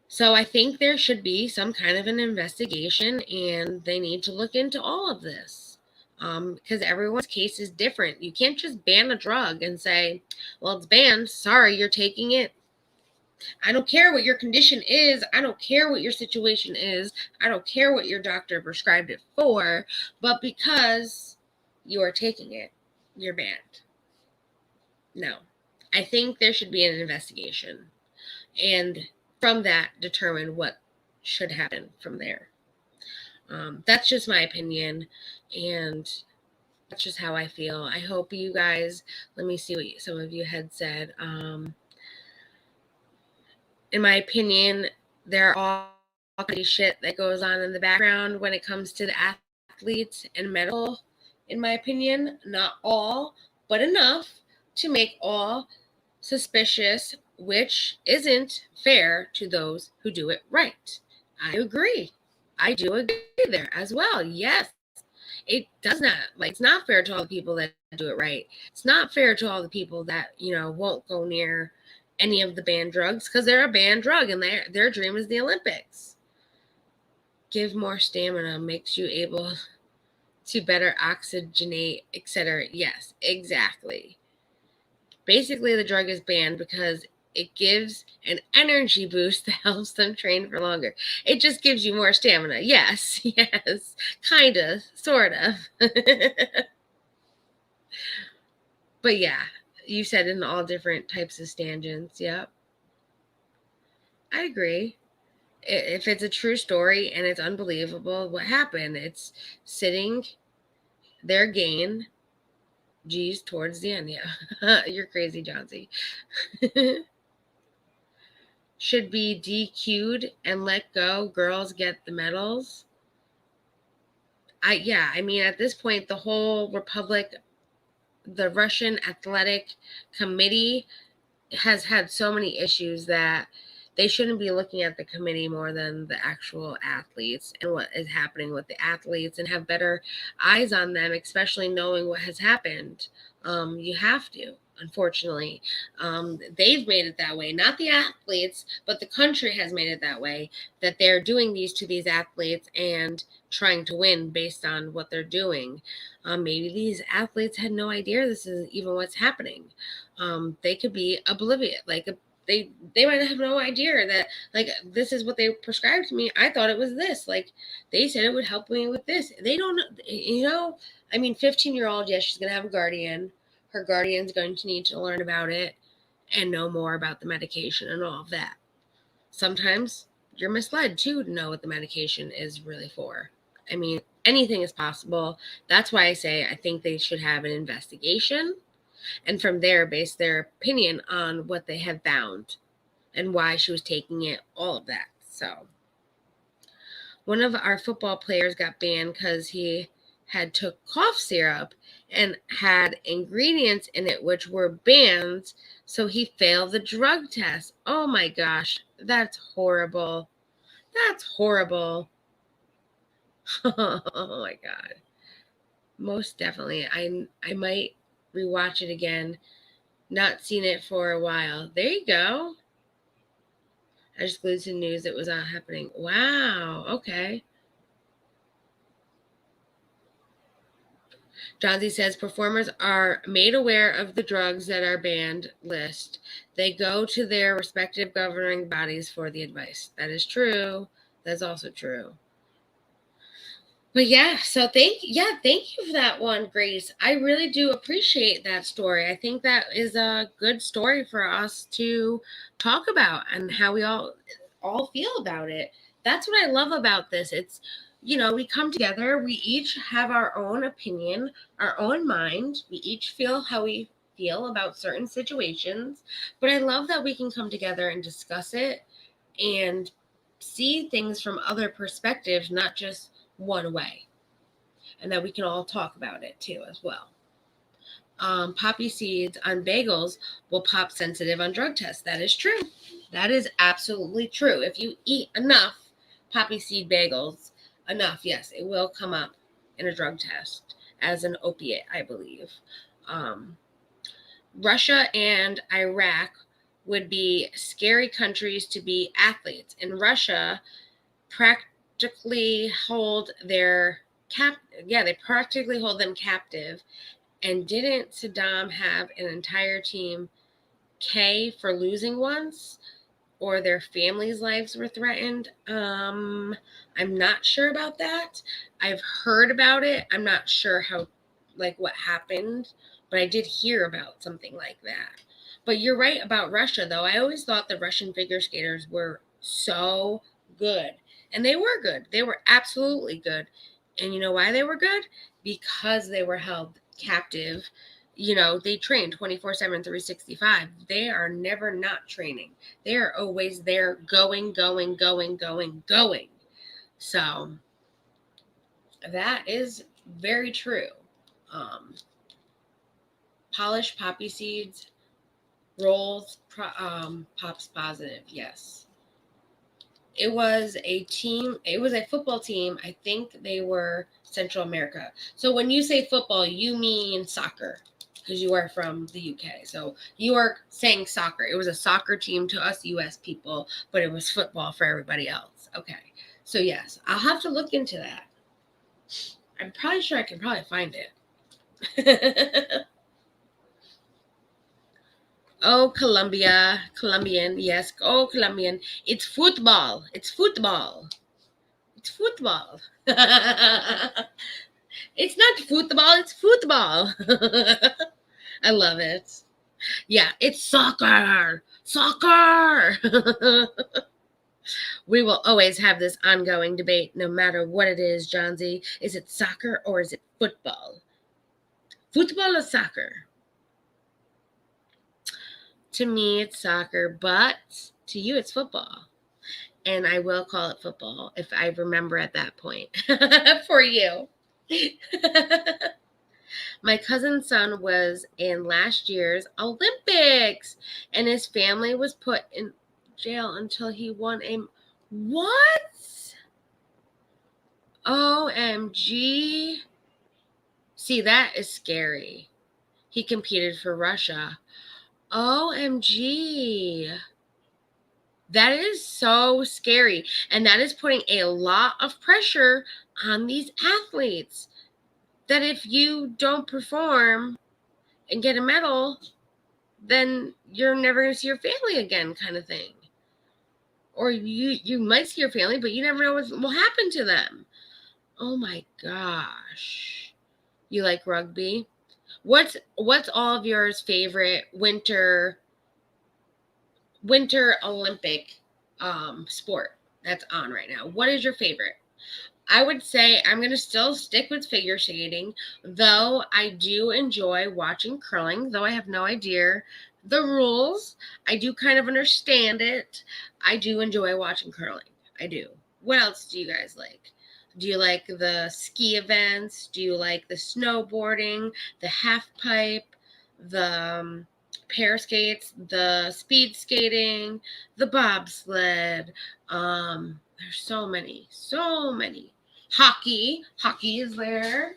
So I think there should be some kind of an investigation, and they need to look into all of this. Because everyone's case is different. You can't just ban a drug and say, well, it's banned. Sorry, you're taking it. I don't care what your condition is. I don't care what your situation is. I don't care what your doctor prescribed it for. But because you are taking it, you're banned. No. I think there should be an investigation. And from that, determine what should happen from there. That's just my opinion, and that's just how I feel. I hope you guys, let me see what some of you had said. In my opinion, there are all kinds of shit that goes on in the background when it comes to the athletes and medical, in my opinion. Not all, but enough to make all suspicious, which isn't fair to those who do it right. I agree. I do agree there as well. Yes, it does not, it's not fair to all the people that do it right. It's not fair to all the people that, won't go near any of the banned drugs because they're a banned drug and their dream is the Olympics. Give more stamina, makes you able to better oxygenate, etc. Yes, exactly. Basically, the drug is banned because it gives an energy boost that helps them train for longer. It just gives you more stamina. Yes, yes, kind of, sort of. But yeah, you said in all different types of stanchions. Yep. I agree. If it's a true story and it's unbelievable, what happened? It's sitting their gain, G's towards the end. Yeah. You're crazy, Johnsy. Should be DQ'd and let go. Girls get the medals. I mean, at this point, the whole Republic, the Russian Athletic Committee has had so many issues that they shouldn't be looking at the committee more than the actual athletes and what is happening with the athletes, and have better eyes on them, especially knowing what has happened. You have to, unfortunately. They've made it that way, not the athletes, but the country has made it that way, that they're doing these to these athletes and trying to win based on what they're doing. Maybe these athletes had no idea this is even what's happening. They could be oblivious, like they might have no idea that like this is what they prescribed to me. I thought it was this. Like they said it would help me with this. They don't know. I mean, 15-year-old, yes, she's gonna have a guardian. Her guardian's going to need to learn about it and know more about the medication and all of that. Sometimes you're misled too to know what the medication is really for. I mean, anything is possible. That's why I say I think they should have an investigation, and from there base their opinion on what they have found and why she was taking it, all of that. So one of our football players got banned because he had took cough syrup and had ingredients in it which were banned, so he failed the drug test. Oh my gosh, that's horrible. That's horrible. Oh my god. Most definitely. I might rewatch it again. Not seen it for a while. There you go. I just glued to the news it was not happening. Wow. Okay. Johnsy says performers are made aware of the drugs that are banned list. They go to their respective governing bodies for the advice. That is true. That's also true. But yeah, so thank you for that one, Grace. I really do appreciate that story. I think that is a good story for us to talk about and how we all feel about it. That's what I love about this. It's, we come together, we each have our own opinion, our own mind. We each feel how we feel about certain situations, but I love that we can come together and discuss it and see things from other perspectives, not just one way, and that we can all talk about it too as well. Poppy seeds on bagels will pop sensitive on drug tests. That is true. That is absolutely true. If you eat enough poppy seed bagels, yes, it will come up in a drug test as an opiate, I believe. Russia and Iraq would be scary countries to be athletes. In Russia, practically hold their they practically hold them captive. And didn't Saddam have an entire team K for losing once, or their families' lives were threatened? I'm not sure about that. I've heard about it. I'm not sure how, like, what happened, but I did hear about something like that. But you're right about Russia, though. I always thought the Russian figure skaters were so good. And they were good. They were absolutely good. And you know why they were good? Because they were held captive. They train 24/7, 365. They are never not training. They are always there, going. So that is very true. Polished poppy seeds, rolls, pops positive. Yes. It was a football team. I think they were Central America. So when you say football, you mean soccer, because you are from the UK. So you are saying soccer. It was a soccer team to us US people, but it was football for everybody else. Okay. So yes, I'll have to look into that. I'm probably sure I can probably find it. Oh, Colombian, yes. Oh, Colombian. It's football. It's football. It's football. It's not football, it's football. I love it. Yeah, it's soccer. Soccer. We will always have this ongoing debate no matter what it is, John Z. Is it soccer or is it football? Football or soccer? To me, it's soccer, but to you, it's football. And I will call it football if I remember at that point for you. My cousin's son was in last year's Olympics, and his family was put in jail until he won a... What? OMG. See, that is scary. He competed for Russia. OMG. That is so scary. And that is putting a lot of pressure on these athletes. That if you don't perform and get a medal, then you're never going to see your family again, kind of thing. Or you might see your family, but you never know what will happen to them. Oh my gosh. You like rugby? What's all of yours favorite winter Olympic sport that's on right now? What is your favorite? I would say I'm going to still stick with figure skating, though I do enjoy watching curling, though I have no idea the rules. I do kind of understand it. I do enjoy watching curling. I do. What else do you guys like? Do you like the ski events? Do you like the snowboarding, the half pipe, the pair skates, the speed skating, the bobsled? There's so many. Hockey is there.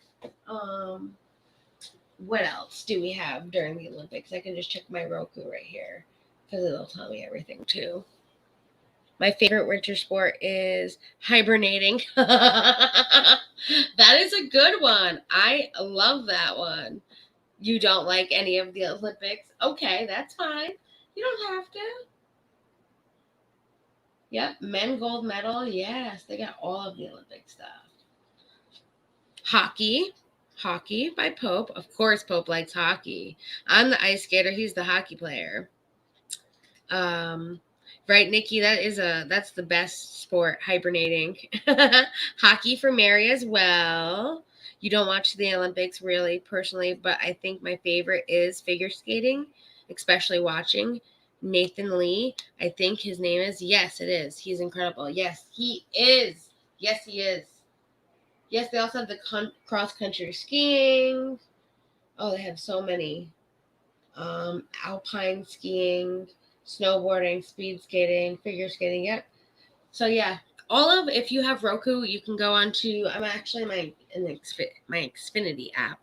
What else do we have during the Olympics? I can just check my Roku right here because it'll tell me everything too. My favorite winter sport is hibernating. That is a good one. I love that one. You don't like any of the Olympics? Okay, that's fine. You don't have to. Yep, men gold medal. Yes, they got all of the Olympic stuff. Hockey by Pope. Of course, Pope likes hockey. I'm the ice skater. He's the hockey player. Right, Nikki? That's the best sport. Hibernating. Hockey for Mary as well. You don't watch the Olympics really, personally, but I think my favorite is figure skating, especially watching Nathan Lee. I think his name is. Yes, it is. He's incredible. Yes, he is. Yes, he is. Yes, they also have the cross-country skiing. Oh, they have so many. Alpine skiing, snowboarding, speed skating, figure skating. Yep. So, yeah. If you have Roku, you can go on to, I'm actually my Xfinity app,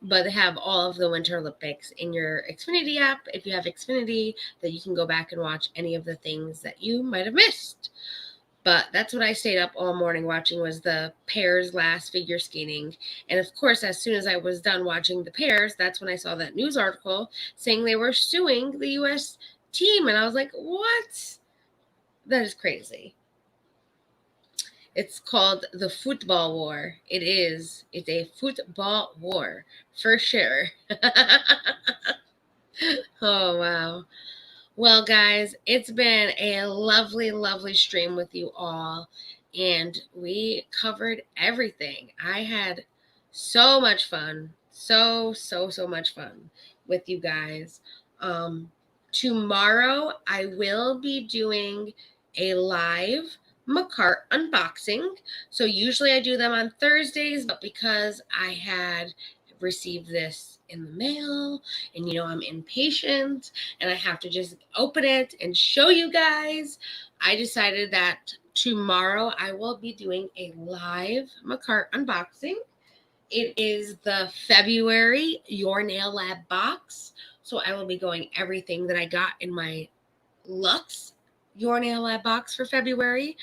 but they have all of the Winter Olympics in your Xfinity app. If you have Xfinity, that you can go back and watch any of the things that you might have missed. But that's what I stayed up all morning watching, was the pairs last figure skating. And of course, as soon as I was done watching the pairs, that's when I saw that news article saying they were suing the U.S. team. And I was like, what? That is crazy. It's called the football war. It is. It's a football war for sure. Oh, wow. Well, guys, it's been a lovely, lovely stream with you all, and we covered everything. I had so much fun, so much fun with you guys. Tomorrow, I will be doing a live McCart unboxing. So usually I do them on Thursdays, but because I had received this in the mail and I'm impatient and I have to just open it and show you guys, I decided that tomorrow I will be doing a live McCart unboxing. It is the February Your Nail Lab box, so I will be going everything that I got in my Luxe Your Nail Lab box for February,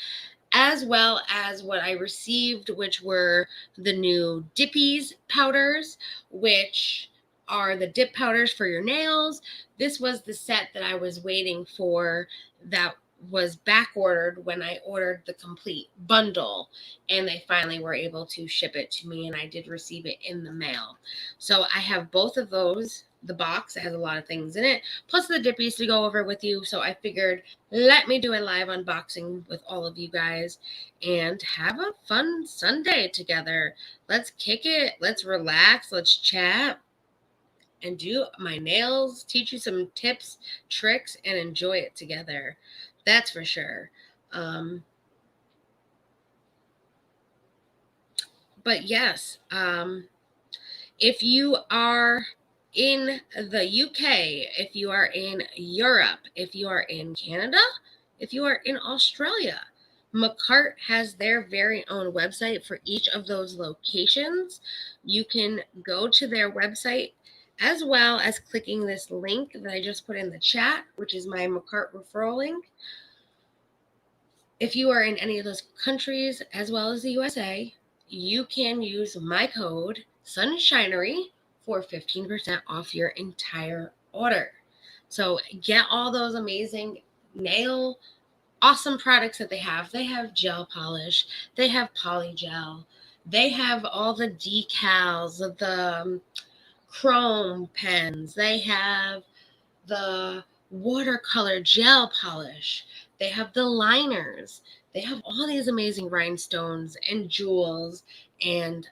as well as what I received, which were the new Dippies powders, which are the dip powders for your nails. This was the set that I was waiting for that was back ordered when I ordered the complete bundle, and they finally were able to ship it to me, and I did receive it in the mail. So I have both of those. The box has a lot of things in it, plus the Dippies to go over with you. So I figured, let me do a live unboxing with all of you guys and have a fun Sunday together. Let's kick it. Let's relax. Let's chat and do my nails, teach you some tips, tricks, and enjoy it together. That's for sure. But yes, if you are in the UK, if you are in Europe, if you are in Canada, if you are in Australia, McCart has their very own website for each of those locations. You can go to their website as well as clicking this link that I just put in the chat, which is my McCart referral link. If you are in any of those countries as well as the USA, you can use my code Sunshinery for 15% off your entire order. So get all those amazing nail awesome products that they have. They have gel polish, they have polygel, they have all the decals, the chrome pens, they have the watercolor gel polish, they have the liners, they have all these amazing rhinestones and jewels and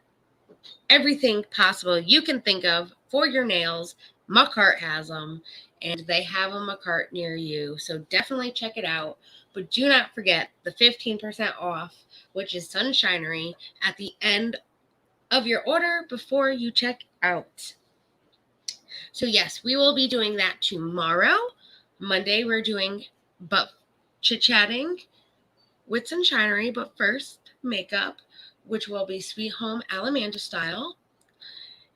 everything possible you can think of for your nails. McCart has them, and they have a McCart near you. So definitely check it out. But do not forget the 15% off, which is Sunshinery, at the end of your order before you check out. So yes, we will be doing that tomorrow. Monday, we're doing chit-chatting with Sunshinery, but first, makeup, which will be Sweet Home Alamanda style.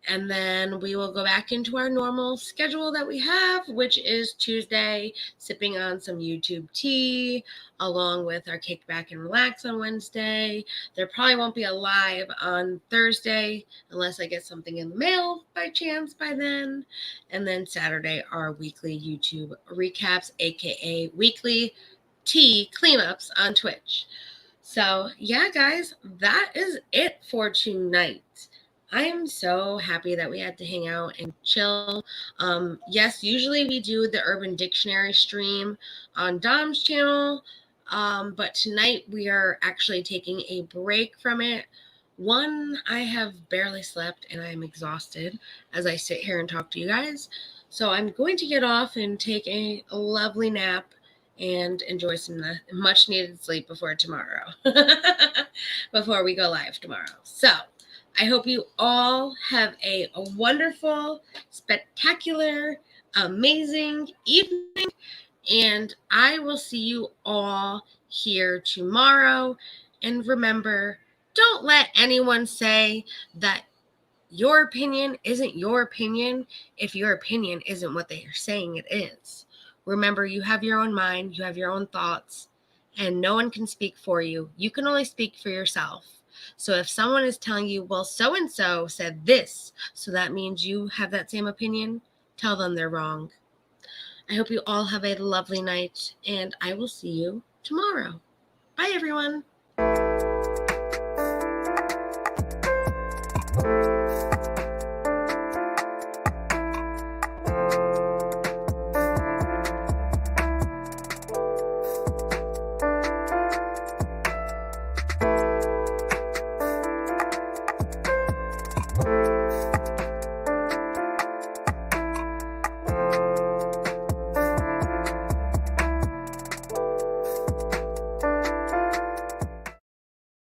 And then we will go back into our normal schedule that we have, which is Tuesday, sipping on some YouTube tea, along with our kickback and relax on Wednesday. There probably won't be a live on Thursday unless I get something in the mail by chance by then. And then Saturday, our weekly YouTube recaps, aka weekly tea cleanups on Twitch. So yeah, guys, that is it for tonight. I am so happy that we had to hang out and chill. Yes, usually we do the Urban Dictionary stream on Dom's channel, but tonight we are actually taking a break from it. One, I have barely slept and I'm exhausted as I sit here and talk to you guys. So I'm going to get off and take a lovely nap and enjoy some much needed sleep before tomorrow, before we go live tomorrow. So I hope you all have a wonderful, spectacular, amazing evening, and I will see you all here tomorrow. And remember, don't let anyone say that your opinion isn't your opinion if your opinion isn't what they are saying it is. Remember, you have your own mind, you have your own thoughts, and no one can speak for you. You can only speak for yourself. So if someone is telling you, well, so-and-so said this, so that means you have that same opinion, tell them they're wrong. I hope you all have a lovely night, and I will see you tomorrow. Bye, everyone.